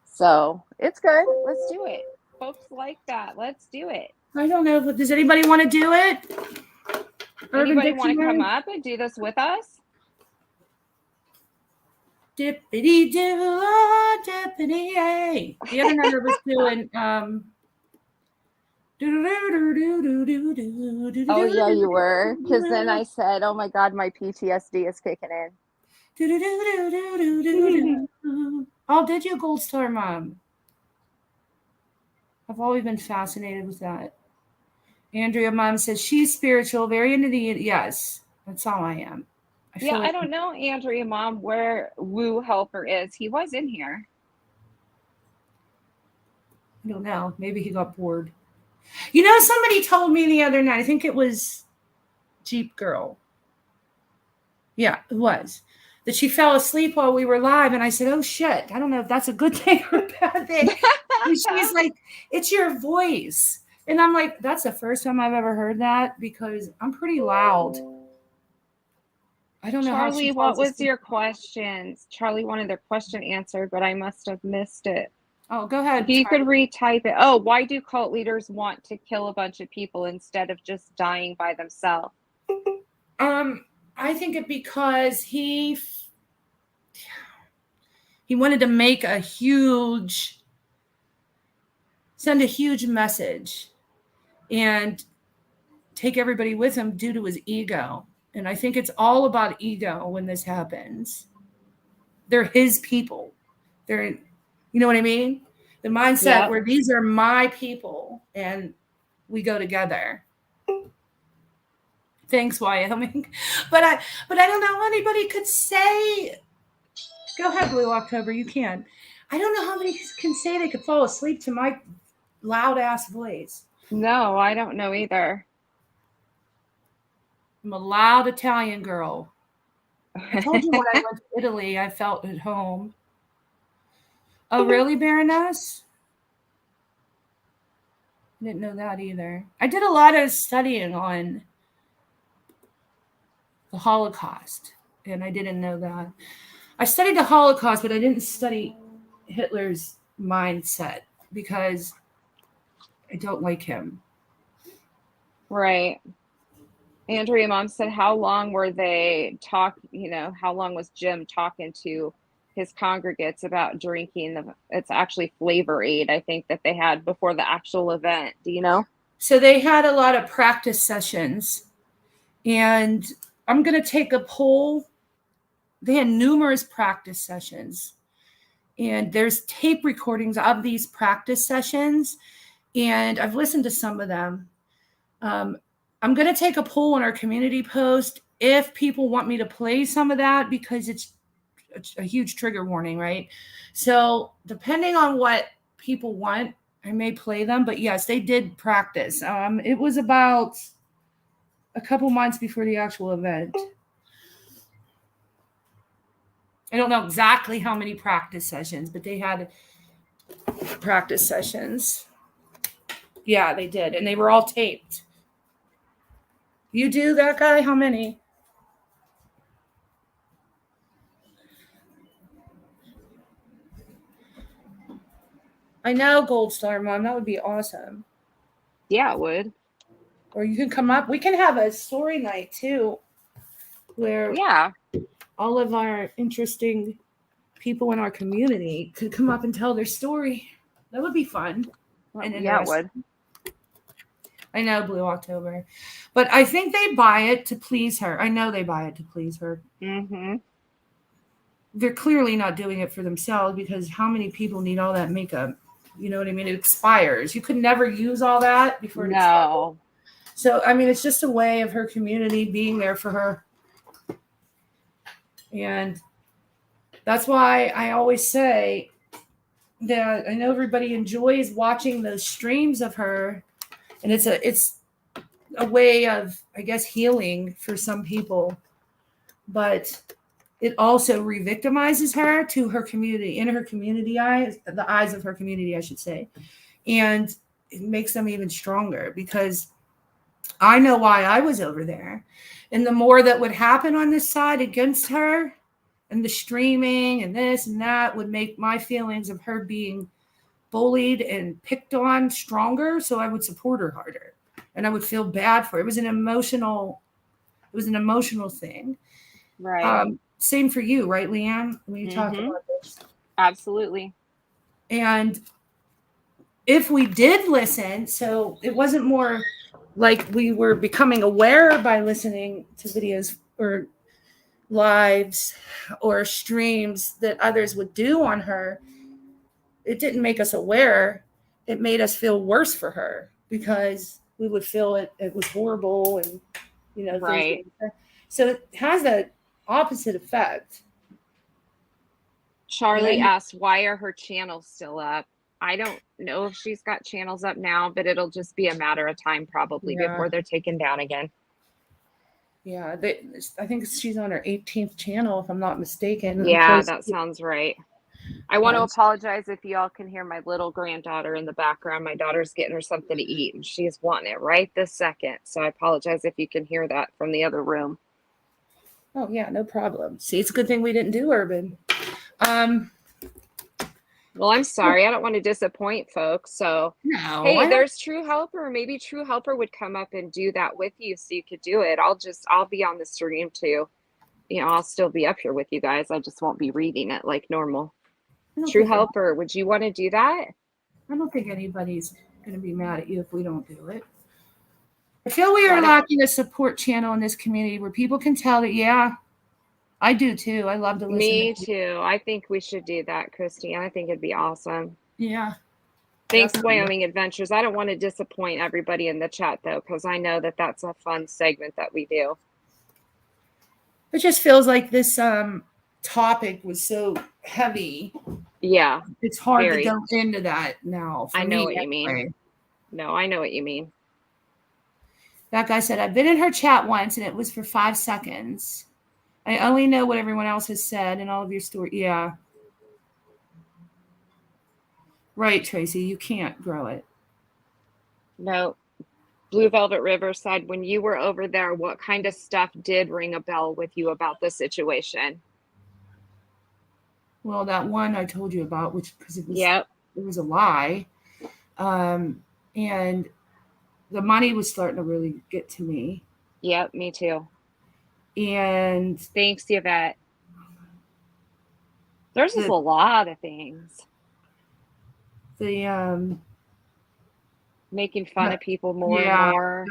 So it's good. Let's do it. Folks like that. Let's do it. I don't know, but does anybody want to do it? Anybody want to come up and do this with us? Dippity doo, dippity yay. The other night I was doing Oh yeah, you were. Because then I said, "Oh my God, my PTSD is kicking in." Oh, did you, Gold Star Mom? I've always been fascinated with that. Andrea Mom says she's spiritual, very into the yes. That's all I am. Yeah, I don't know, Andrea Mom, where Woo Helper is. He was in here. I don't know. Maybe he got bored. You know, somebody told me the other night, I think it was Jeep Girl. Yeah, it was. That she fell asleep while we were live. And I said, oh, shit. I don't know if that's a good thing or a bad thing. And she's like, it's your voice. And I'm like, that's the first time I've ever heard that because I'm pretty loud. I don't know how Charlie, she what falls was asleep. your questions? Charlie wanted their question answered, but I must have missed it. Oh, go ahead. If you could retype it. Oh, why do cult leaders want to kill a bunch of people instead of just dying by themselves? I think it because he wanted to make send a huge message and take everybody with him due to his ego. And I think it's all about ego when this happens. They're his people. You know what I mean? The mindset Yep. where these are my people and we go together. Thanks, Wyoming. But I don't know how anybody could say. Go ahead, Blue October. You can. I don't know how many can say they could fall asleep to my loud ass voice. No, I don't know either. I'm a loud Italian girl. I told you when I went to Italy, I felt at home. Oh, really, Baroness? I didn't know that either. I did a lot of studying on the Holocaust, and I didn't know that. I studied the Holocaust, but I didn't study Hitler's mindset because I don't like him. Right. Andrea mom said, how long were they how long was Jim talking to his congregates about drinking it's actually Flavor Aid, I think, that they had before the actual event. Do you know? So they had a lot of practice sessions, and I'm going to take a poll. They had numerous practice sessions, and there's tape recordings of these practice sessions, and I've listened to some of them. I'm going to take a poll on our community post if people want me to play some of that, because it's a huge trigger warning, right? So depending on what people want, I may play them. But yes, they did practice. It was about a couple months before the actual event. I don't know exactly how many practice sessions, but they had practice sessions. Yeah, they did. And they were all taped. You do that, guy? How many? I know, Gold Star Mom. That would be awesome. Yeah, it would. Or you can come up. We can have a story night too, where all of our interesting people in our community could come up and tell their story. That would be fun. And Yeah, it would. I know, Blue October. But I think they buy it to please her. I know they buy it to please her. Mm-hmm. They're clearly not doing it for themselves, because how many people need all that makeup? You know what I mean? It expires. You could never use all that before it expires. No. So, I mean, it's just a way of her community being there for her. And that's why I always say that I know everybody enjoys watching those streams of her. And it's a way of, I guess, healing for some people. But it also re-victimizes her to her community, in her community eyes, the eyes of her community, I should say. And it makes them even stronger, because I know why I was over there. And the more that would happen on this side against her, and the streaming and this and that, would make my feelings of her being bullied and picked on stronger. So I would support her harder, and I would feel bad for her. It was an emotional thing. Right. Same for you, right, Leanne? When you talk about this. Absolutely. And if we did listen, so it wasn't more like we were becoming aware by listening to videos or lives or streams that others would do on her. It didn't make us aware. It made us feel worse for her, because we would feel it was horrible, and things Right. like that. So it has the opposite effect. Charlie And I- asked, why are her channels still up? I don't know if she's got channels up now, but it'll just be a matter of time probably Yeah. before they're taken down again. Yeah, I think she's on her 18th channel, if I'm not mistaken. Yeah, Because- that sounds right. I want to Yes. apologize if y'all can hear my little granddaughter in the background. My daughter's getting her something to eat, and she's wanting it right this second. So I apologize if you can hear that from the other room. Oh yeah, no problem. See, it's a good thing we didn't do urban. Well, I'm sorry. I don't want to disappoint folks. So, No, hey, I don't- there's True Helper. Maybe True Helper would come up and do that with you so you could do it. I'll be on the stream too. I'll still be up here with you guys. I just won't be reading it like normal. I don't True think I- Helper, would you want to do that? I don't think anybody's going to be mad at you if we don't do it. I feel we are Why not? lacking a support channel in this community where people can tell that, yeah, I do too. I love to listen. Me to too. I think we should do that, Christy. I think it'd be awesome. Yeah. Thanks, Definitely. Wyoming Adventures. I don't want to disappoint everybody in the chat though, because I know that that's a fun segment that we do. It just feels like this topic was so heavy. Yeah. It's hard very. to go into that now. For I know me, what you mean. anyway. No, I know what you mean. That guy said, I've been in her chat once and it was for 5 seconds. I only know what everyone else has said and all of your story. Yeah. Right, Tracy. You can't grow it. No. Blue Velvet Riverside, when you were over there, what kind of stuff did ring a bell with you about the situation? Well, that one I told you about, which because it was Yep. it was a lie. And the money was starting to really get to me. Yep, me too. And thanks, Yvette. There's just a lot of things. The making fun of people more and more.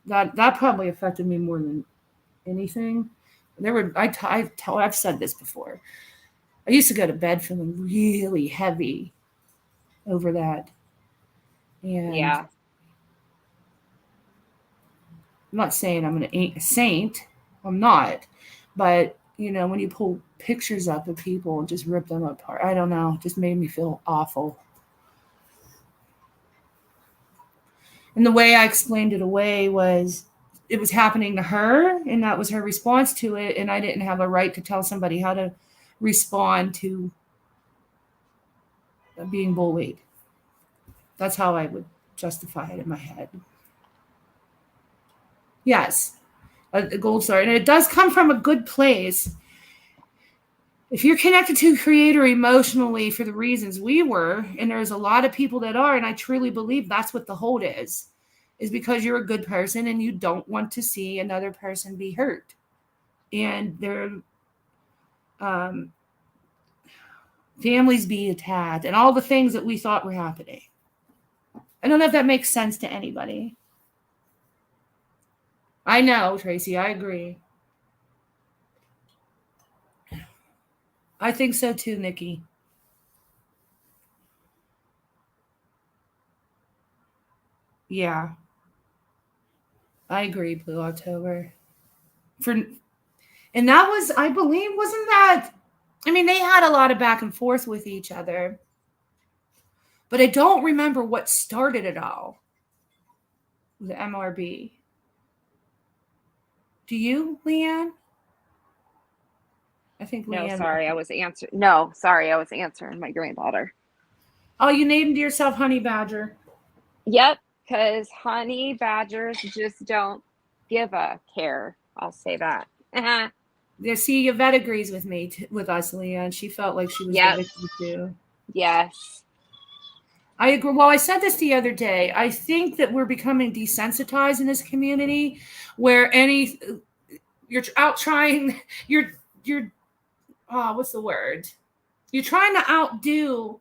That probably affected me more than anything. There were I've said this before. I used to go to bed feeling really heavy over that. And yeah. I'm not saying I'm a saint. I'm not. But, you know, when you pull pictures up of people and just rip them apart, I don't know, it just made me feel awful. And the way I explained it away was it was happening to her, and that was her response to it, and I didn't have a right to tell somebody how to respond to being bullied. That's how I would justify it in my head. Yes, a gold star. And it does come from a good place. If you're connected to Creator emotionally for the reasons we were, and there's a lot of people that are, and I truly believe that's what the hold is because you're a good person and you don't want to see another person be hurt. And their families be attacked and all the things that we thought were happening. I don't know if that makes sense to anybody. I know, Tracy, I agree. I think so too, Nikki. Yeah. I agree, Blue October. And that was, I believe, wasn't that, I mean, they had a lot of back and forth with each other. But I don't remember what started it all. The MRB. Do you, Leanne? I think Leanne. No, sorry, I was answering my granddaughter. Oh, you named yourself Honey Badger. Yep, because honey badgers just don't give a care. I'll say that. Yeah, see, Yvette agrees with me, with us, Leanne. She felt like she was the victim too. Yes. I agree. Well, I said this the other day. I think that we're becoming desensitized in this community where you're out trying, what's the word? You're trying to outdo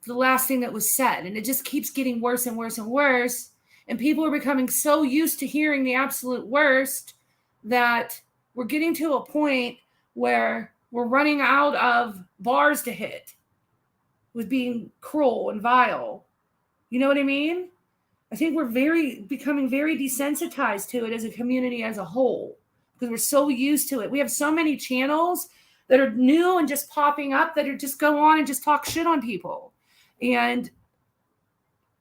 the last thing that was said. And it just keeps getting worse and worse and worse. And people are becoming so used to hearing the absolute worst that we're getting to a point where we're running out of bars to hit with being cruel and vile. You know what I mean? I think we're becoming very desensitized to it as a community as a whole because we're so used to it. We have so many channels that are new and just popping up that are just go on and just talk shit on people. And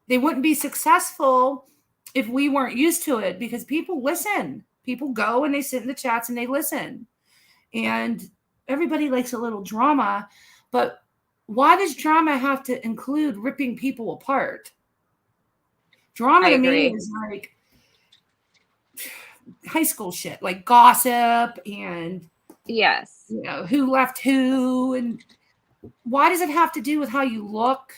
they wouldn't be successful if we weren't used to it because people listen. People go and they sit in the chats and they listen. And everybody likes a little drama, but why does drama have to include ripping people apart? Drama to me is like high school shit, like gossip and yes, you know, who left who, and why does it have to do with how you look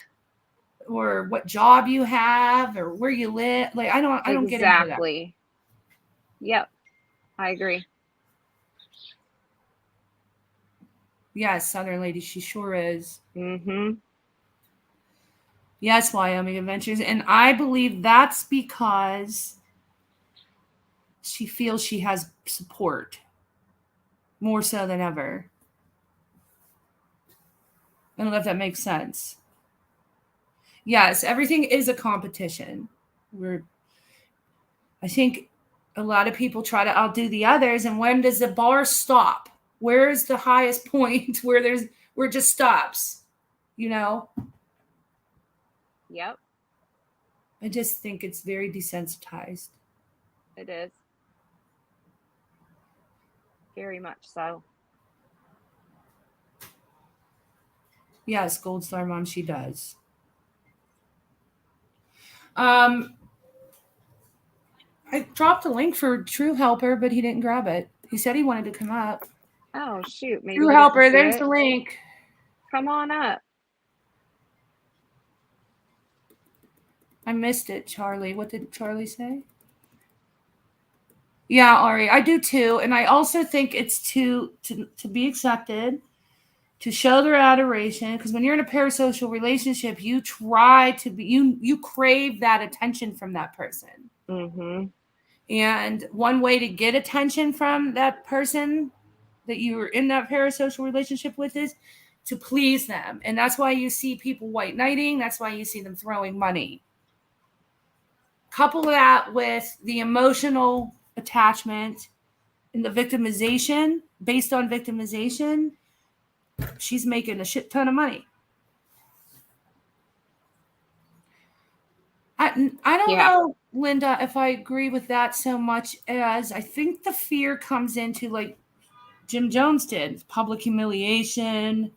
or what job you have or where you live? Like I don't get into that. Exactly. Yep. I agree. Yes, Southern Lady, she sure is. Mm-hmm. Yes, Wyoming Adventures. And I believe that's because she feels she has support more so than ever. I don't know if that makes sense. Yes, everything is a competition. I think a lot of people try to outdo the others, and when does the bar stop? Where is the highest point where it just stops? You know? Yep, I just think it's very desensitized. it is. Very much so. Yes, Gold Star Mom, she does. I dropped a link for True Helper, but he didn't grab it. He said he wanted to come up. Oh shoot, maybe True he didn't Helper, see there's it. the link. Come on up. I missed it, Charlie. What did Charlie say? Yeah, Ari, I do too. And I also think it's to be accepted, to show their adoration. Because when you're in a parasocial relationship, you try to be, you crave that attention from that person. Mm-hmm. And one way to get attention from that person that you were in that parasocial relationship with is to please them. And that's why you see people white knighting. That's why you see them throwing money. Couple that with the emotional attachment and the victimization, based on victimization, she's making a shit ton of money. I don't know, Linda, if I agree with that so much as I think the fear comes into like Jim Jones did, public humiliation,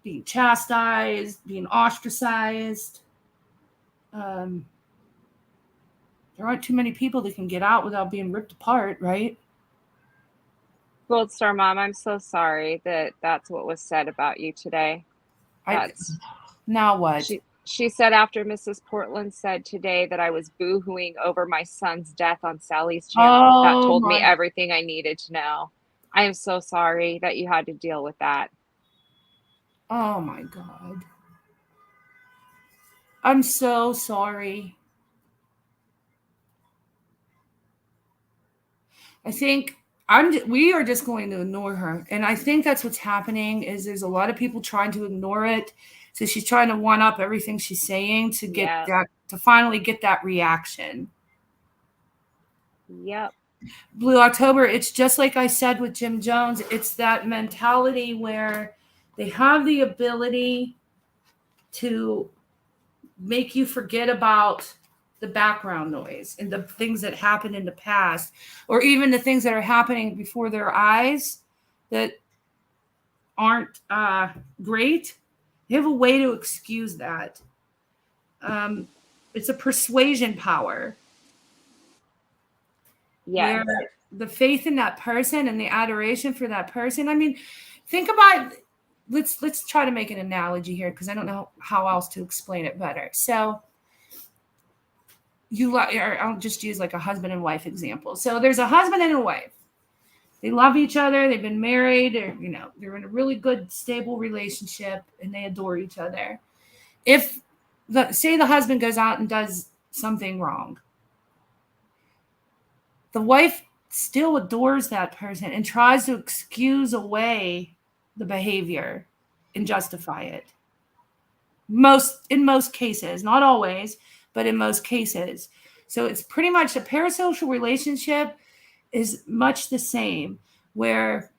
being chastised, being ostracized. There aren't too many people that can get out without being ripped apart, right? Gold Star Mom, I'm so sorry that that's what was said about you today. Now what? She said after Mrs. Portland said today that I was boo-hooing over my son's death on Sally's channel. That Oh, told me my- everything I needed to know. I am so sorry that you had to deal with that. Oh my God. I'm so sorry. I think we are just going to ignore her. And I think that's what's happening is there's a lot of people trying to ignore it. So she's trying to one up everything she's saying to get that, to finally get that reaction. Yep. Blue October, it's just like I said with Jim Jones. It's that mentality where they have the ability to make you forget about the background noise and the things that happened in the past, or even the things that are happening before their eyes that aren't great. They have a way to excuse that. It's a persuasion power. Yes. Where the faith in that person and the adoration for that person. I mean, think about, let's try to make an analogy here because I don't know how else to explain it better. So I'll just use like a husband and wife example. So there's a husband and a wife. They love each other. They've been married, or they're in a really good, stable relationship, and they adore each other. If say the husband goes out and does something wrong, the wife still adores that person and tries to excuse away the behavior and justify it. In most cases, not always, but in most cases. So it's pretty much a parasocial relationship is much the same, where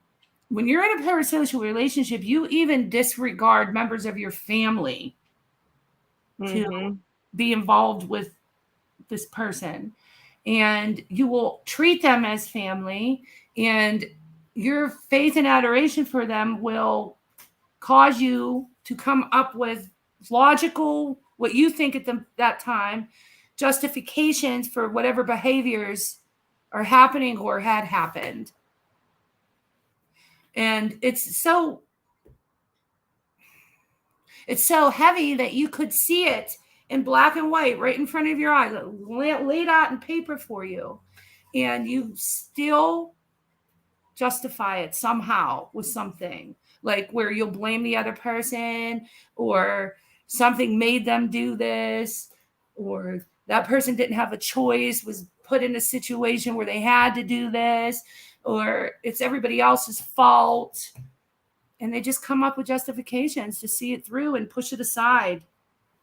when you're in a parasocial relationship, you even disregard members of your family to be involved with this person. And you will treat them as family, and your faith and adoration for them will cause you to come up with logical, what you think at that time, justifications for whatever behaviors are happening or had happened. And it's so heavy that you could see it in black and white right in front of your eyes, laid out in paper for you, and you still justify it somehow with something, like where you'll blame the other person, or something made them do this, or that person didn't have a choice, was put in a situation where they had to do this, or it's everybody else's fault. And they just come up with justifications to see it through and push it aside.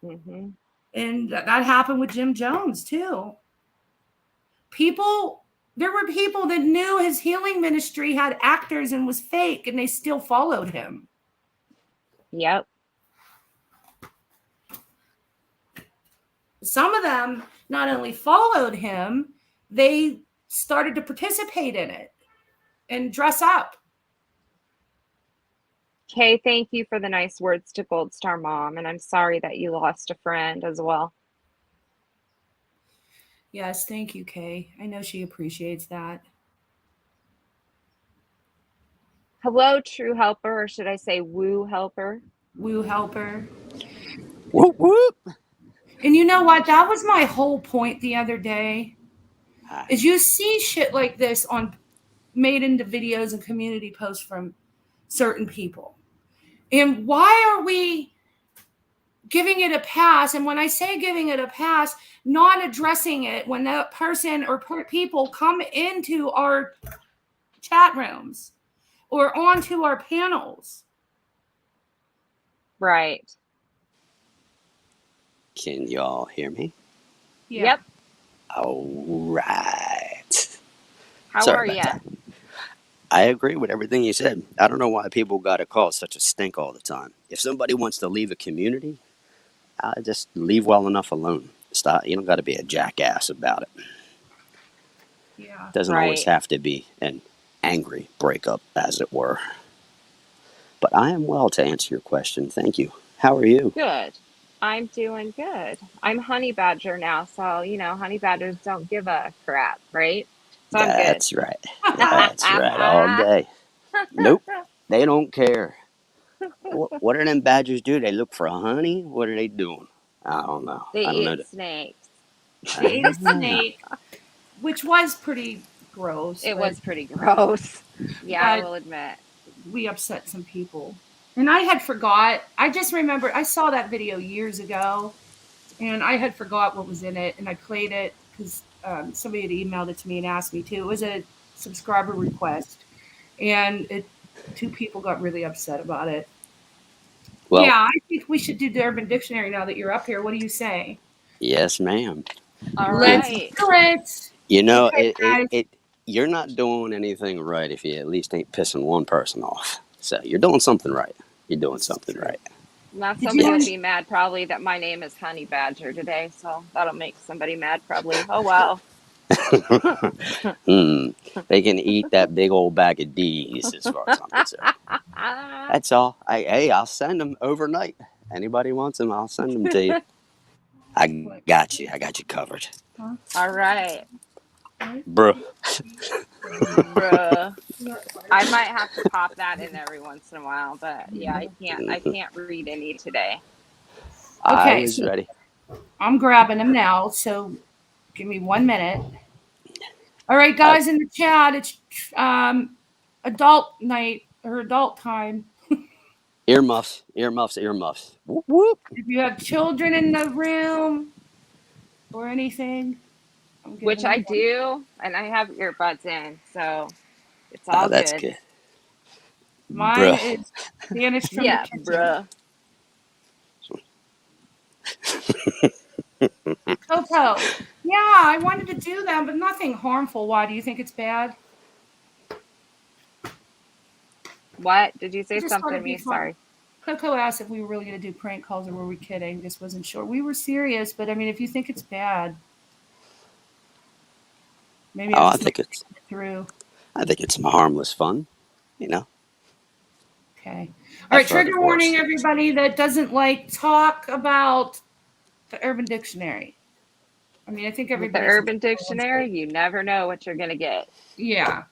Mm-hmm. And that happened with Jim Jones too. There were people that knew his healing ministry had actors and was fake, and they still followed him. Yep. Some of them not only followed him, they started to participate in it and dress up. Kay, thank you for the nice words to Gold Star Mom, and I'm sorry that you lost a friend as well. Yes, thank you, Kay. I know she appreciates that. Hello, True Helper, or should I say Woo Helper? Woo Helper. Whoop, whoop. And you know what? That was my whole point the other day. Is you see shit like this made into videos and community posts from certain people. And why are we giving it a pass? And when I say giving it a pass, not addressing it when that person or people come into our chat rooms or onto our panels. Right. Can y'all hear me? Yeah. Yep. All right. How Sorry are about you? that. I agree with everything you said. I don't know why people got to cause such a stink all the time. If somebody wants to leave a community, just leave well enough alone. Stop. You don't got to be a jackass about it. Yeah. Doesn't always Right. have to be an angry breakup, as it were. But I am well, to answer your question. Thank you. How are you? Good. I'm doing good. I'm honey badger now, so honey badgers don't give a crap, right? So I'm good. That's right. That's right. All day. Nope. They don't care. What do them badgers do? They look for honey? What are they doing? I don't know. They I don't know. eat snakes. They ate a snake, which was pretty gross. It but- was pretty gross. Yeah, I but will admit. we upset some people. And I had forgot. I just remember I saw that video years ago, and I had forgot what was in it, and I played it because somebody had emailed it to me and asked me to. It was a subscriber request, and two people got really upset about it. Well, Yeah, I think we should do the Urban Dictionary now that you're up here. What do you say? yes, ma'am. All Let's right. do it. You know, Okay, guys. you're not doing anything right if you at least ain't pissing one person off. So you're doing something right. You're doing something right. Now Did somebody you- will be mad probably that my name is Honey Badger today, so that'll make somebody mad probably. Oh wow. They can eat that big old bag of D's as far as I'm concerned. That's all. I'll send them overnight. Anybody wants them, I'll send them to you. I got you. I got you covered. All right. Bruh. Bruh. I might have to pop that in every once in a while, but yeah, I can't read any today. I Okay, was so ready. I'm grabbing them now, so give me 1 minute. All right, guys in the chat, it's adult night or adult time. Earmuffs, earmuffs, earmuffs. Whoop, whoop. If you have children in the room or anything, Which I do, and I have earbuds in, so it's all That's good. good. Mine Bruh. is banished from Yeah, the kitchen. bruh. Coco, yeah, I wanted to do that, but nothing harmful. Why do you think it's bad? What? Did you say I just thought something to it'd be me? fun. Sorry. Coco asked if we were really going to do prank calls or were we kidding? Just wasn't sure. We were serious, but I mean, if you think it's bad, maybe Oh, I'm I just think not it's thinking it through. I think it's some harmless fun, you know. Okay. All right, I've heard trigger of warning, worse. everybody that doesn't like talk about the Urban Dictionary. I mean, I think With the everybody. Urban Dictionary, you never know what you're gonna get. Yeah.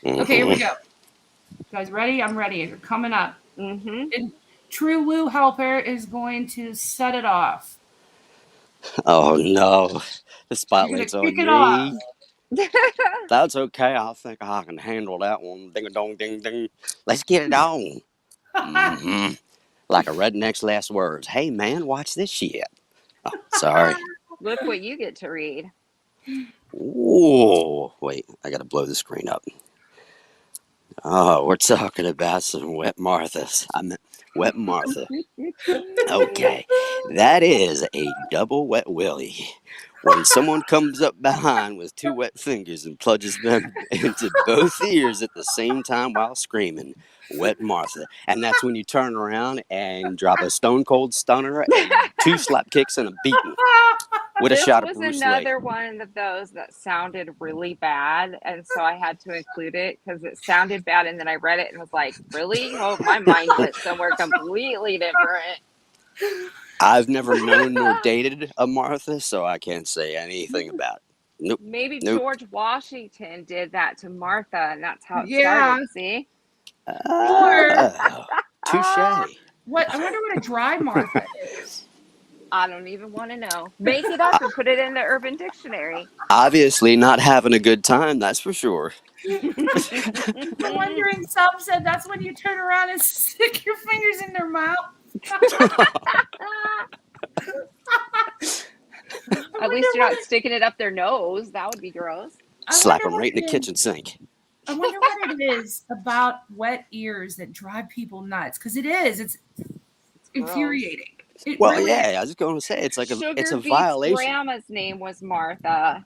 Okay, here we go. You guys ready? I'm ready. You're coming up. Mm-hmm. And True Woo Helper is going to set it off. Oh no, the You're gonna spotlight's kick on it off. me. That's okay. I think I can handle that one. Ding a dong, ding ding. Let's get it on. Like a redneck's last words. Hey man, watch this shit. Oh, sorry. Look what you get to read. Ooh, wait, I gotta blow the screen up. Oh, we're talking about some wet Marthas. I meant wet Martha. Okay, that is a double wet willy. When someone comes up behind with two wet fingers and plunges them into both ears at the same time while screaming, wet Martha. And that's when you turn around and drop a stone cold stunner and two slap kicks and a beating with a This shot of was Bruce Lee. another one of those that sounded really bad, and so I had to include it because it sounded bad, and then I read it and was like, really? Oh, my mind went somewhere completely different. I've never known nor dated a Martha, so I can't say anything about it. Nope. Maybe Nope. George Washington did that to Martha, and that's how it Yeah. started. See? Touche. What? I wonder what a dry Martha is. I don't even want to know. Make it up and put it in the Urban Dictionary. Obviously not having a good time, that's for sure. I'm wondering, some said that's when you turn around and stick your fingers in their mouth. At least you're not sticking it up their nose. That would be gross. Slap them right in the kitchen sink. I wonder what it is about wet ears that drive people nuts. Because it is. It's infuriating. It Well, really yeah, I was going to say it's like Sugar it's a Beet's violation. grandma's name was Martha.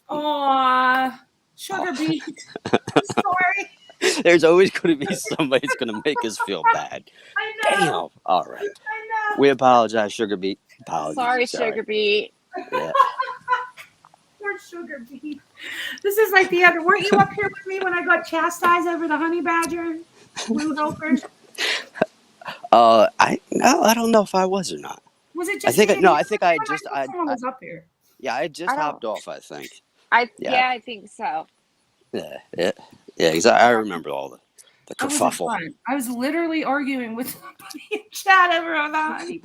Aw, Sugar Beet. I'm sorry. There's always going to be somebody that's going to make us feel bad. I know. Damn. All right. I know. We apologize, Sugar Beet. Apologies. Sorry, Sugar Beet. Yeah. Poor Sugar Beet. This is like the other. Weren't you up here with me when I got chastised over the honey badger? Blue helper? I don't know if I was or not. Was it I just think me? no, I think I just Someone was up here. yeah, I just I don't- hopped off, I think. Yeah, I think so. Yeah, because I remember all the That wasn't kerfuffle. fun. I was literally arguing with somebody in chat over on the honey.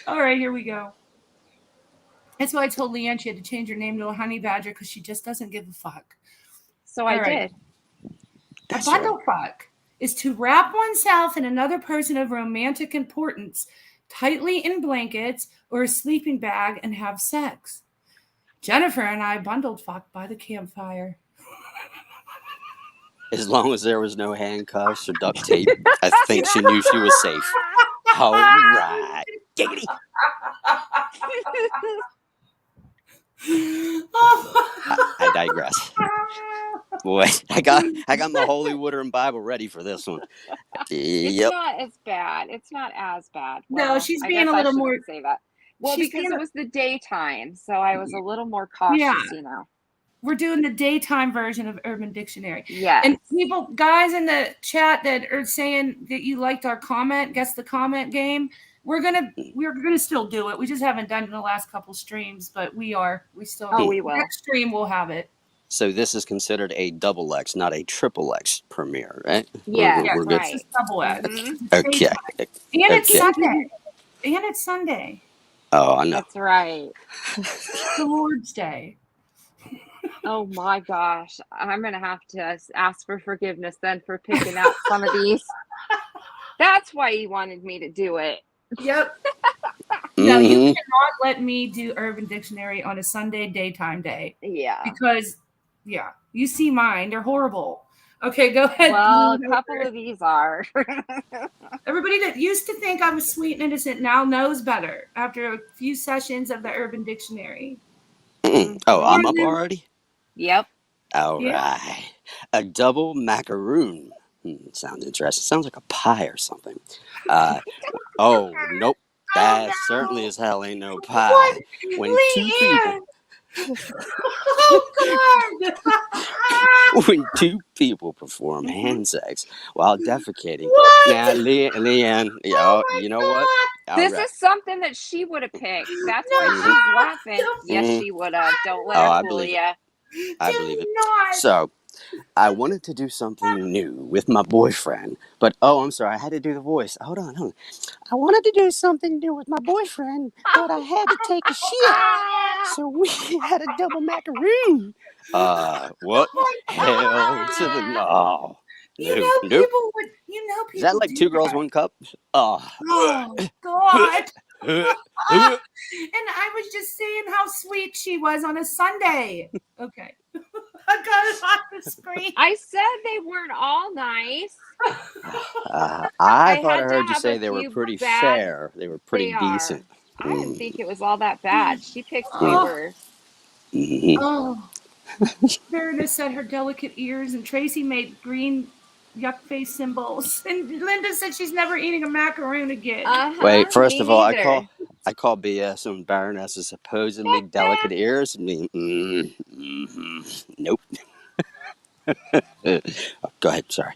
All right, here we go. That's why I told Leanne she had to change her name to a honey badger because she just doesn't give a fuck. So I All right. did. A bundle fuck is to wrap oneself and another person of romantic importance tightly in blankets or a sleeping bag and have sex. Jennifer and I bundled fuck by the campfire. As long as there was no handcuffs or duct tape, I think she knew she was safe. All right. Giggity. I digress. Boy, I got my holy water and Bible ready for this one. It's Yep. not as bad. It's not as bad. No, Well, she's I being guess a I little shouldn't more- say that. Well, she's because being it a- was the daytime, so I was a little more cautious, Yeah. you know. We're doing the daytime version of Urban Dictionary. Yes. And people, guys in the chat that are saying that you liked our comment, guess the comment game. We're gonna still do it. We just haven't done it in the last couple streams, but we still. Oh, we will. Next stream we'll have it. So this is considered a double X, not a triple X premiere, right? Yeah, We're good. It's double X. Okay. And it's Okay. Sunday. And it's Sunday. Oh, I know. That's right. The Lord's Day. Oh my gosh. I'm going to have to ask for forgiveness then for picking out some of these. That's why he wanted me to do it. Yep. No, you Mhm. cannot let me do Urban Dictionary on a Sunday daytime day. Yeah. Because, yeah, you see mine. They're horrible. Okay, go ahead. Well, a Blue couple Hilfer. of these are. Everybody that used to think I was sweet and innocent now knows better after a few sessions of the Urban Dictionary. Oh, I'm up already? Yep. All Yeah. right. A double macaroon. Sounds interesting. Sounds like a pie or something. Oh, nope. That certainly as hell ain't no pie. When two people Oh, God. when two people perform hand sex while defecating. What? Now, Leanne, you know what? All This right. is something that she would have picked. That's why she's laughing. Yes, Mhm. she would have. Don't let Oh, her I fool believe you. I believe it. not. So, I wanted to do something new with my boyfriend, but I'm sorry, I had to do the voice. Hold on. I wanted to do something new with my boyfriend, but I had to take a shit, so we had a double macaroon. What? Hell to the no. You No, know, nope. people would. You know, people. Is that like do two girls, that. one cup? Oh. Oh God! Uh, And I was just saying how sweet she was on a Sunday. Okay, I on the screen. I said they weren't all nice. I I thought I had to heard you have say a they were few pretty bad. fair. They were pretty They are. decent. I didn't think it was all that bad. She picked way Oh, worse. Mhm. oh. Meredith said her delicate ears, and Tracy made green yuck face symbols. And Linda said she's never eating a macaroon again. Wait, first Me of all, I neither. call BS on Baroness's supposedly delicate ears. Nope. Go ahead. Sorry.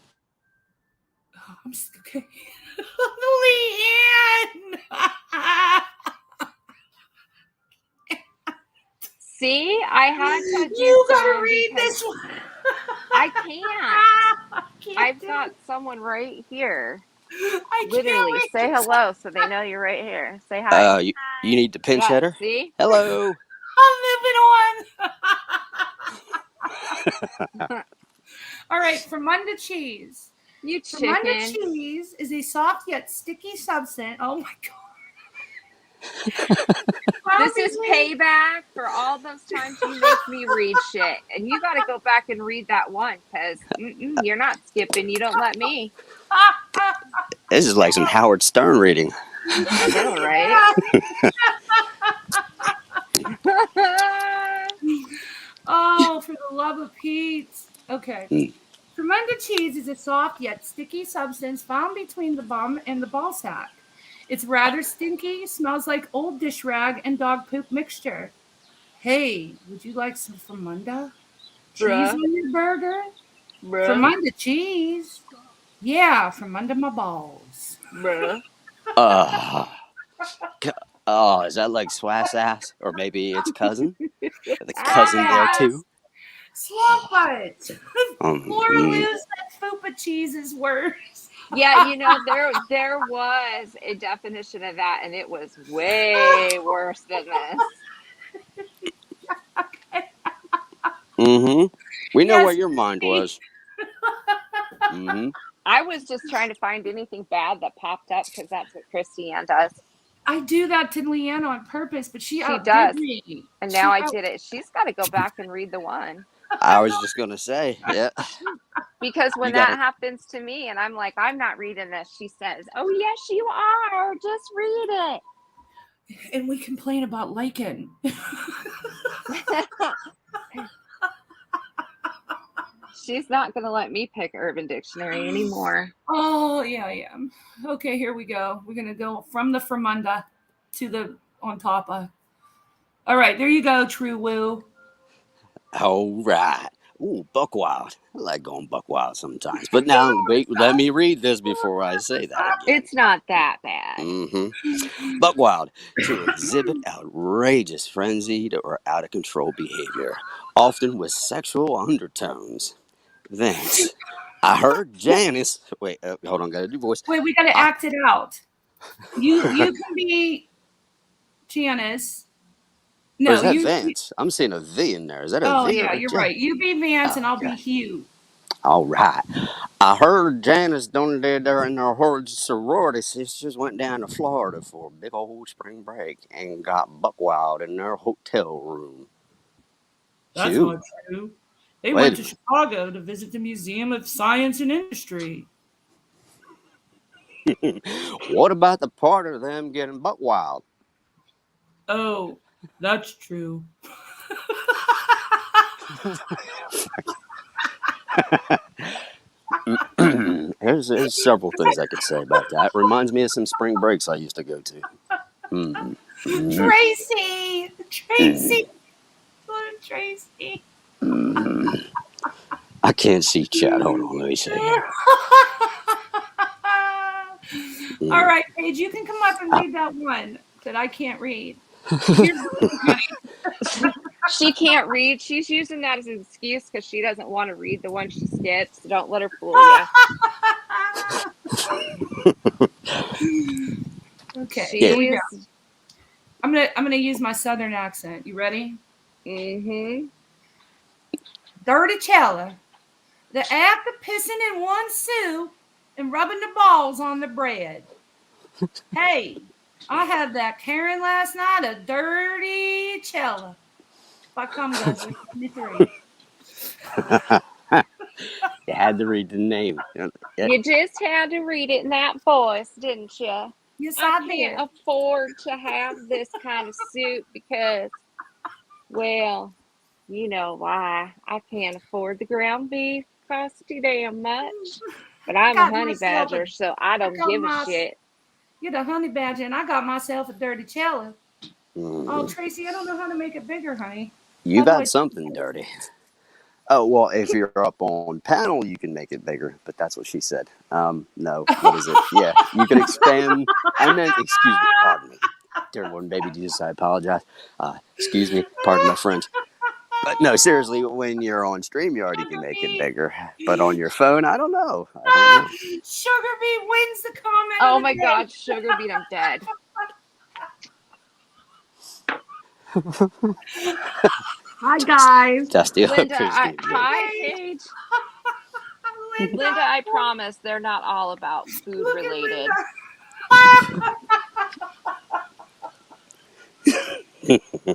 I'm okay. Leanne! See, I had to do You gotta some read because this one. I can't. I've got someone right here. I Literally, can't say read hello so they know you're right here. Say hi. You need the pinch Yeah, hitter? see? Hello. I'm moving on. All right, Fremunda cheese. You Fremunda chicken. cheese is a soft yet sticky substance. Oh my god. This is payback for all those times you make me read shit. And you got to go back and read that one because you're not skipping. You don't let me. This is like some Howard Stern reading. I know, right? Oh, for the love of Pete. Okay. Fremunda cheese is a soft yet sticky substance found between the bum and the ball sack. It's rather stinky, smells like old dish rag and dog poop mixture. Hey, would you like some Fremunda? Cheese Bruh. on your burger? Bruh. Fremunda cheese? Yeah, from under my balls. Bruh. Is that like Swass ass? Or maybe it's cousin? The cousin there too? Swamp butt. Laura Lou said fupa cheese is worse. Yeah, you know, there was a definition of that, and it was way worse than this. Mm-hmm. We know Yes, where your mind was. Mm-hmm. I was just trying to find anything bad that popped up because that's what Christiane does. I do that to Leanne on purpose, but she outdid does. me. And now I did it. She's got to go back and read the one. I was just gonna say, yeah. Because when You that gotta- happens to me and I'm like, I'm not reading this, she says, oh, yes, you are. Just read it. And we complain about lichen. She's not going to let me pick Urban Dictionary anymore. Oh, yeah. Okay, here we go. We're going to go from the Fremunda to the on top of. All right, there you go, True Woo. All right. Ooh, buck wild. I like going buck wild sometimes. But now, wait, let me read this before I say that again. It's not that bad. Mm-hmm. Buck wild. To exhibit outrageous, frenzied, or out of control behavior, often with sexual undertones. Vince, I heard Janice. Wait, hold on, got a new voice. Wait, we got to act it out. You can be Janice. Or is that you. Vance? I'm seeing a V in there. Is that a V? Oh or yeah, a you're J? right. You be Vance, and I'll be Hugh. All right. I heard Janice done did there in her sorority sisters went down to Florida for a big old spring break and got buck wild in their hotel room. That's Hugh. not true. They Wait went a to minute. Chicago to visit the Museum of Science and Industry. What about the part of them getting buck wild? Oh, that's true. There's several things I could say about that. Reminds me of some spring breaks I used to go to. Tracy. Tracy. I can't see chat. Hold on, let me see. All right, Paige, you can come up and read that one that I can't read. She can't read. She's using that as an excuse because she doesn't want to read the one she skips. So don't let her fool you. Okay, here we go. I'm gonna use my southern accent. You ready? Mm-hmm. Dirty Chella. The act of pissing in one soup and rubbing the balls on the bread. Hey, I had that Karen last night, a dirty Chella. If I come, guys, 23. You had to read the name. Yeah. You just had to read it in that voice, didn't you? Yes, I I can't did. afford to have this kind of suit because, well, you know why. I can't afford the ground beef. Costs too damn much. But I I'm a got honey myself badger, so I I don't got give a my, shit. you're the honey badger, and I got myself a dirty cello. Oh, Mhm. Tracy, I don't know how to make it bigger, honey. You How do I got something dirty. Oh, well, if you're up on panel, you can make it bigger, but that's what she said. No, what is it? Yeah, you can expand. I meant, excuse me, pardon me. Dear Lord and baby Jesus, I apologize. Excuse me, pardon my French. But no, seriously, when you're on StreamYard, you can make it bigger. But on your phone, I don't know. I don't know. Sugar Bee wins the comment Oh of the my day. God, Sugar Beat, I'm dead. Hi, guys. Dusty up, Linda, Christine. hi, Paige. Linda, I promise they're not all about food Look at related.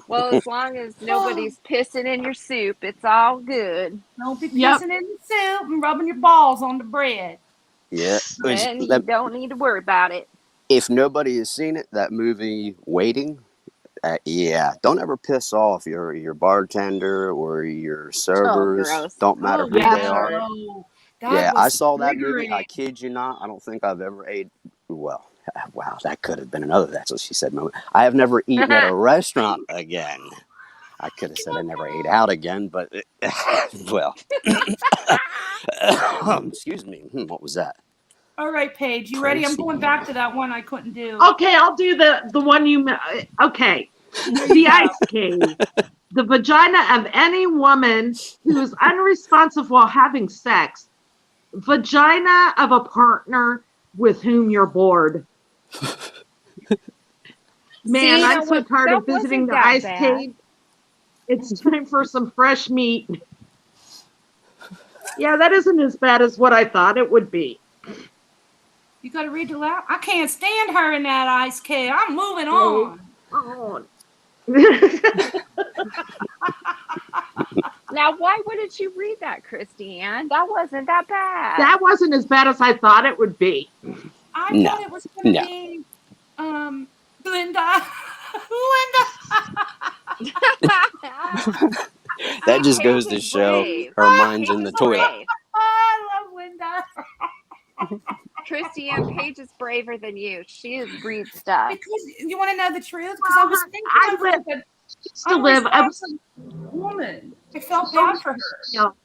Well, as long as nobody's pissing in your soup, it's all good. Don't be Yep. pissing in the soup and rubbing your balls on the bread. Yeah. Which, Then you don't need to worry about it. if nobody has seen it, that movie, Waiting, yeah, don't ever piss off your bartender or your servers. gross. Don't matter Oh, who yeah. they are. no. That Yeah, I was saw that movie. I triggering. kid you not. I don't think I've ever ate. Well, wow, that could have been another "that's what she said" moment. I have never eaten at a restaurant again. I could have said I never ate out again, but well, excuse me. What was that? All right, Paige, you ready? I'm Tracy. going back to that one I couldn't do. Okay, I'll do the one you. Okay, the ice cave. The vagina of any woman who is unresponsive while having sex. Vagina of a partner with whom you're bored. Man, See, I'm so tired that of visiting wasn't the that ice bad. cave. It's time for some fresh meat. Yeah, that isn't as bad as what I thought it would be. You got to read the loud. I can't stand her in that ice cave. I'm moving on. Now, why wouldn't you read that, Christiane? That wasn't that bad. That wasn't as bad as I thought it would be. I No, thought it was going to no. be Linda. That just Paige goes to is show brave. her mind's Paige in the is toilet. brave. I love Linda. Christiane, Paige is braver than you. She has read stuff. Because you want to know the truth? Because I was thinking I of her, live- but used to live. I was woman. I felt bad for her. female.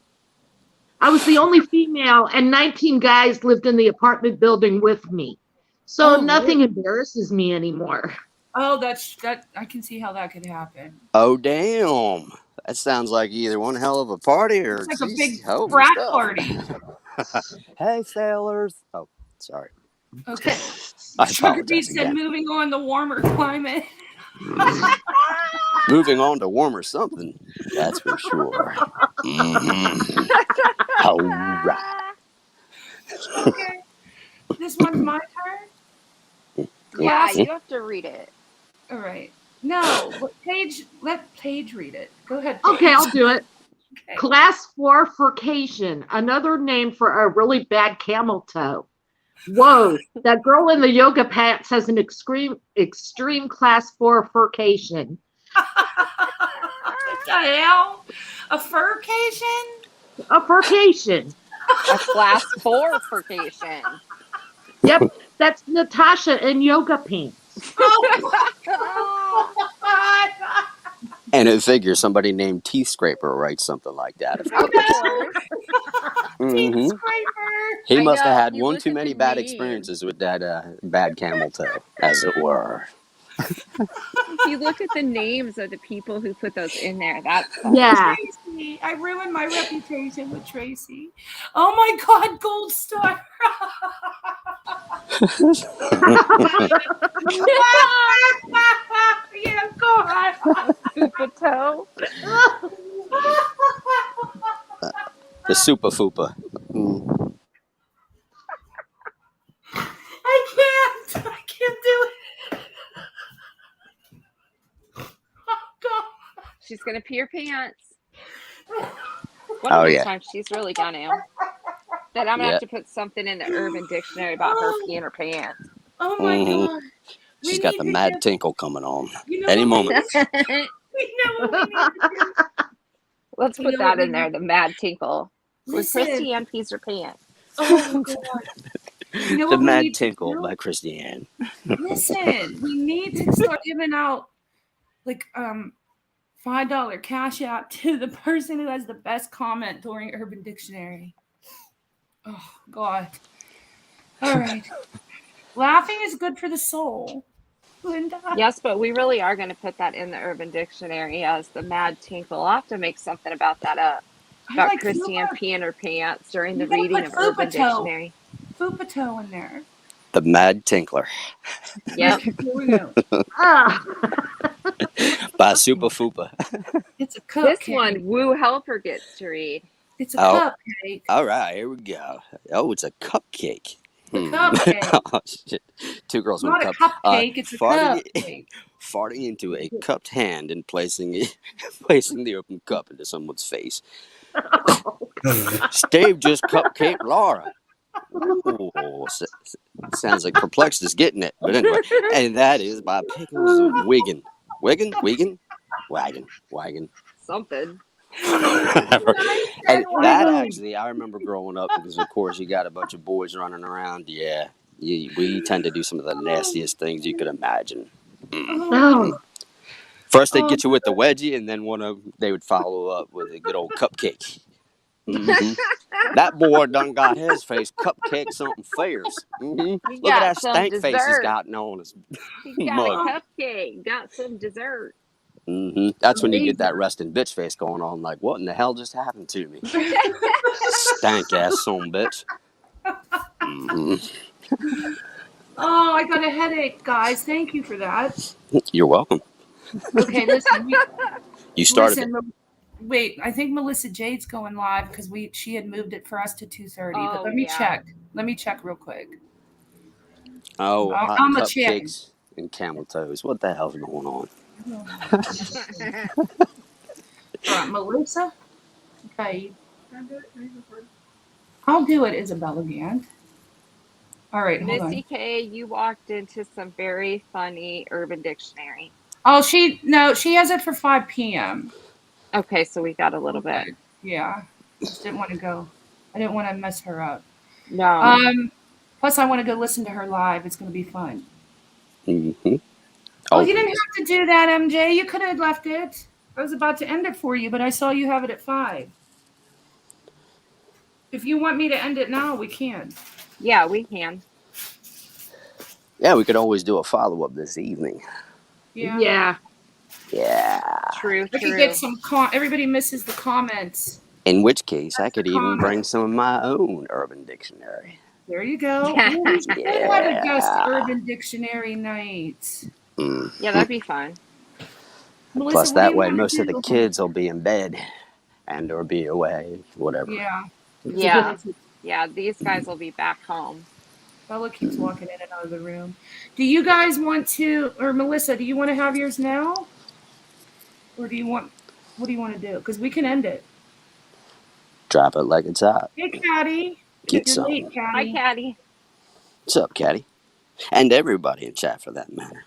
I was the only female, and 19 guys lived in the apartment building with me. So Oh, nothing really? embarrasses me anymore. Oh, that. I can see how that could happen. Oh damn! That sounds like either one hell of a party or It's like a geez, big holy frat stuff. party. Hey sailors! Oh, sorry. Okay. I Sugar Beet apologize said, again. moving on to warmer climate. Moving on to warmer something, that's for sure. Mhm. All right. Okay. This one's my turn? Yeah, Mhm. you have to read it. All right. No, let Paige read it. Go ahead, Paige. Okay, I'll do it. Okay. Class 4 furcation, another name for a really bad camel toe. Whoa, that girl in the yoga pants has an extreme class 4 furcation. What the hell? A furcation? A furcation. A class 4 furcation. Yep, that's Natasha in yoga pants. Oh, my God. And it figures somebody named Teeth Scraper writes something like that. Of course. Teeth Mhm. scraper. He I must have know, had you one look too at many the bad name. experiences with that bad camel toe, as it were. If you look at the names of the people who put those in there, that's Yeah. Tracy. I ruined my reputation with Tracy. Oh my God, Gold Star. Yeah, go on. Fupa toe. The Super Fupa. Mm. I can't do it. Oh God. She's gonna pee her pants. One of Oh these yeah. times she's really gonna. Then I'm gonna Yeah. have to put something in the Urban Dictionary about her peeing her pants. Oh my hmm God. We She's got need the to mad get, tinkle coming on you know any what we moment. you know what we need to do? Let's You put know what that we in there, need? the Mad Tinkle. When Listen. Christy Ann pees her pants. Oh God. You know The what we mad need to tinkle do? by Christiane. Listen, we need to start giving out like $5 cash out to the person who has the best comment during Urban Dictionary. Oh God. All right. Laughing is good for the soul. Linda. Yes, but we really are going to put that in the Urban Dictionary as the Mad Tinkle. I'll have to make something about that up. I About like Christy Ann Fupa. peeing her pants during the You gotta reading put of Urban Fupato. Dictionary. Fupato in there. The mad tinkler Yep. Okay, here we go. Ah, by Super Fupa. It's a This cupcake. one, Woo Helper gets to read. It's a Oh, cupcake. all right, here we go. Oh, it's a cupcake. A cupcake. Oh, shit. Two girls, one Not a cup. cupcake, it's a Farting, cupcake. farting into a cupped hand and placing the open cup into someone's face. Steve just cupcake Laura. Ooh, sounds like Perplexed is getting it. But anyway, and that is by Pickles of Wigan. Wigan? Wagon. Something. And that actually, I remember growing up because, of course, you got a bunch of boys running around. Yeah, we tend to do some of the nastiest things you could imagine. no. First, they'd get you with the wedgie, and then they would follow up with a good old cupcake. That boy done got his face cupcake something fierce. He Look at got that some stank face he's dessert. got on his He got mug. a cupcake. Got some dessert. That's when you get that resting bitch face going on. Like, what in the hell just happened to me? Stank ass son bitch. Oh, I got a headache, guys. Thank you for that. You're welcome. Okay, listen. You started Listen, wait, I think Melissa Jade's going live because she had moved it for us to 2:30. But Oh, let me yeah. check. Let me check real quick. Oh, hot I'm a check. cupcakes and camel toes. What the hell's going on? Right, Melissa? Okay. I'll do it, Isabel, again. All right, hold Missy on. K, you walked into some very funny Urban Dictionary. Oh, she has it for 5 p.m. Okay, so we got a little bit. Yeah. Just didn't want to go. I didn't want to mess her up. No. Plus I want to go listen to her live. It's going to be fun. Mm-hmm. Oh, you didn't have to do that, MJ. You could have left it. I was about to end it for you, but I saw you have it at 5. If you want me to end it now, we can. Yeah, we can. Yeah, we could always do a follow-up this evening. Yeah. Yeah. Yeah. True, I could get some everybody misses the comments. In which case, I could even bring some of my own Urban Dictionary. There you go. Ooh, we should have a guest Yeah. Urban Dictionary night. Yeah, that'd be fun. Melissa, Plus, what do that you way, wanna most of the do? kids will be in bed and or be away, whatever. Yeah. Yeah. Yeah, these guys will be back home. Bella keeps walking in and out of the room. Do you guys want to, or Melissa, do you want to have yours now? Or what do you want to do? Because we can end it. Drop it like it's hot. Hey, Caddy. Get You're some. late, Caddy. Hi, Caddy. What's up, Caddy? And everybody in chat, for that matter.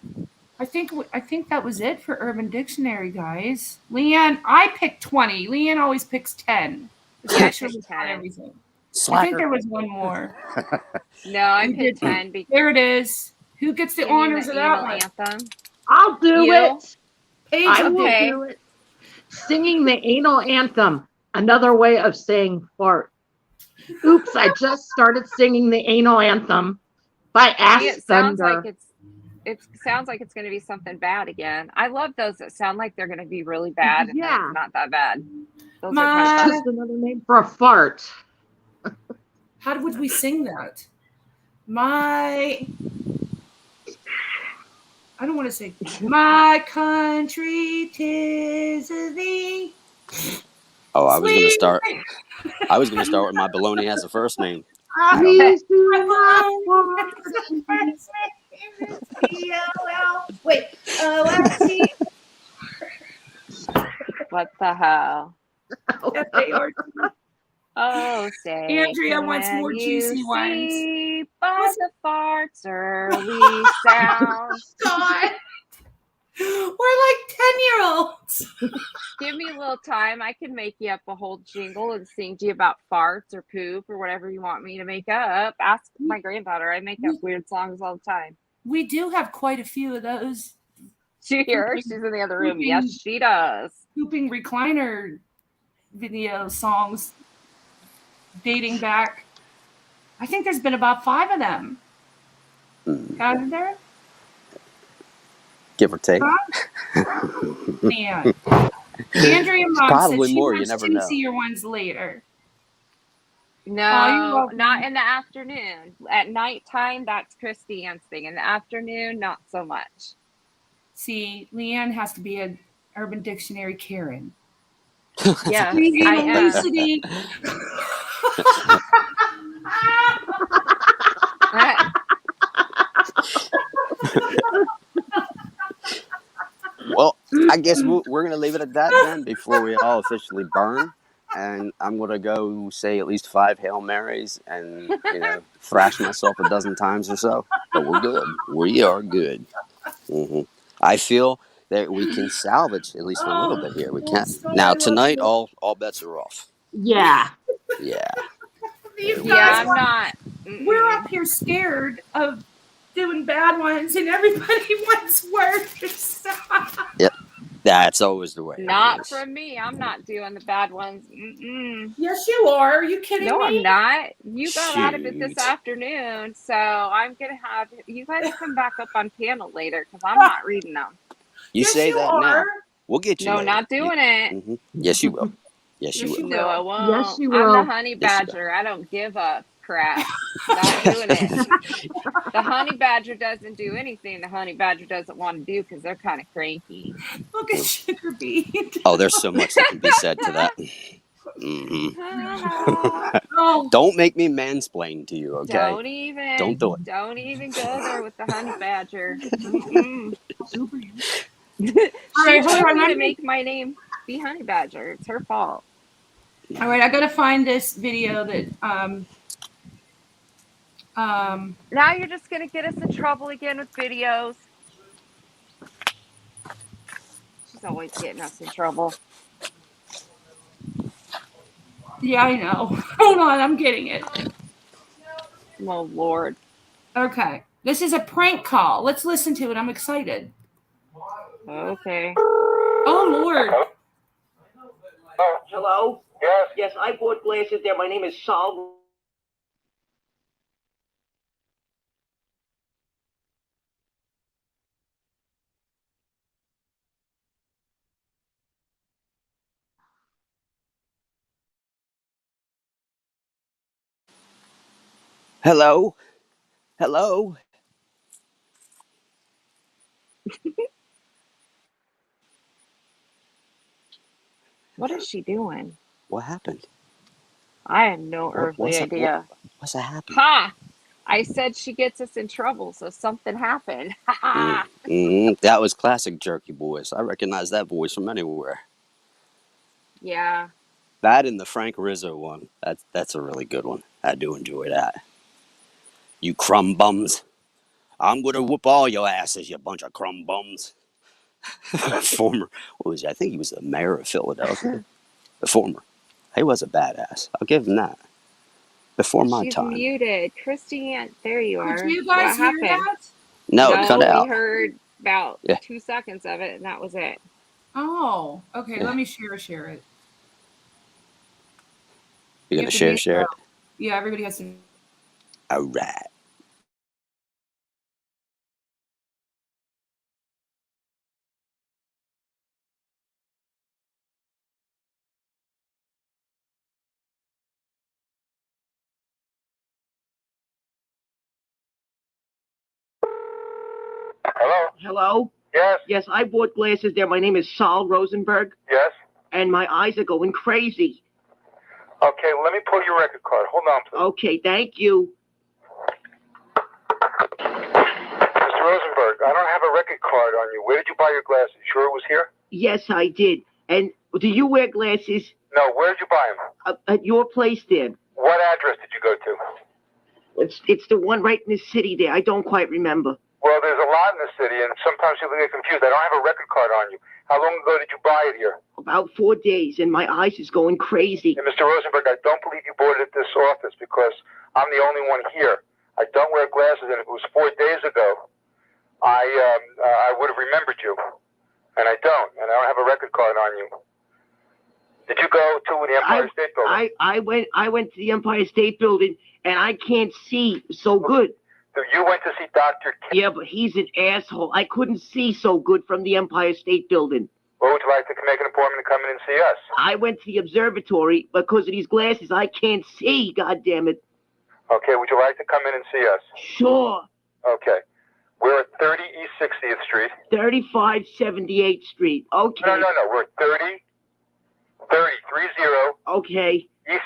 I think that was it for Urban Dictionary, guys. Leanne, I picked 20. Leanne always picks 10. It's Yeah, I actually picked not 10. everything. I Slacker. think there was one more. No, I You picked did. 10 because There it is. Who gets the honors of that one? anthem. I'll do You? it. Paige I will will do do it. Singing the anal anthem. Another way of saying fart. Oops, I just started singing the anal anthem by See, Ass it sounds Thunder. like it sounds like it's going to be something bad again. I love those that sound like they're going to be really bad and then Yeah. it's not that bad. Those My- are kind of Just fun. another name for a fart. How would we sing that? I don't want to say my country 'tis of thee. Oh, I was gonna Sweet. start. I was gonna start with my baloney has a first name. Please do not Wait, OFC. What the hell? F-A-R-T. Oh, say, Andrea wants can more you juicy ones. see by the fart's early sound? God. We're like 10-year-olds. Give me a little time. I can make you up a whole jingle and sing to you about farts or poop or whatever you want me to make up. Ask my granddaughter. I make up weird songs all the time. We do have quite a few of those. She here? She's in the other room. Pooping- Yes, she does. Pooping recliner video songs dating back. I think there's been about 5 of them. Hasn't there? Give or take. Man. Andrea Mom Probably said she more, you wants never to know. see your ones later. No, welcome. not in the afternoon. At nighttime, that's Christy Ann's thing. In the afternoon, not so much. See, Leanne has to be an Urban Dictionary Karen. Yeah, Create I am. obesity. Well, I guess we're going to leave it at that then before we all officially burn. And I'm going to go say at least 5 Hail Marys and, thrash myself a dozen times or so. But we're good. We are good. I feel that we can salvage at least a little bit here. We can. Now, tonight, all bets are off. Yeah. Yeah. These Yeah, guys I'm want- not. We're up here scared of doing bad ones, and everybody wants worse. Yep. That's always the way. Not from me. I'm not doing the bad ones. Mm-mm. Yes, you are. Are you kidding No, me? I'm not. You got out of it this Shoot. afternoon, so I'm gonna have you guys come back up on panel later because I'm not reading them. You Yes, say you that now. are. We'll get you No, later. not doing it. Yes, you will. Yes, you Yes, will. you No, I will. won't. Yes, you I'm will. the honey Yes, you badger. I don't give a crap. Not doing it. The honey badger doesn't do anything the honey badger doesn't want to do because they're kind of cranky. Look at Sugar Bean. Oh, there's so much that can be said to that. Oh, Don't make me mansplain to you, okay? Don't even. Don't do it. Don't even go there with the honey badger. Mm-mm. All She right, hold told on. me to I'm- make my name be honey badger. It's her fault. All right, I gotta find this video that Now you're just gonna get us in trouble again with videos. She's always getting us in trouble. yeah, I know. Hold on, I'm getting it. Oh Lord. Okay. This is a prank call. Let's listen to it. I'm excited. Okay. Oh Lord. Hello? Yes. Yes, I bought glasses there. My name is Saul. Hello? Hello? What is she doing? What happened? I have no earthly idea. What's that happening? Ha! I said she gets us in trouble, so something happened. Ha ha! That was classic Jerky Boys. I recognize that voice from anywhere. Yeah. That and the Frank Rizzo one. That's a really good one. I do enjoy that. You crumb bums. I'm gonna whoop all your asses, you bunch of crumb bums. Former, what was he? I think he was the mayor of Philadelphia. The former. He was a badass. I'll give him that. Before my She's time. muted. Christy Ann, there you are. Did you guys what hear happened? that? No, it cut out. We heard about Yeah. 2 seconds of it, and that was it. Oh, okay. Yeah. Let me share it. You're You gonna have to share mute it? out. Yeah, everybody has to. All right. Hello? Hello? Yes. Yes, I bought glasses there. My name is Saul Rosenberg. Yes. And my eyes are going crazy. Okay, let me pull your record card. Hold on, please. Okay, thank you. Mr. Rosenberg, I don't have a record card on you. Where did you buy your glasses? Sure it was here? Yes, I did. And Do you wear glasses? No, where'd you buy them? At your place there. What address did you go to? It's the one right in the city there. I don't quite remember. Well, there's a lot in the city, and sometimes people get confused. I don't have a record card on you. How long ago did you buy it here? About 4 days, and my eyes is going crazy. And Mr. Rosenberg, I don't believe you bought it at this office because I'm the only one here. I don't wear glasses, and if it was 4 days ago, I would have remembered you, and I don't have a record card on you. Did you go to the Empire State Building? I went to the Empire State Building, and I can't see so good. So you went to see Dr. Yeah, but he's an asshole. I couldn't see so good from the Empire State Building. Well, would you like to make an appointment to come in and see us? I went to the observatory because of these glasses. I can't see, goddammit. Okay, would you like to come in and see us? Sure. Okay. We're at 30 East 60th Street. 35 78th Street. Okay. No. We're at 30. Okay. East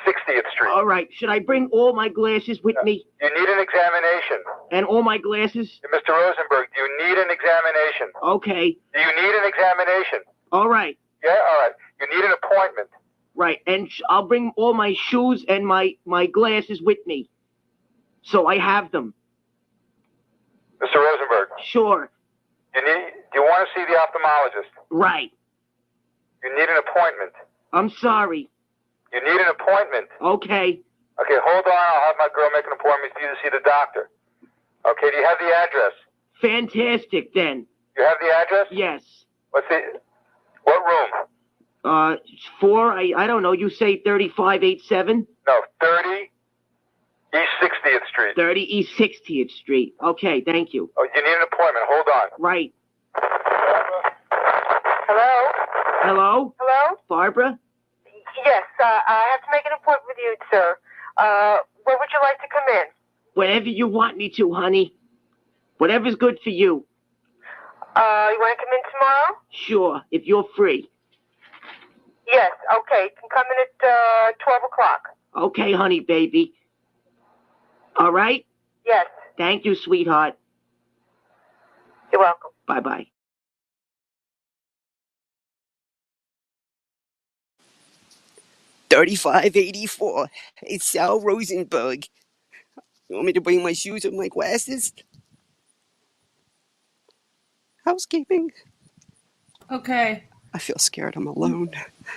60th Street. All right. Should I bring all my glasses with me? You need an examination. And all my glasses? Mr. Rosenberg, do you need an examination? Okay. Do you need an examination? All right. Yeah, all right. You need an appointment. Right. And I'll bring all my shoes and my glasses with me. So I have them. Mr. Rosenberg. Sure. Do you want to see the ophthalmologist? Right. You need an appointment. I'm sorry. You need an appointment. Okay. Okay, hold on. I'll have my girl make an appointment for you to see the doctor. Okay, do you have the address? Fantastic, then. You have the address? Yes. Let's see. What room? 4, I don't know. You say 3587? No, 30 East 60th Street. 30 East 60th Street. Okay, thank you. Oh, you need an appointment. Hold on. Right. Hello? Hello? Hello? Barbara? Yes, I have to make an appointment with you, sir. When would you like to come in? Whenever you want me to, honey. Whatever's good for you. You want to come in tomorrow? Sure, if you're free. Yes, okay. You can come in at 12 o'clock. Okay, honey, baby. All right? Yes. Thank you, sweetheart. You're welcome. Bye-bye. $35.84. Hey, Sal Rosenberg. You want me to bring my shoes and my glasses? Housekeeping. Okay. I feel scared I'm alone.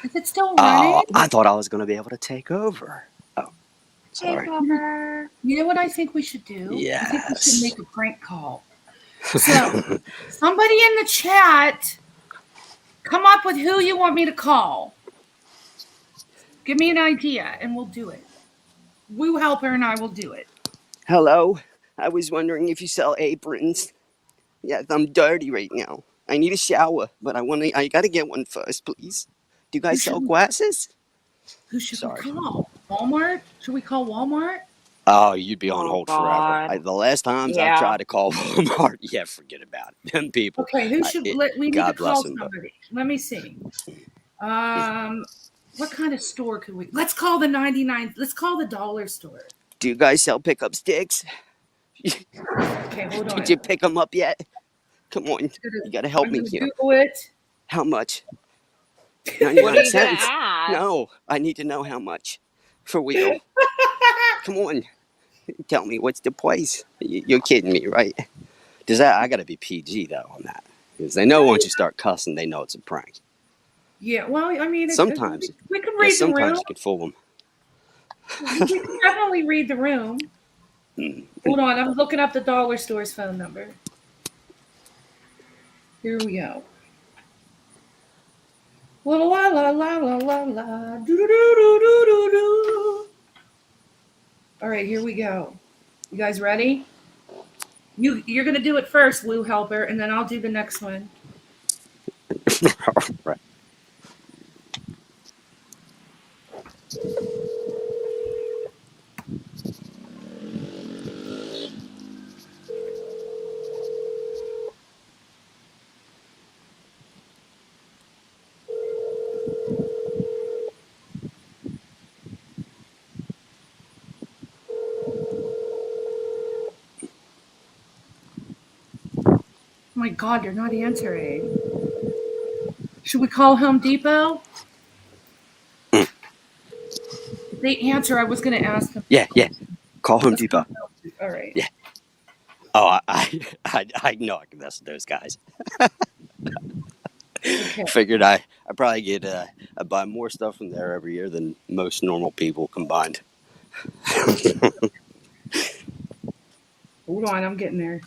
Is it still running? Oh, I thought I was going to be able to take over. Oh, sorry. You know what I think we should do? I think we Yes. should make a prank call. So, somebody in the chat, come up with who you want me to call. Give me an idea, and we'll do it. Woo Helper and I will do it. Hello. I was wondering if you sell aprons. Yeah, I'm dirty right now. I need a shower, but I got to get one first, please. Do you guys sell glasses? Who should Sorry. we call? Walmart? Should we call Walmart? Oh, you'd be on hold God. forever. The last times Yeah. I've tried to call Walmart, yeah, forget about it. Them people. Okay, who should we need God to call bless them. somebody? Let me see. What kind of store could we? Let's call the 99. Let's call the dollar store. Do you guys sell pickup sticks? Okay, hold on. Did you pick them up yet? Come on, you gotta help I'm me gonna here. Google it. How much? What are 99 you cents. gonna ask? No, I need to know how much. For real. Come on, tell me what's the price. You're kidding me, right? I gotta be PG though on that, because they know once you start cussing, they know it's a prank. Yeah, well, I mean, Sometimes, we can yeah, read the room. sometimes you can fool them. We can definitely read the room. Hold on, I'm looking up the dollar store's phone number. Here we go. La la la la la la la. Do do do do do do do. All right, here we go. You guys ready? You're gonna do it first, Woo Helper, and then I'll do the next one. Right. Oh my God, you're not answering. Should we call Home Depot? If they answer, I was going to ask them. Yeah. Call Home Depot. All right. Yeah. Oh, I know I can mess with those guys. Okay. Figured I probably get I buy more stuff from there every year than most normal people combined. Hold on, I'm getting there.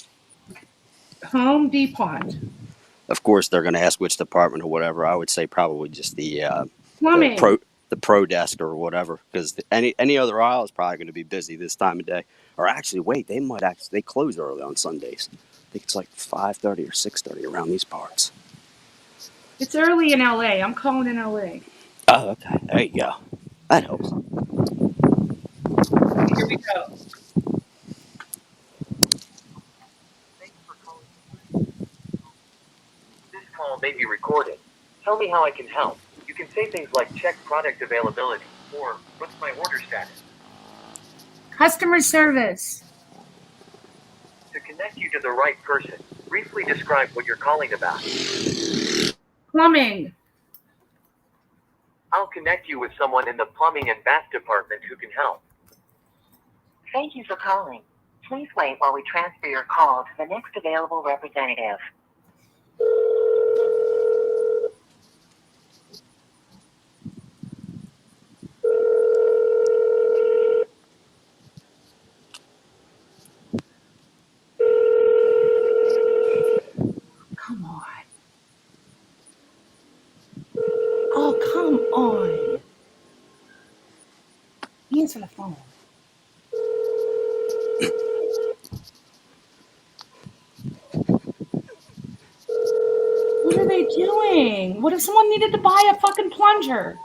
Home Depot. Of course, they're going to ask which department or whatever. I would say probably just the Plumbing. the pro desk or whatever, because any other aisle is probably going to be busy this time of day. Or actually, wait, they close early on Sundays. I think it's like 5:30 or 6:30 around these parts. It's early in LA. I'm calling in LA. Oh, okay. There you go. That helps. Here we go. This call may be recorded. Tell me how I can help. You can say things like check product availability or what's my order status. Customer service. To connect you to the right person, briefly describe what you're calling about. Plumbing. I'll connect you with someone in the plumbing and bath department who can help. Thank you for calling. Please wait while we transfer your call to the next available representative. Come on. Oh, come on. Answer the phone. What are they doing? What if someone needed to buy a fucking plunger?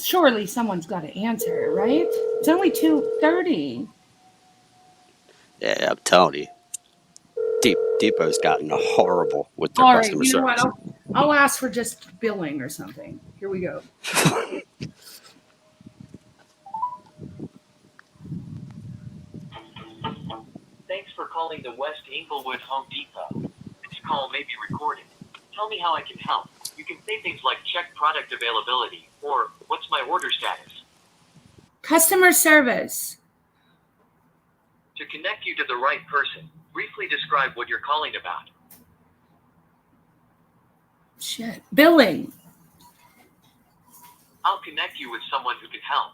Surely someone's got to answer, right? It's only 2:30. Yeah, I'm telling you. Depot's gotten horrible with their All right, customer you know service. what? I'll ask for just billing or something. Here we go. Thanks for calling the West Inglewood Home Depot. This call may be recorded. Tell me how I can help. You can say things like check product availability or what's my order status. Customer service. To connect you to the right person, briefly describe what you're calling about. Shit. Billing. I'll connect you with someone who can help.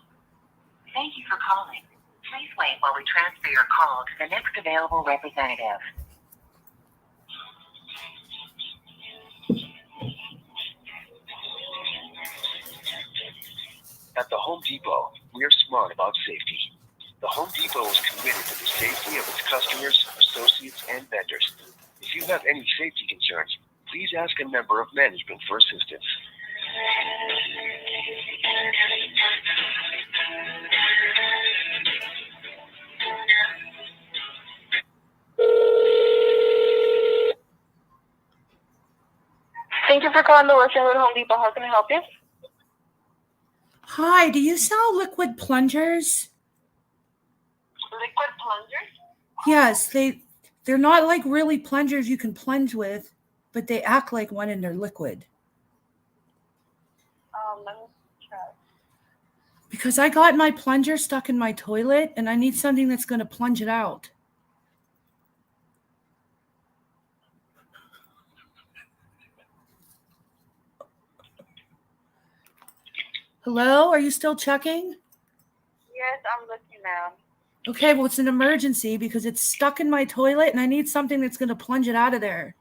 Thank you for calling. Please wait while we transfer your call to the next available representative. At the Home Depot, we're smart about safety. The Home Depot is committed to the safety of its customers, associates, and vendors. If you have any safety concerns, please ask a member of management for assistance. Thank you for calling the West Inglewood Home Depot. How can I help you? Hi, do you sell liquid plungers? Liquid plungers? Yes, they're not like really plungers you can plunge with, but they act like one and they're liquid. Let me try. Because I got my plunger stuck in my toilet and I need something that's going to plunge it out. Hello, are you still checking? Yes, I'm looking now. Okay, well, it's an emergency because it's stuck in my toilet and I need something that's going to plunge it out of there.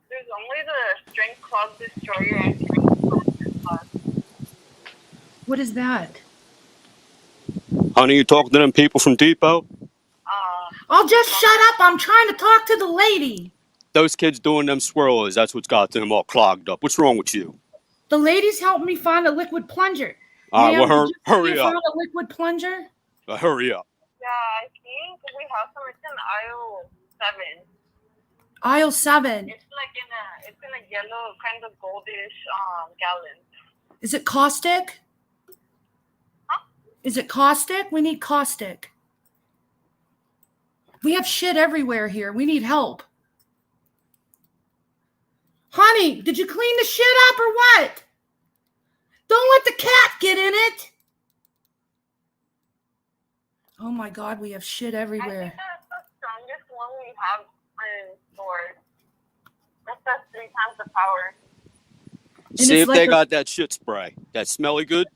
There's only the string clog destroyer and string clog. What is that? Honey, you talking to them people from Depot? I'll just shut up. I'm trying to talk to the lady. Those kids doing them swirlers, that's what's got them all clogged up. What's wrong with you? The ladies helped me find a liquid plunger. All right, Ma'am, well, did you hurry see up. found a liquid plunger? Hurry up. Yeah, I think we have some. It's in aisle 7. Aisle 7. It's in a yellow kind of goldish gallon. Is it caustic? Is it caustic? We need caustic. We have shit everywhere here. We need help. Honey, did you clean the shit up or what? Don't let the cat get in it. Oh my God, we have shit everywhere. That's the strongest one we have in stores. That's the 3 times the power. See if they got that shit spray. That smelly good?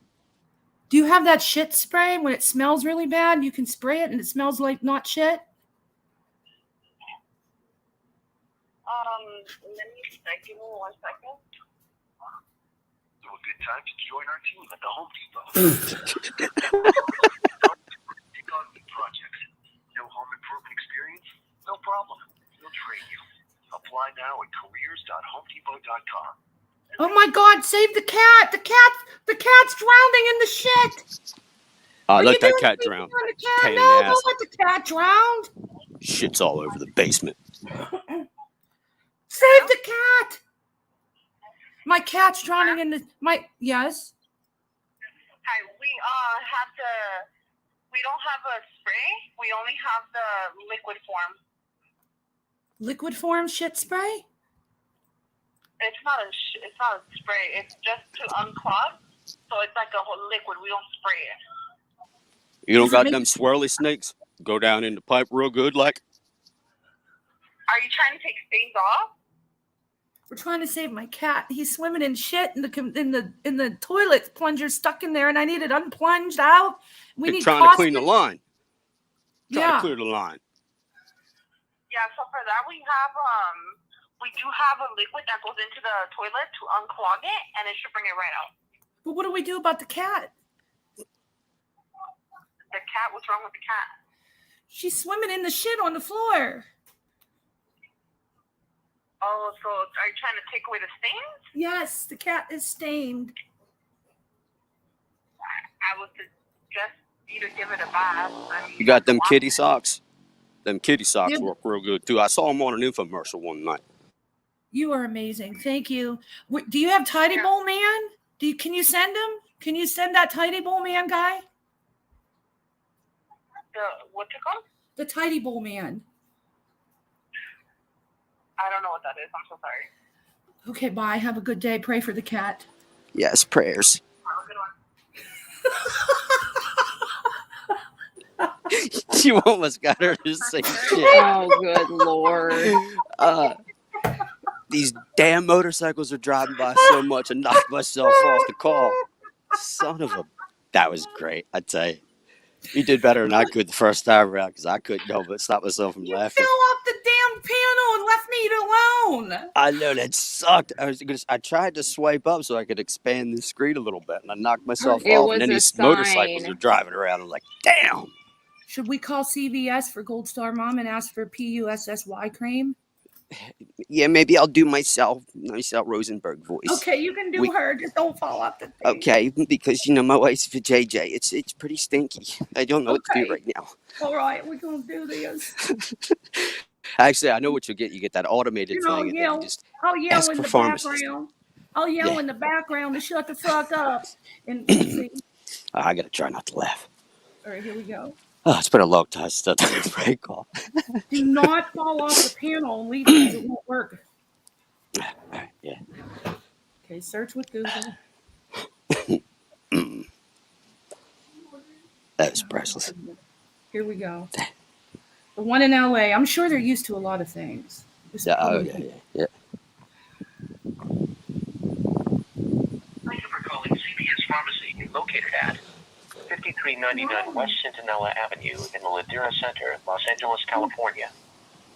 Do you have that shit spray when it smells really bad? You can spray it and it smells like not shit? Let me check. Give me 1 second. So a good time to join our team at the Home Depot. Take on new projects. No home improvement experience? No problem. We'll train you. Apply now at careers.homedepot.com. Oh my God, save the cat. The cat's drowning in the shit. Let that cat drown. Pain in the No, ass. don't let the cat drown. Shit's all over the basement. Save the cat. My cat's drowning in the, yes. Hi, we don't have a spray. We only have the liquid form. Liquid form shit spray? It's not a spray. It's just to unclog. So it's like a whole liquid. We don't spray it. You don't got them swirly snakes? Go down in the pipe real good, like? Are you trying to take stains off? We're trying to save my cat. He's swimming in shit in the toilet plunger stuck in there, and I need it unplunged out. We need trying to clean the line. Trying to clear the line. Yeah, so for that we do have a liquid that goes into the toilet to unclog it, and it should bring it right out. But what do we do about the cat? The cat? What's wrong with the cat? She's swimming in the shit on the floor. Oh, so are you trying to take away the stains? Yes, the cat is stained. I would suggest you to give it a bath. You got them kitty socks? Them kitty socks work real good, too. I saw them on an infomercial one night. You are amazing. Thank you. Do you have Tidy Bowl Man? Can you send him? Can you send that Tidy Bowl Man guy? What's it called? The Tidy Bowl Man. I don't know what that is. I'm so sorry. Okay, bye. Have a good day. Pray for the cat. Yes, prayers. You almost got her to say shit. Oh, good Lord. These damn motorcycles are driving by so much and knocked myself off the call. Son of a... That was great, I tell you. You did better than I could the first time around because I couldn't help but stop myself from laughing. Fell off the damn panel and left me alone. I know, that sucked. I tried to swipe up so I could expand the screen a little bit, and I knocked myself It off. was And then a these motorcycles sign. are driving around. I'm like, damn. Should we call CVS for Gold Star Mom and ask for PUSSY cream? Yeah, maybe I'll do myself Rosenberg voice. Okay, you can do her. Just don't fall off the thing. Okay, because my wife's for JJ. It's pretty stinky. I don't know what to do right now. All right, we're going to do this. Actually, I know what you'll get. You get that automated You know, thing, and then you just I'll yell ask in for the pharmacist. background. I'll yell Yeah. in the background to shut the fuck up. And see. I gotta try not to laugh. All right, here we go. Oh, it's been a long time since I've done a prank call. Do not fall off the panel and leave it. It won't work. Yeah. Okay, search with Google. That was priceless. Here we go. The one in LA. I'm sure they're used to a lot of things. This is Yeah, oh, probably- yeah. Thank you for calling CVS Pharmacy, located at 5399 West Centinela Avenue in the Ladera Center, Los Angeles, California.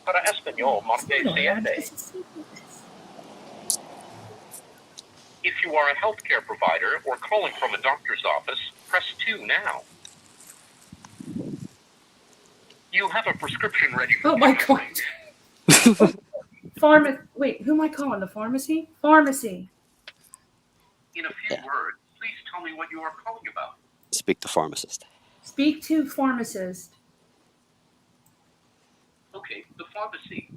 Para Español, marque siete. If you are a healthcare provider or calling from a doctor's office, press 2 now. You have a prescription ready for Oh my God. Wait, who am I calling? The pharmacy? Pharmacy. In a few words, please tell me what you are calling about. Speak to pharmacist. Speak to pharmacist. Okay, the pharmacy.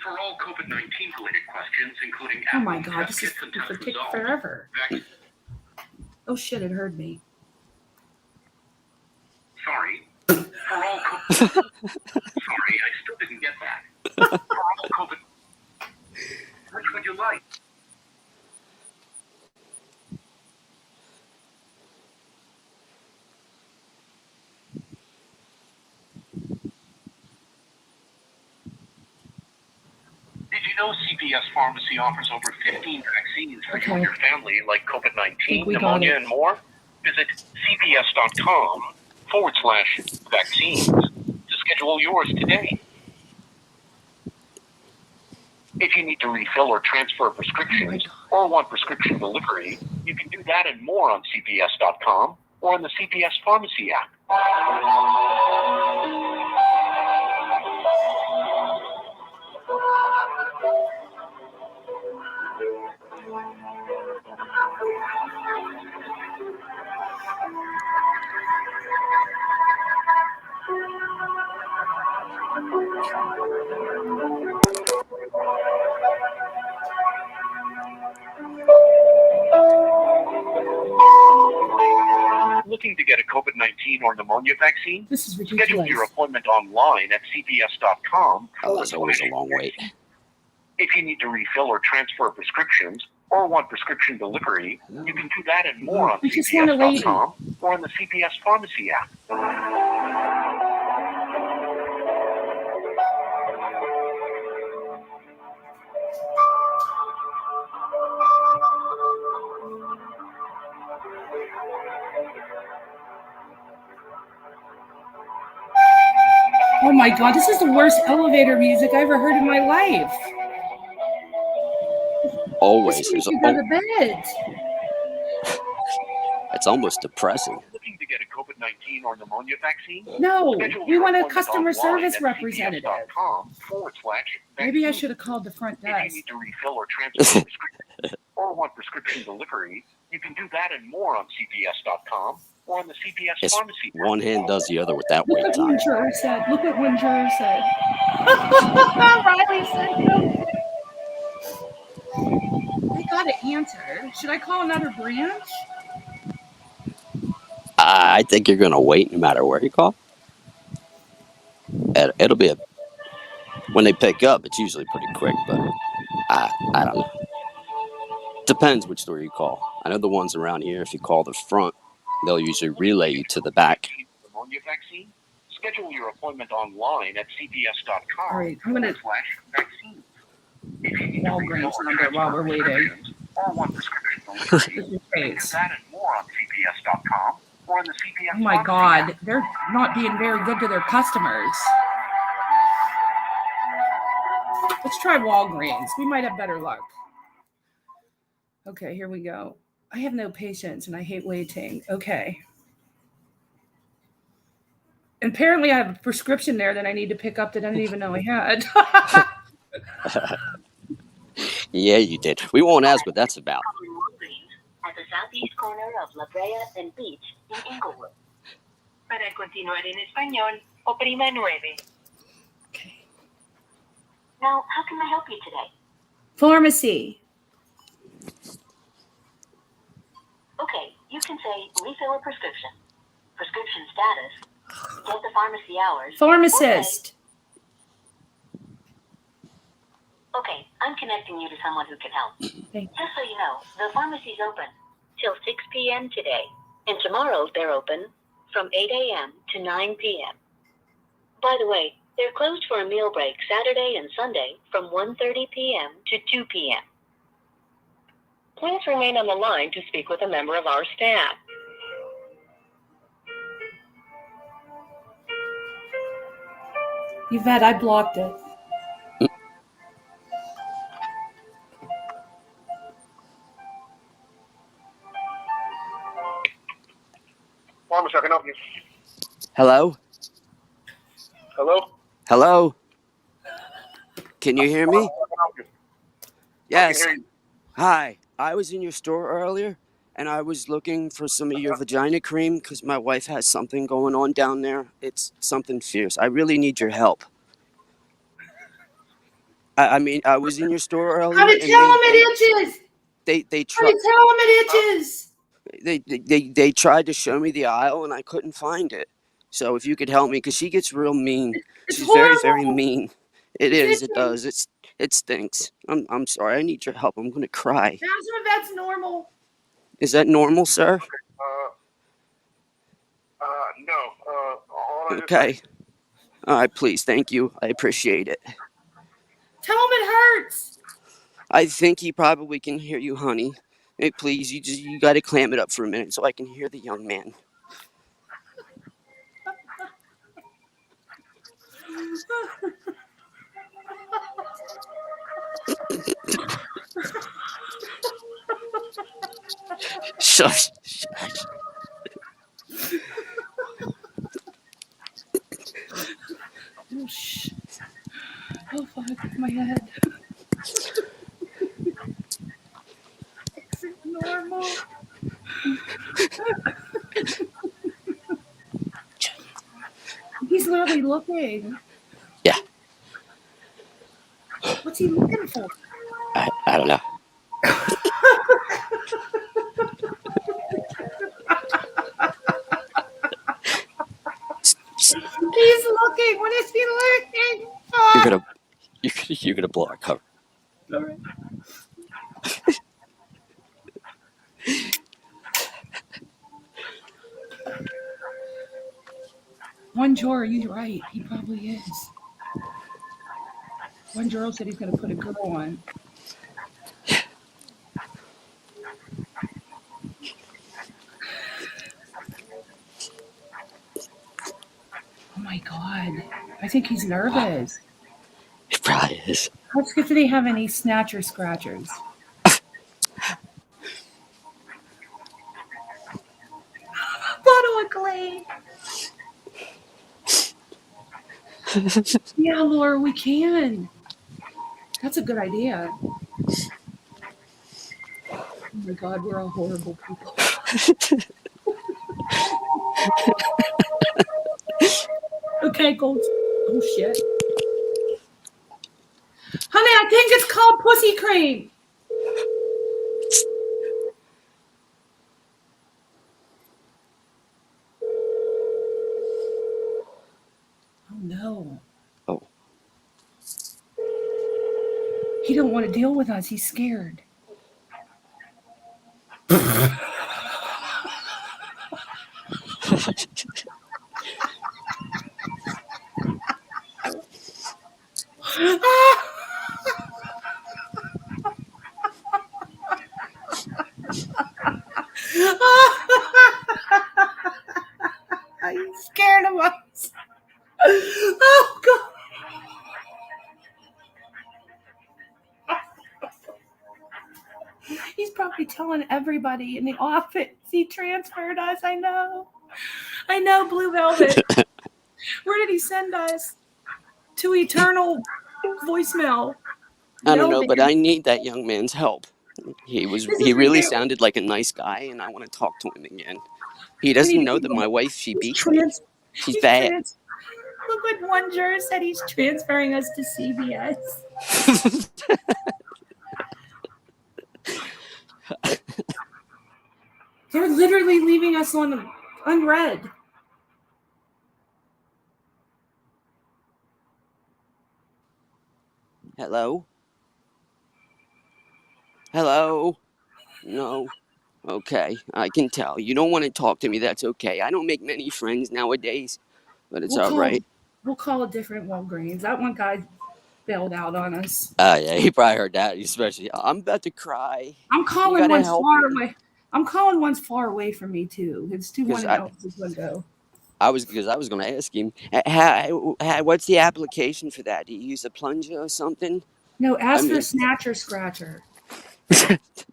For all COVID-19 related questions, including Oh my at-home God, test this is kits and going test to take results, forever. vaccine Oh shit, it heard me. Parole COVID. Sorry, I still didn't get that. Parole COVID. Which would you like? Did you know CPS Pharmacy offers over 15 vaccines for you and your family, like COVID-19, pneumonia, and more? Visit cps.com/vaccines to schedule yours today. If you need to refill or transfer prescriptions or want prescription delivery, you can do that and more on cps.com or on the CPS Pharmacy app. Looking to get a COVID-19 or pneumonia vaccine? This is Schedule ridiculous. your appointment online at cps.com. Oh, that's always a long wait. If you need to refill or transfer prescriptions or want prescription delivery, you can do that and more on We just want a lady. cps.com or on the CPS Pharmacy app. Oh my God, this is the worst elevator music I ever heard in my life. Always. This makes me go to bed. It's almost depressing. Looking to get a COVID-19 or pneumonia vaccine? No, Schedule we your want a appointment customer online service at representative. cps.com/vaccines. Maybe I should have called the front If you desk. need to refill or transfer prescriptions or want prescription delivery, you can do that and more on cps.com or on the CPS It's Pharmacy. one hand does the other with that Look wait what time. one juror said. Look what one juror said. Riley said no. They got to answer. Should I call another branch? I think you're gonna wait no matter where you call. It'll be when they pick up. It's usually pretty quick, but I don't know. Depends which store you call. I know the ones around here. If you call the front, they'll usually relay you to the back. Pneumonia vaccine? Schedule your appointment online at cps.com. All right, I'm gonna /vaccines. If you need to Walgreens refill or number while we're transfer waiting. prescriptions or want prescription delivery, you can do that and more on cps.com or on the CPS Oh my Pharmacy God, app. they're not being very good to their customers. Let's try Walgreens. We might have better luck. Okay, here we go. I have no patience and I hate waiting. Okay. And apparently I have a prescription there that I need to pick up that I didn't even know I had. Yeah, you did. We won't ask what that's about. At the southeast corner of La Brea and Beach in Inglewood. Para continuar en español, oprima 9. Now, how can I help you today? Pharmacy. Okay, you can say refill a prescription, prescription status, get the pharmacy hours. Pharmacist. Okay, I'm connecting you to someone who can help. Thank Just so you know, the pharmacy's open till 6 p.m. today, and tomorrow they're open from 8 a.m. to 9 p.m. By the way, they're closed for a meal break Saturday and Sunday from 1:30 p.m. to 2 p.m. Please remain on the line to speak with a member of our staff. Yvette, I blocked it. Pharmacy, I can help you. Hello? Hello? Hello? Can you hear me? I can help you. Yes. I can hear you. Hi. I was in your store earlier, and I was looking for some of your vagina cream because my wife has something going on down there. It's something fierce. I really need your help. I mean, I was in your store earlier. How to and tell them it itches? They How to tried. tell them it itches? They tried to show me the aisle, and I couldn't find it. So if you could help me, because she gets real mean. It's She's very, very horrible. mean. It It's is. It itching. does. It stinks. I'm sorry. I need your help. I'm gonna cry. Nazareth, that's normal. Is that normal, sir? No. All I Okay. All right, please. Thank you. I appreciate it. Tell him it hurts. I think he probably can hear you, honey. Hey, please, you got to clam it up for a minute so I can hear the young man. Shush. Shush. Oh, shh. Oh, fuck, my head. Is it normal? He's literally looking. Yeah. What's he looking for? I don't know. He's looking. What is he looking for? You're gonna blow our cover. All right. One juror, you're right. He probably is. One juror said he's going to put a girl on. Oh my God. I think he's nervous. He probably is. Let's see if they have any snatcher scratchers. Bottle of Glade. Yeah, Laura, we can. That's a good idea. Oh my God, we're all horrible people. Okay, Gold. Oh shit. Honey, I think it's called pussy cream. Oh no. Oh. He don't want to deal with us. He's scared. He's scared of us. Oh God. He's probably telling everybody in the office he transferred us. I know, Blue Velvet. Where did he send us? To eternal voicemail. I don't know, but I need that young man's help. He This really is sounded like a nice guy, and I want to talk to him again. He doesn't know that my wife, she beats me. She's bad. Look what one juror said. He's transferring us to CBS. They're literally leaving us on unread. Hello? Hello? No. Okay, I can tell. You don't want to talk to me. That's okay. I don't make many friends nowadays, but it's all right. We'll call a different Walgreens. That one guy bailed out on us. Yeah, he probably heard that. Especially, I'm about to cry. I'm calling You gotta one's help far me. away. I'm calling one's far away from me too. It's 2-1 I- Elvis's window. I was going to ask him, what's the application for that? Do you use a plunger or something? No, ask I for mean- a snatcher scratcher.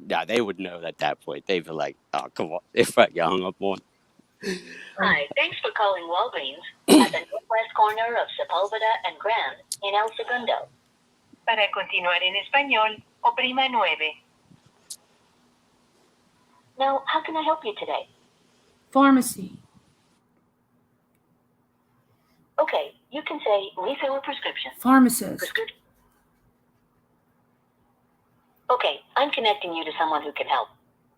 Nah, they would know at that point. They'd be like, oh, come on. If I get hung up on. Hi, thanks for calling Walgreens at the northwest corner of Sepulveda and Grand in El Segundo. Para continuar en español, oprima 9. Now, how can I help you today? Pharmacy. Okay, you can say refill a prescription. Pharmacist. Okay, I'm connecting you to someone who can help.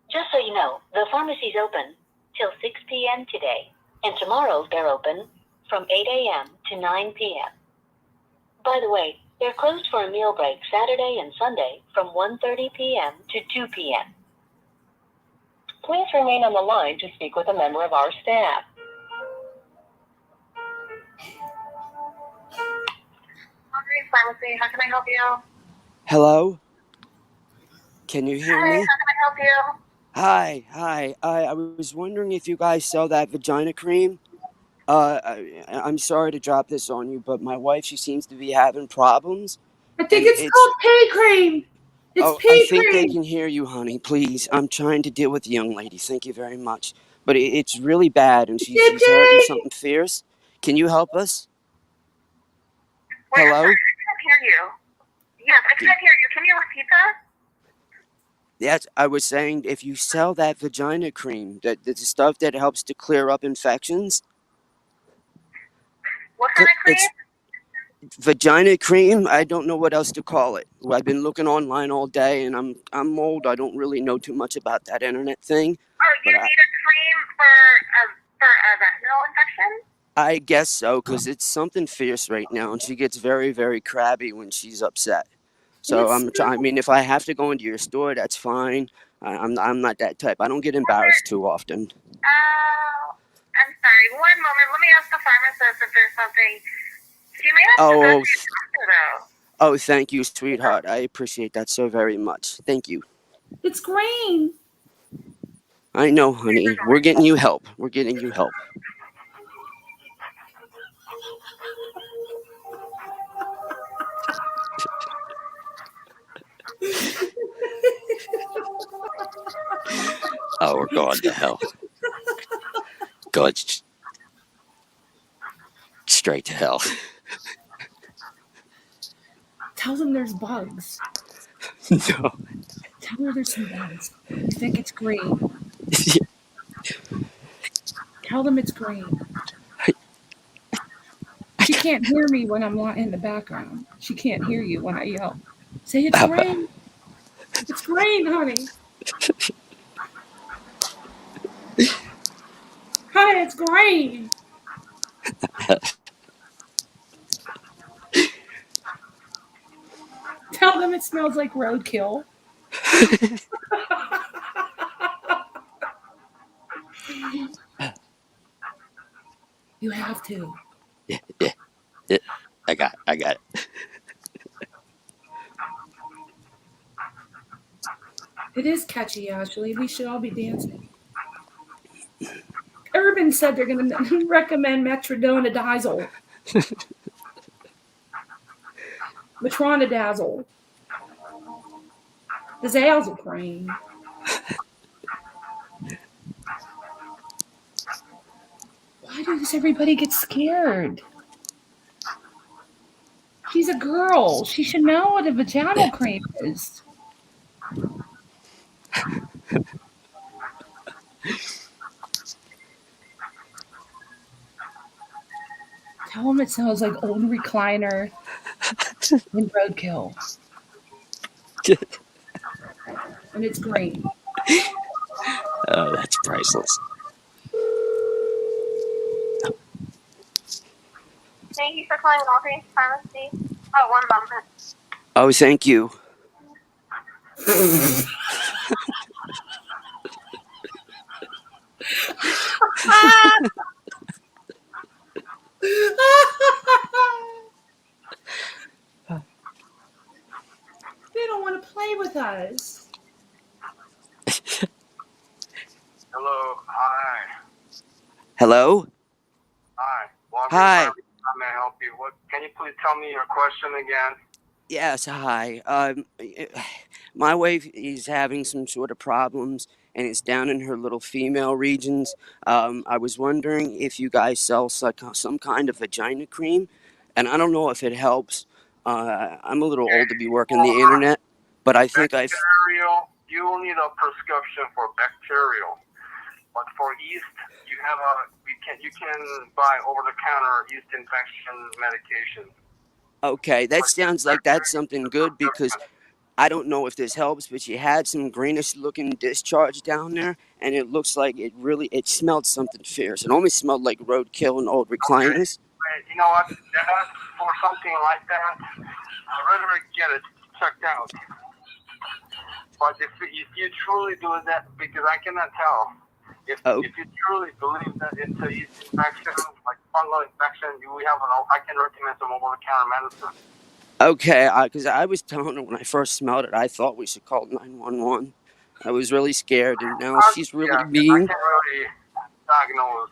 Just so you know, the pharmacy's open till 6 p.m. today. and tomorrow they're open from 8 a.m. to 9 p.m. By the way, they're closed for a meal break Saturday and Sunday from 1:30 p.m. to 2 p.m. Please remain on the line to speak with a member of our staff. Marguerite Pharmacy, how can I help you? Hello? Can you hear Hi, me? how can I help you? Hi. I was wondering if you guys sell that vagina cream. I'm sorry to drop this on you, but my wife, she seems to be having problems. I think And it's called pea cream. It's I pea think they cream. can hear you, honey. Please, I'm trying to deal with the young lady. Thank you very much. But it's really bad, and she's hurting something fierce. Can you help us? Wait, I'm Hello? sorry, I can't hear you. Yes, I can't hear you. Can you repeat that? Yes, I was saying if you sell that vagina cream, the stuff that helps to clear up infections, What kind of cream? it's vagina cream. I don't know what else to call it. I've been looking online all day, and I'm old. I don't really know too much about that internet thing. Oh, you But need a cream for a vaginal infection? I guess so, because it's something fierce right now, and she gets very, very crabby when she's upset. So I mean, if I have to go into your store, that's fine. I'm not that type. I don't get embarrassed too often. Oh, I'm sorry. One moment. Let me ask the pharmacist if there's something. She may have to go Oh, to your doctor, though. oh, thank you, sweetheart. I appreciate that so very much. Thank you. It's green. I know, honey. We're getting you help. We're getting you help. Oh, we're going to hell. Going straight to hell. Tell them there's bugs. No. Tell her there's some bugs. You think it's green. Tell them it's green. She can't hear me when I'm in the background. She can't hear you when I yell. Say it's green. It's green, honey. Honey, it's green. Tell them it smells like roadkill. You have to. Yeah. I got it. It is catchy, Ashley. We should all be dancing. Urban said they're going to recommend metronidazole. Metronidazole. The Zales cream. Why does everybody get scared? She's a girl. She should know what a vaginal cream is. Tell them it sounds like old recliner in roadkill. And it's green. Oh, that's priceless. Thank you for calling Walgreens Pharmacy. Oh, one moment. Oh, thank you. They don't want to play with us. Hello. Hi. Hello? Hi. Walgreens Hi. Pharmacy, how may I help you? What? Can you please tell me your question again? Yes, hi. My wife is having some sort of problems, and it's down in her little female regions. I was wondering if you guys sell some kind of vagina cream, and I don't know if it helps. I'm a little old to be working the internet, but I think I've... Bacterial. You will need a prescription for bacterial. But for yeast, you can buy over-the-counter yeast infection medication. Okay, that sounds like that's something good because I don't know if this helps, but she had some greenish looking discharge down there, and it looks like it smelled something fierce. It almost smelled like roadkill and old recliners. But you know what? That's for something like that. I'd rather get it checked out. But if you truly do that, because I cannot tell. If you truly believe that it's a yeast infection, like fungal infection, I can recommend some over-the-counter medicine. Okay, because I was telling her when I first smelled it, I thought we should call 911. I was really scared, and now she's really I mean. can't really diagnose.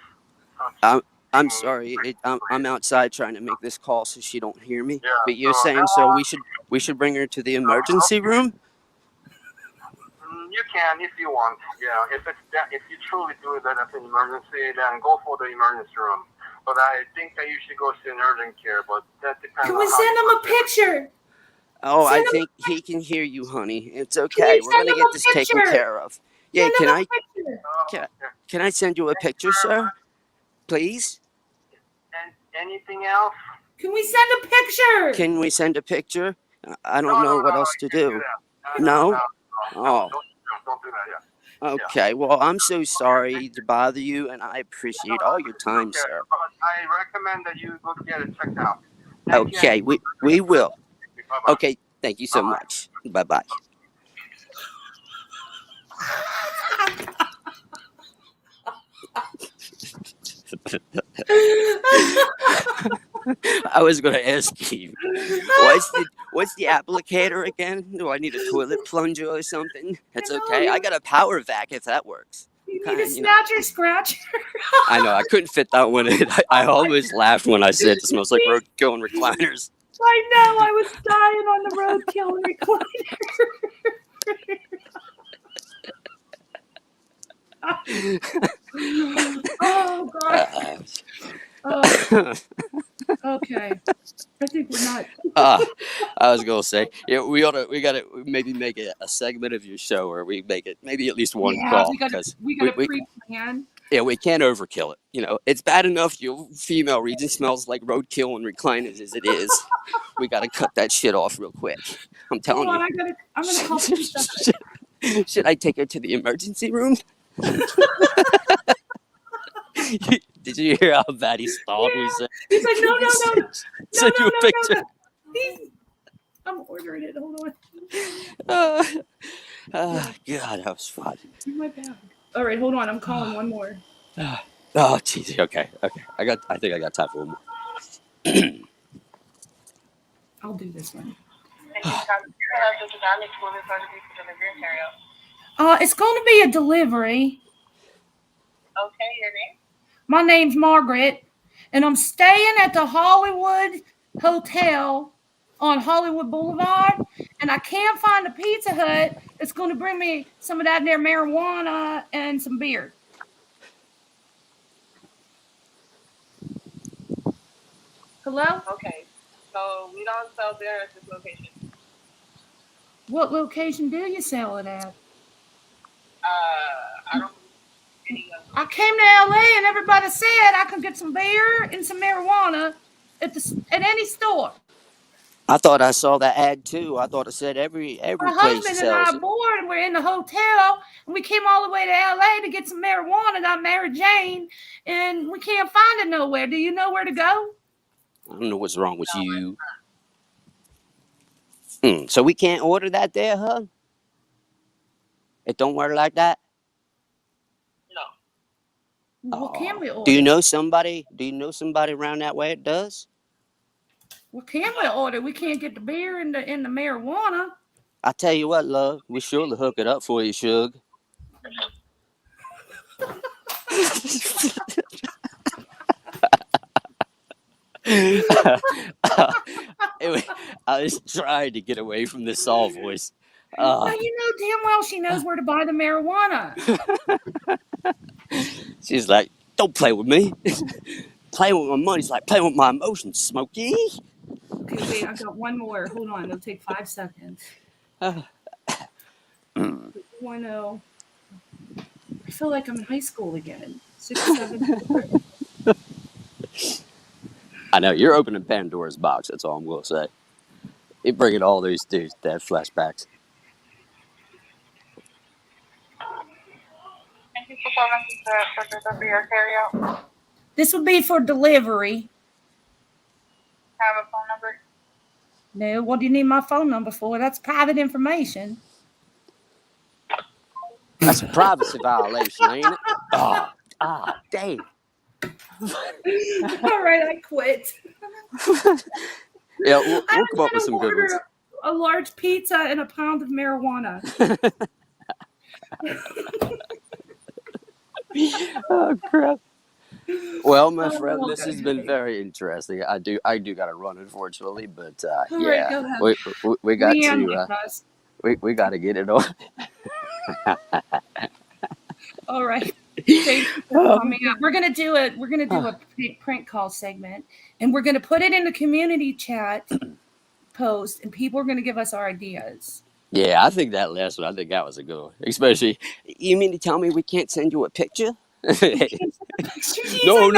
I'm sorry. I'm outside trying to make this call so she don't hear me. Yeah, But you're so saying now- we should bring her to the emergency room? You can if you want. Yeah, if you truly do that as an emergency, then go for the emergency room. But I think that you should go to an urgent care. But that depends. Can we send him a picture? Oh, Send I him- think he can hear you, honey. It's Can okay. you We're send gonna him get a this taken picture? care of. Yeah, Send can him a I picture. can I send you a picture, sir? Please? And anything else? Can we send a picture? Can we send a picture? I don't know what else to do. No? Oh. Don't do that. Yeah. Okay, well, I'm so sorry to bother you, and I appreciate all your time, sir. But I recommend that you go get it checked out. Okay, we will. Okay, thank you so much. Bye-bye. I was going to ask you, what's the applicator again? Do I need a toilet plunger or something? That's okay. I got a power vac if that works. You Kinda, need a you know. snatcher scratcher. I know, I couldn't fit that one in. I always laughed when I said it smells like roadkill and recliners. I know. I was dying on the roadkill recliner. Oh God. Okay. I think we're not. I was gonna say, yeah, we gotta maybe make it a segment of your show where we make it maybe at least one call, because we gotta pre-plan. yeah, we can't overkill it. You know, it's bad enough your female region smells like roadkill and recliners as it is. We gotta cut that shit off real quick. I'm telling Hold on, you. I'm gonna call police. Should I take her to the emergency room? Did you hear how bad he stalled? Yeah. We said, He's like, no. send you a picture. I'm ordering it. Hold on. God, that was fun. In my bag. All right, hold on. I'm calling one more. Oh, jeez. Okay. I think I got time for one more. I'll do this one. It's going to be a delivery. Okay, your name? My name's Margaret, and I'm staying at the Hollywood Hotel on Hollywood Boulevard, and I can't find a Pizza Hut that's going to bring me some of that there marijuana and some beer. Hello? Okay, so we don't sell beer at this location. What location do you sell it at? I don't I came to LA and everybody said I could get some beer and some marijuana at any store. I thought I saw that ad too. I thought it said every My place husband and I sells are it. bored and we're in the hotel and we came all the way to LA to get some marijuana and I'm Mary Jane and we can't find it nowhere. Do you know where to go? I don't know what's wrong with you. So we can't order that there, huh? It don't work like that? What can we order? Do you know somebody around that way it does? What can we order? We can't get the beer and the marijuana. I tell you what, love, we surely hook it up for you, Suge. Anyway, I was trying to get away from the Saul voice. Well, you know damn well she knows where to buy the marijuana. She's like, don't play with me. Playing with my money's like playing with my emotions, Smokey. Okay, wait, I got one more. Hold on, it'll take 5 seconds. 10. I feel like I'm in high school again. 6, 7. I know, you're opening Pandora's box, that's all I'm going to say. You're bringing all those dudes that flashbacks. the phone number to deliver your carryout? This would be for delivery. Have a phone number? No, what do you need my phone number for? That's private information. That's a privacy violation, ain't it? Dang. All right, I quit. Yeah, we'll come up with some good ones. Order a large pizza and a pound of marijuana. Oh crap. Well, my friend, Oh, this has been very interesting. I do got to run, unfortunately, but All right, yeah, go ahead. we got Leanne to with us. we got to get it on. All right. Thank you for coming up. We're gonna do a prank call segment, and we're gonna put it in the community chat post, and people are gonna give us our ideas. Yeah, I think that last one. I think that was a good one. Especially, you mean to tell me we can't send you a picture? No.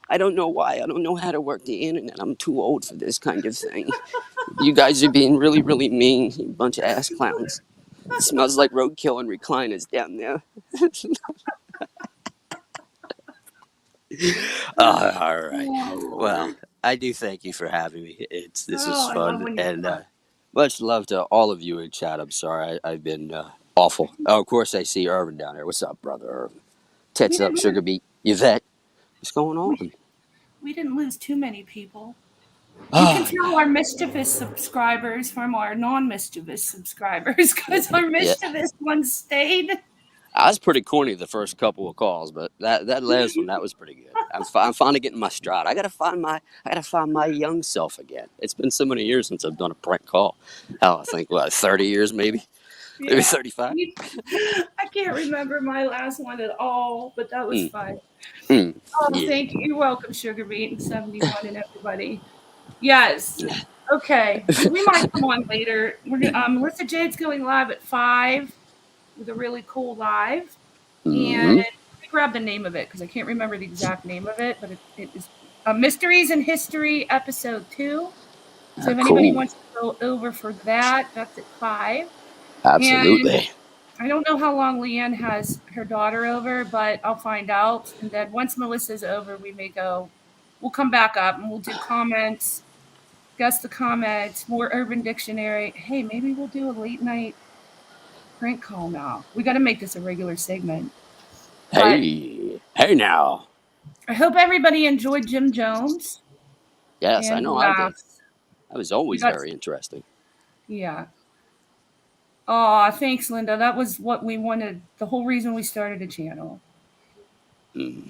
I don't know why. I don't know how to work the internet. I'm too old for this kind of thing. You guys are being really, really mean. You bunch of ass clowns. It smells like roadkill and recliners down there. All right. Well, I do thank you for having me. This was I love fun, when you and come. much love to all of you in chat. I'm sorry I've been awful. Oh, of course, I see Irvin down there. What's up, brother Irvin? Tits up, sugar beet. Yvette, what's going on? We didn't lose too many people. You can tell our mischievous subscribers from our non-mischievous subscribers because our mischievous ones stayed. I was pretty corny the first couple of calls, but that last one, that was pretty good. I'm finally getting my stride. I gotta find my young self again. It's been so many years since I've done a prank call. I think 30 years maybe. Maybe 35. I can't remember my last one at all, but that was fun. Yeah. Thank you. You're welcome, Sugar Beet and 71 and everybody. Yes. Okay. We might come on later. We're gonna, Melissa Jade's going live at 5 with a really cool live. And let me grab the name of it because I can't remember the exact name of it, but it is Mysteries in History Episode 2. So if anybody wants to go over for that, that's at 5. Absolutely. And I don't know how long Leanne has her daughter over, but I'll find out. And then once Melissa's over, we'll come back up and we'll do comments, guess the comments, more Urban Dictionary. Hey, maybe we'll do a late night prank call now. We got to make this a regular segment. Hey now. I hope everybody enjoyed Jim Jones. Yes, I and know I did. laughed. That was always very interesting. Yeah. Oh, thanks, Linda. That was what we wanted. The whole reason we started a channel. Do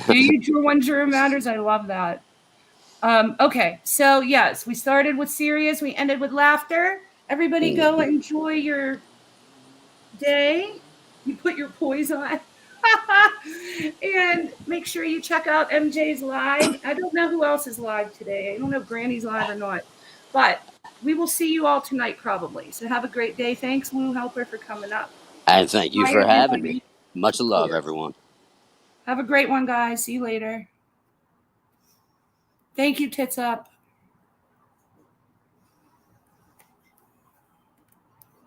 you Drew One Drew Matters? I love that. Okay, so yes, we started with serious. We ended with laughter. Everybody go enjoy your day. You put your poise on. And make sure you check out MJ's live. I don't know who else is live today. I don't know if Granny's live or not. But we will see you all tonight probably. So have a great day. Thanks, Woo Helper, for coming up. And thank you Bye, for having everybody. me. Much love, everyone. Have a great one, guys. See you later. Thank you, Tits Up.